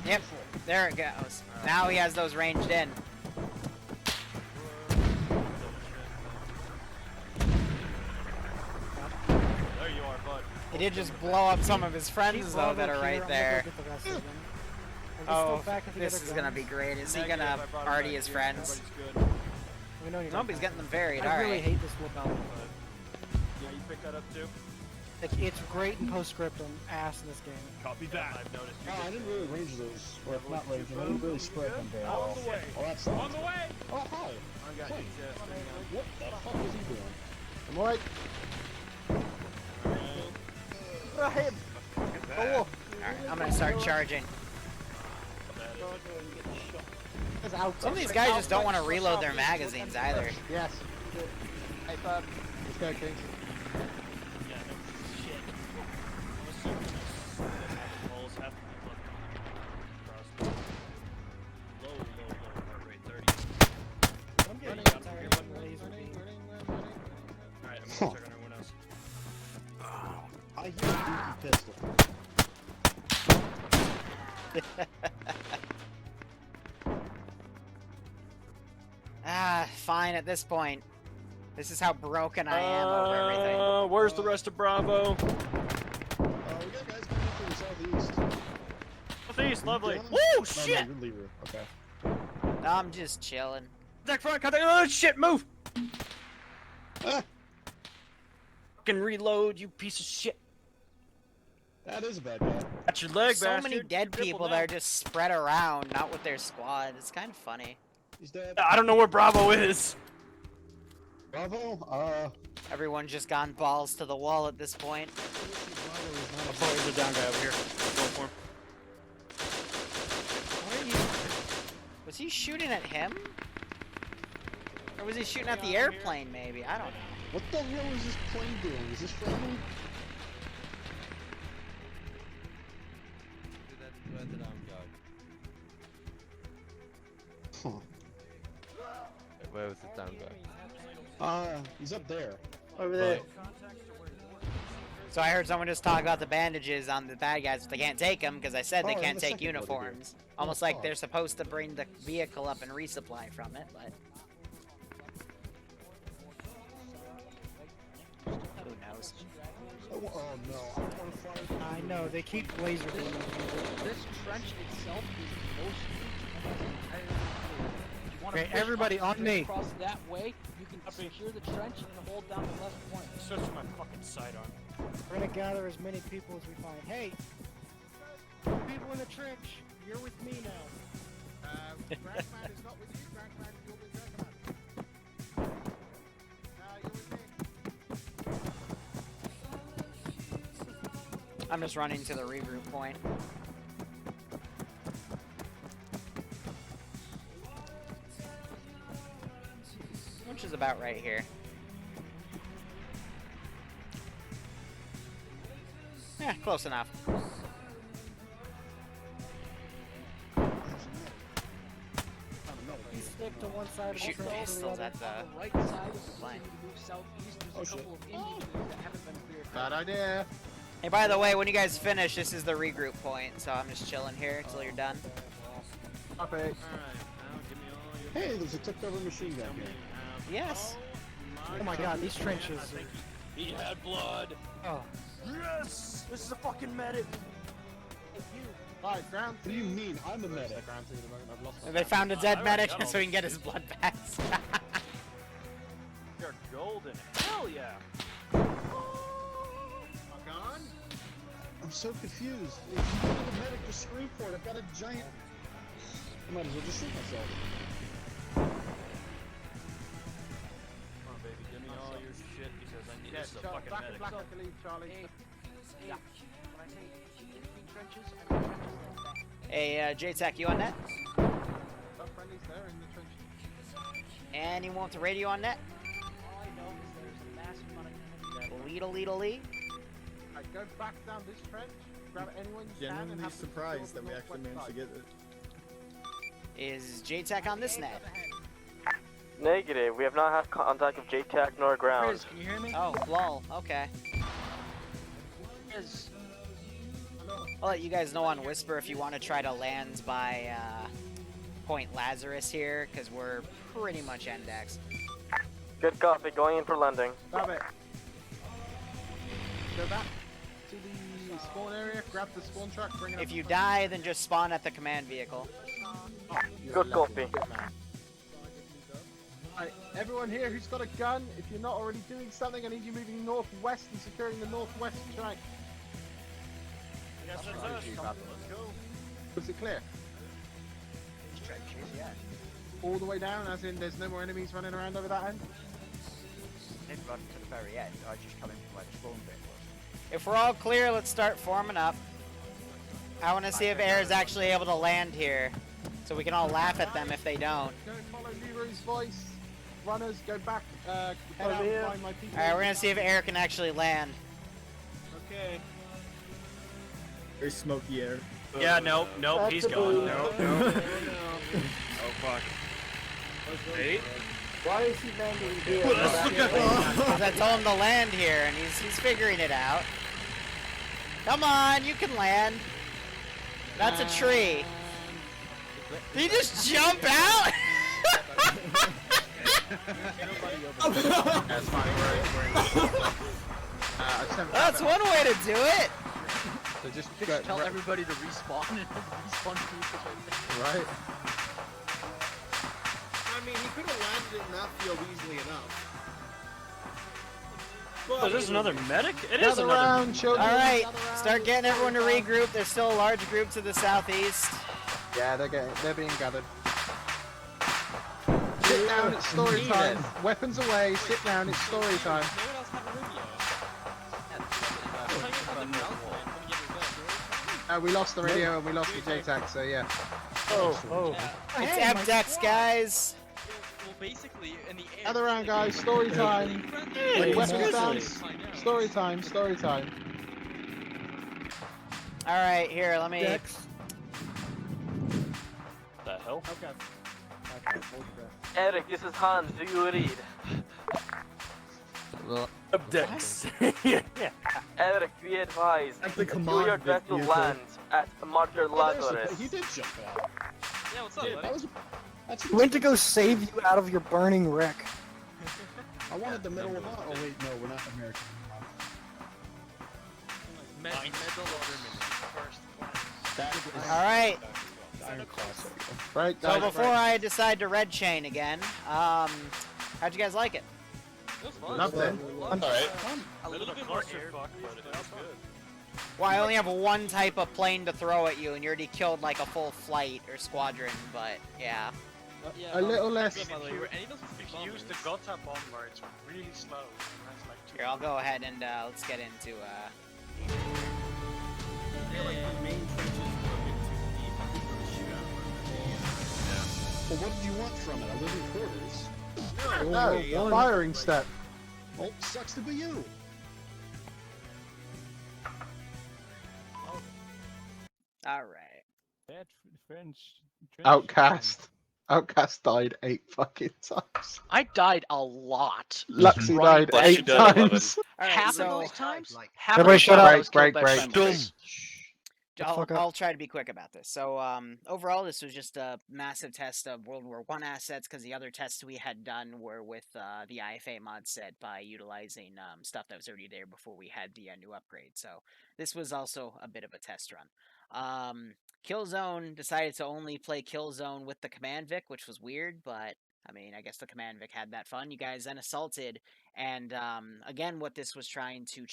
Yep, there it goes. Now he has those ranged in. There you are, bud. He did just blow up some of his friends though that are right there. Oh, this is gonna be great. Is he gonna party his friends? Nope, he's getting them varied. I really Alright. hate this whip out. Yeah, you pick that up too? It's great in postscriptum, ass in this game. Copy that. I've noticed. Oh, I didn't really range those. Or not range them. I didn't really spread them very well. On the way. Oh, that's On the way. Oh, hi. I got you just. What the fuck is he doing? I'm alright. Alright, I'm gonna start charging. Some of these guys just don't want to reload their magazines either. Yes. Hey, bud. Let's go, Kings. Yeah, no shit. Walls have to be plugged across. Low heart rate 30. I'm getting tired of laser beam. Alright, I'm gonna check on everyone else. I hear a beefy pistol. Ah, fine at this point. This is how broken I am over everything. Where's the rest of Bravo? We got guys coming from the southeast. Southeast, lovely. Down? Woo, No, shit! No, you're Liru. Okay. I'm just chilling. Deck front, contact. Oh, shit, move! Ah, Fucking reload, you piece of shit. that is a bad guy. That's your leg, So bastard. many dead Triple people now. that are just spread around, not with their squad. It's kind of funny. He's dead. I don't know where Bravo is. Bravo? Everyone's just gone balls to the wall at this point. I'll probably there's a down guy over here. Going for him. Where are you? Was he shooting at him? Or was he shooting at the airplane, maybe? I don't know. What the hell is this plane doing? Is this friendly? Huh. Where was the down guy? He's up there. Over there. So I heard someone just talk about the bandages on the bad guys, but they can't take them because I said they Oh, can't the take second one uniforms. did. Almost Oh, like fuck. they're supposed to bring the vehicle up and resupply from it, but who knows? Oh no, I'm on fire. I know, they keep laser beaming. This trench itself is mostly. Okay, everybody on me. Across that way, you can secure the trench and hold down the left point. Search my fucking sidearm. We're gonna gather as many people as we find. Hey! People in the trench, you're with me now. Crackman is not with you. Crackman, you're with Resupply. You're with me. I'm just running to the regroup point. Which is about right here. Close enough. You stick to one side of the Shooting trench or the pistols other. at the right side of the plane. move southeast. Oh, There's a shit. couple of Indians that haven't been cleared. Bad idea. Hey, by the way, when you guys finish, this is the regroup point, so I'm just chilling here until you're done. Okay. Hey, there's a tipped over machine gun here. Yes. Oh my god, these trenches. He had blood. Oh. Yes! This is a fucking medic! Alright, ground What do you mean? I'm a medic. They found a dead medic so he can get his blood back. You're golden. Hell yeah. I'm so confused. If you want a medic, just scream for it. I've got a giant... I might as well just shoot myself. Come on, baby. Give me all your shit because I need this is a fucking medic. Black to leave, Charlie. Yeah. When I say in trenches, I mean trenches like that. Hey, J-Tech, you on net? Got friendlies there in the trenches. Anyone with the radio on net? All I know is there's a massive amount of Leedle. Alright, go back down this trench, grab anyone you can, and Genuinely have them surprised secure that we the actually northwest managed to side. get it. Is J-Tech on this net? Negative. We have not had contact with JTAC nor ground. Chris, can you hear me? Oh, lol. Okay. Yes. I'll let you guys know on Whisper if you want to try to land by Point Lazarus here, because we're pretty much index. Good copy. Going in for landing. Grab it. Go back to the spawn area, grab the spawn truck, bring it If up you to die, then just spawn at the command vehicle. Good copy. Alright, everyone here who's got a gun, if you're not already doing something, I need you moving northwest and securing the northwest track. Yes, that's us. Let's go. Was it clear? Trenches, yeah. All the way down, as in there's no more enemies running around over that end? I didn't run to the very end, I just come in from where the spawn bit was. If we're all clear, let's start forming up. I want to see if Air is actually able to land here, so we can all laugh at them if they don't. Don't follow Liru's voice. Runners, go back, head out and find my people. Alright, we're gonna see if Air can actually land. Okay. Very smoky air. Yeah, nope, That's he's a gone. boo. Nope. Oh fuck. Hey? Why is he landing here? Because I told him to land here, and he's figuring it out. Come on, you can land. That's a tree. Did he just jump out? That's fine, That's one way to do it. So just Tell everybody to respawn and respawn people. Right. I mean, he could have landed it in that field easily enough. Oh, there's another medic? It is Gather another. round, children. Alright, start getting everyone to regroup. There's still a large group to the southeast. Yeah, they're being gathered. Sit down, it's story time. Weapons away, sit down, it's story time. We lost the radio and we lost the JTAC, so yeah. It's MDEX, guys. Well, basically, in the air. Gather around, guys, story time. Weapons down, story time, story time. Alright, here, let me... The hell? Okay. Eric, this is Hans. Do you read? Abdex. Eric, be advised. At the Do command your vessel vehicle. land at Martyr Lazarus. He did jump out. Yeah, what's up, Yeah, buddy? that was. That's He went to go save you out of your burning wreck. I wanted the middle one. Oh wait, no, we're not American. Medal ornament first. Alright, Iron Class. Right, so guys. before I decide to red chain again, how'd you guys like it? It was fun. Loved it. Alright. A little bit more air. Fuck, but it was good. Well, I only have one type of plane to throw at you, and you already killed like a full flight or squadron, but yeah. A little less. If you use the Gotha bomber, it's really slow. Here, I'll go ahead and let's get into I feel like the main trenches were a bit too deep. I think we shoot out Well, what did you want from it? I live in quarters. No, firing step. Well, sucks to be you. All right. That French. Outcast. Outcast died 8 fucking times. I died a lot. Luxy Running died by 8 times. All right, half so of those times, Everybody shut up. I was killed by Break. Frenchies. I'll try to be quick about this. So overall, this was just a massive test of World War I assets because the other tests we had done were with the IFA mod set by utilizing stuff that was already there before we had the new upgrade. So this was also a bit of a test run. Killzone decided to only play Killzone with the Command Vic, which was weird, but I mean, I guess the Command Vic had that fun. You guys then assaulted, and again, what this was trying to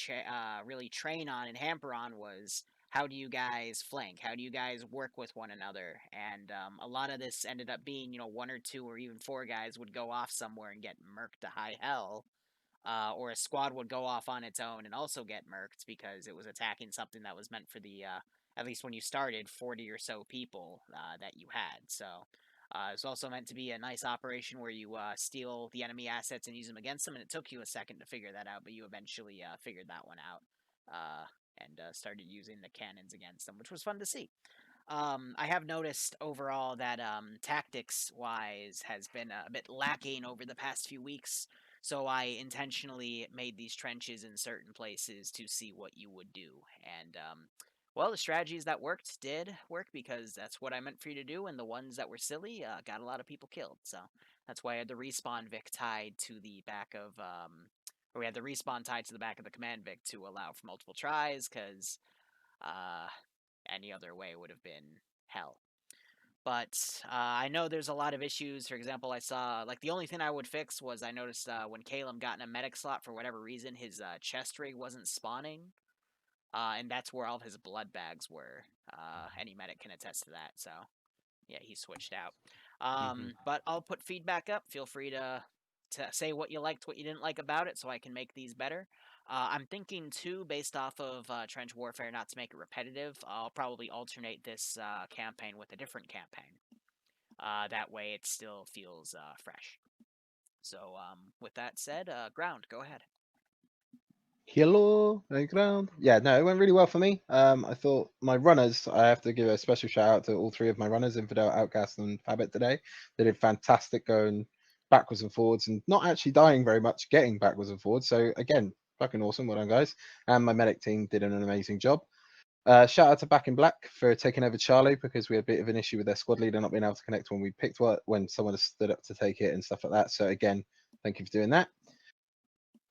really train on and hamper on was how do you guys flank? How do you guys work with one another? And a lot of this ended up being, 1 or 2 or even 4 guys would go off somewhere and get murked to high hell. Or a squad would go off on its own and also get murked because it was attacking something that was meant for the, at least when you started, 40 or so people that you had. So it's also meant to be a nice operation where you steal the enemy assets and use them against them, and it took you a second to figure that out, but you eventually figured that one out. And started using the cannons against them, which was fun to see. I have noticed overall that tactics-wise has been a bit lacking over the past few weeks, so I intentionally made these trenches in certain places to see what you would do. And, well, the strategies that worked did work because that's what I meant for you to do, and the ones that were silly got a lot of people killed. So that's why I had the respawn Vic tied to the back of... or we had the respawn tied to the back of the Command Vic to allow for multiple tries, because any other way would have been hell. But I know there's a lot of issues. For example, I saw, the only thing I would fix was I noticed when Caleb got in a medic slot, for whatever reason, his chest rig wasn't spawning. And that's where all of his blood bags were. Any medic can attest to that, so yeah, he switched out. But I'll put feedback up. Feel free to say what you liked, what you didn't like about it, so I can make these better. I'm thinking, too, based off of Trench Warfare, not to make it repetitive, I'll probably alternate this campaign with a different campaign. That way it still feels fresh. So, with that said, Ground, go ahead. Hello, ground. Yeah, no, it went really well for me. I thought my runners, I have to give a special shout out to all 3 of my runners, Infidel, Outcast, and Fabit today. They did fantastic going backwards and forwards and not actually dying very much, getting backwards and forwards. So again, fucking awesome. Well done, guys. And my medic team did an amazing job. Shout out to Back in Black for taking over Charlie because we had a bit of an issue with their squad leader not being able to connect when we picked when someone stood up to take it and stuff like that. So again, thank you for doing that.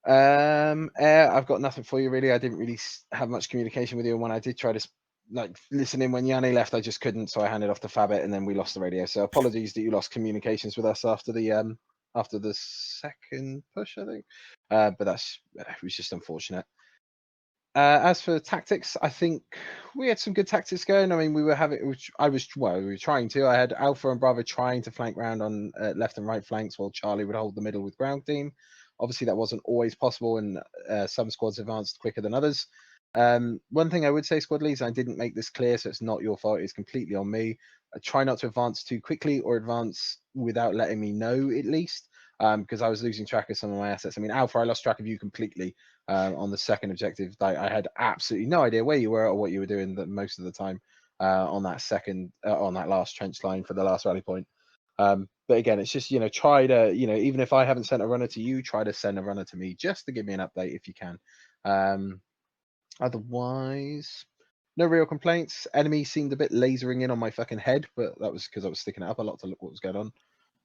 Air, I've got nothing for you really. I didn't really have much communication with you, and when I did try to listen in when Yanni left, I just couldn't, so I handed off to Fabit, and then we lost the radio. So apologies that you lost communications with us after the second push, I think. But it was just unfortunate. As for tactics, I think we had some good tactics going. I mean, we were trying to. I had Alpha and Bravo trying to flank round on left and right flanks, while Charlie would hold the middle with ground team. Obviously, that wasn't always possible, and some squads advanced quicker than others. One thing I would say, squad leads, I didn't make this clear, so it's not your fault. It's completely on me. I try not to advance too quickly or advance without letting me know, at least, because I was losing track of some of my assets. I mean, Alpha, I lost track of you completely on the second objective. I had absolutely no idea where you were or what you were doing most of the time on that last trench line for the last rally point. But again, it's just, try to, even if I haven't sent a runner to you, try to send a runner to me just to give me an update if you can. Otherwise, no real complaints. Enemy seemed a bit lasering in on my fucking head, but that was because I was sticking it up a lot to look what was going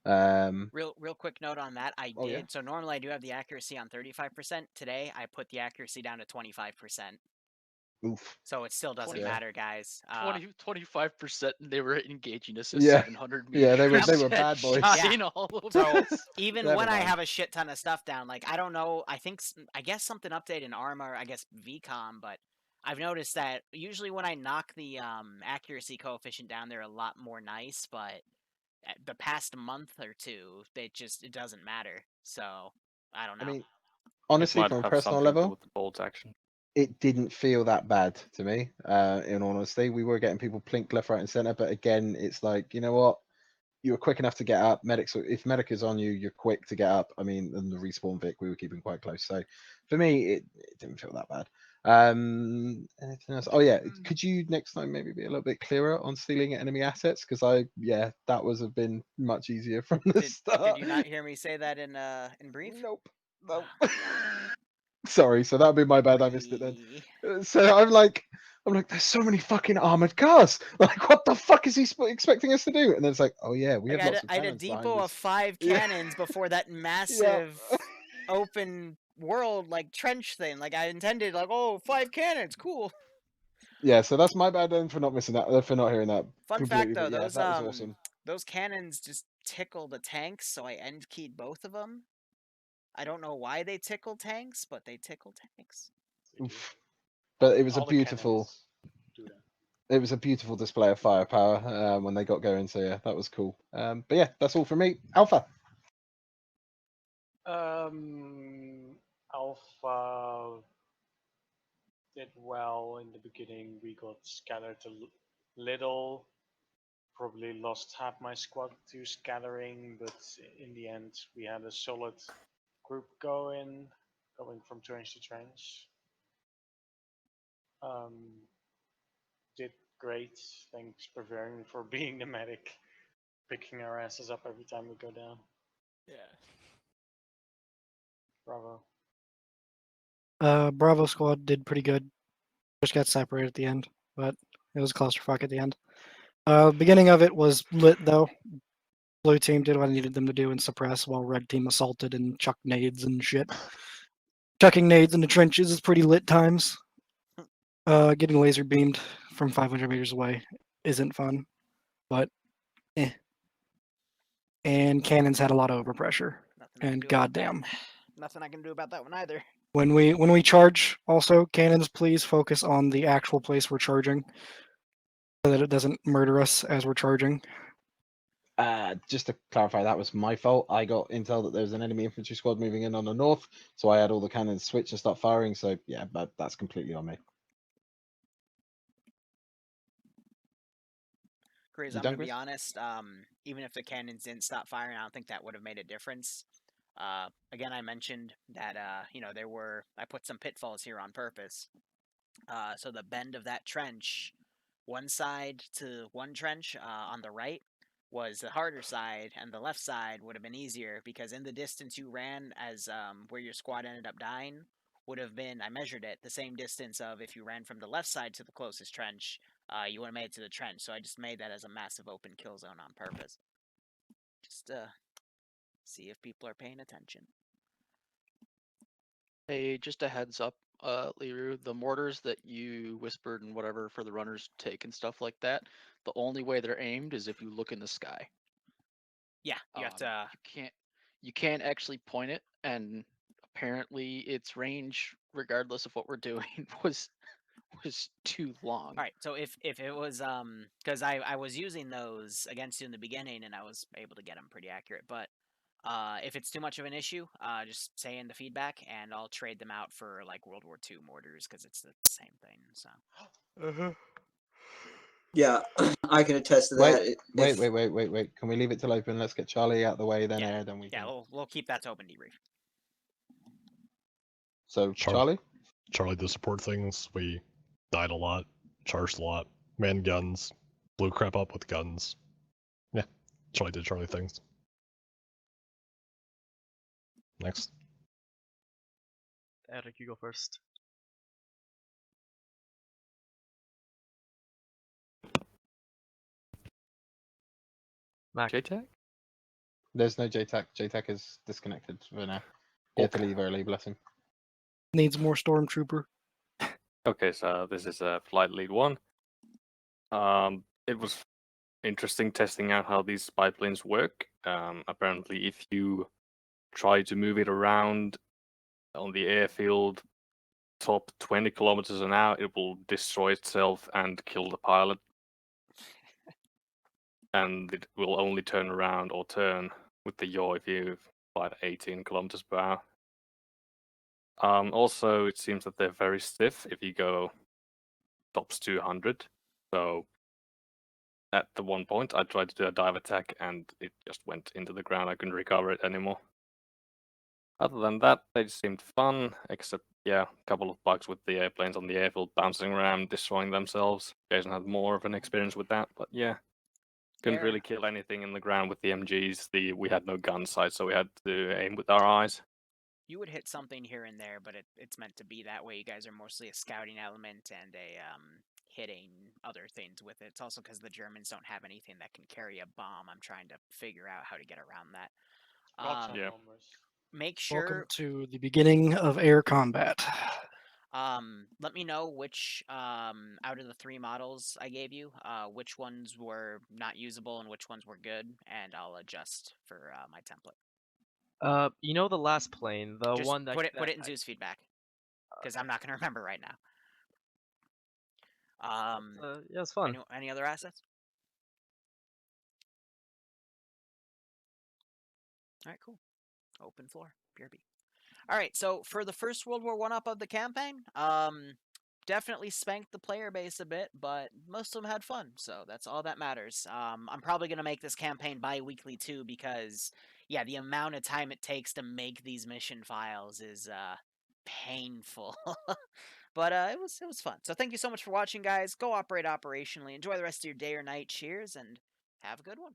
on. Real quick note on that. I did. Yeah. So normally I do have the accuracy on 35%. Today I put the accuracy down to 25%. Oof. So it still doesn't matter, guys. 25%, and they were engaging us at Yeah. 700 meters. Yeah, they were bad boys. Yeah. All of So us. even Never when I mind. have a shit ton of stuff down, I don't know. I guess something updated in Arma, I guess VCOM, but I've noticed that usually when I knock the accuracy coefficient down, they're a lot more nice. But the past month or two, it doesn't matter. So I don't know. I mean, honestly, Might from a have personal something to do level, with the bolts action. it didn't feel that bad to me. In all honesty, we were getting people plink left, right, and center, but again, it's like, you know what? You were quick enough to get up. If medic is on you, you're quick to get up. I mean, and the respawn Vic, we were keeping quite close. So for me, it didn't feel that bad. Anything else? Oh yeah, could you next time maybe be a little bit clearer on stealing enemy assets? Because that would have been much easier from the start. Did you not hear me say that in brief? Nope. Sorry, so that'd be my bad. I missed it then. So I'm like, there's so many fucking armored cars. Like, what the fuck is he expecting us to do? And then it's like, oh yeah, we have lots of I had a cannons behind depot us. of 5 cannons before that massive open world like trench thing. Like I intended, like, oh, 5 cannons, cool. Yeah, so that's my bad then for not missing that, for not hearing that. Fun fact though, that was awesome. Those cannons just tickle the tanks, so I end keyed both of them. I don't know why they tickle tanks, but they tickle tanks. Oof. But it was All a beautiful. It was a beautiful display of firepower when they got going. So yeah, that was cool. But yeah, that's all from me. Alpha. Alpha did well in the beginning. We got scattered a little. Probably lost half my squad to scattering, but in the end we had a solid group going from trench to trench. Did great. Thanks Bavarian for being the medic, picking our asses up every time we go down. Yeah. Bravo. Bravo squad did pretty good. Just got separated at the end, but it was a clusterfuck at the end. Beginning of it was lit though. Blue team did what I needed them to do and suppress, while red team assaulted and chucked nades and shit. Chucking nades in the trenches is pretty lit times. Getting laser beamed from 500 meters away isn't fun, but eh. And cannons had a lot of overpressure, and goddamn. Nothing I can do about that one either. When we charge, also cannons, please focus on the actual place we're charging, so that it doesn't murder us as we're charging. Just to clarify, that was my fault. I got intel that there was an enemy infantry squad moving in on the north, so I had all the cannons switch and start firing. So yeah, but that's completely on me. Grizz, I'm gonna be honest. Even if the cannons didn't stop firing, I don't think that would have made a difference. Again, I mentioned that I put some pitfalls here on purpose. So the bend of that trench, one side to one trench on the right was the harder side, and the left side would have been easier because in the distance you ran as where your squad ended up dying would have been, I measured it, the same distance of if you ran from the left side to the closest trench, you would have made it to the trench. So I just made that as a massive open kill zone on purpose. Just see if people are paying attention. Hey, just a heads up, Liru, the mortars that you whispered and whatever for the runners take and stuff like that, the only way they're aimed is if you look in the sky. Yeah, you have to. You can't actually point it, and apparently its range, regardless of what we're doing, was too long. All right, so if it was because I was using those against you in the beginning and I was able to get them pretty accurate, but if it's too much of an issue, just say in the feedback and I'll trade them out for like World War II mortars because it's the same thing. So. Yeah, I can attest to that. Wait. Can we leave it till open? Let's get Charlie out of the way, then air, then we can... Yeah, we'll keep that to open debrief. So, Charlie? Charlie did support things. We died a lot, charged a lot, manned guns, blew crap up with guns. Yeah, Charlie did Charlie things. Next. Eric, you go first. Mac. JTAC? There's no JTAC. JTAC is disconnected for now. He had to leave early, bless him. Needs more stormtrooper. Okay, so this is Flight Lead 1. It was interesting testing out how these spy planes work. Apparently, if you try to move it around on the airfield top 20 kilometers an hour, it will destroy itself and kill the pilot. And it will only turn around or turn with the yaw if you fly at 18 kilometers per hour. Also, it seems that they're very stiff if you go tops 200. So at the one point, I tried to do a dive attack and it just went into the ground. I couldn't recover it anymore. Other than that, they seemed fun, except yeah, a couple of bugs with the airplanes on the airfield bouncing around, destroying themselves. Jason had more of an experience with that, but yeah. Couldn't Fair really kill anything in the ground with the MGs. We had no gun sight, so we had to aim with our eyes. You would hit something here and there, but it's meant to be that way. You guys are mostly a scouting element and a hitting other things with it. It's also because the Germans don't have anything that can carry a bomb. I'm trying to figure out how to get around that. Yeah. Make sure. Welcome to the beginning of air combat. Let me know which out of the 3 models I gave you, which ones were not usable and which ones were good, and I'll adjust for my template. You know the last plane, the Just one that put it in Zeus feedback, because I'm not gonna remember right now. Yeah, it's fun. Any other assets? All right, cool. Open floor, BRB. All right, so for the first World War I up of the campaign, definitely spanked the player base a bit, but most of them had fun, so that's all that matters. I'm probably gonna make this campaign bi-weekly too, because yeah, the amount of time it takes to make these mission files is painful. But it was fun. So thank you so much for watching, guys. Go operate operationally. Enjoy the rest of your day or night. Cheers, and have a good one.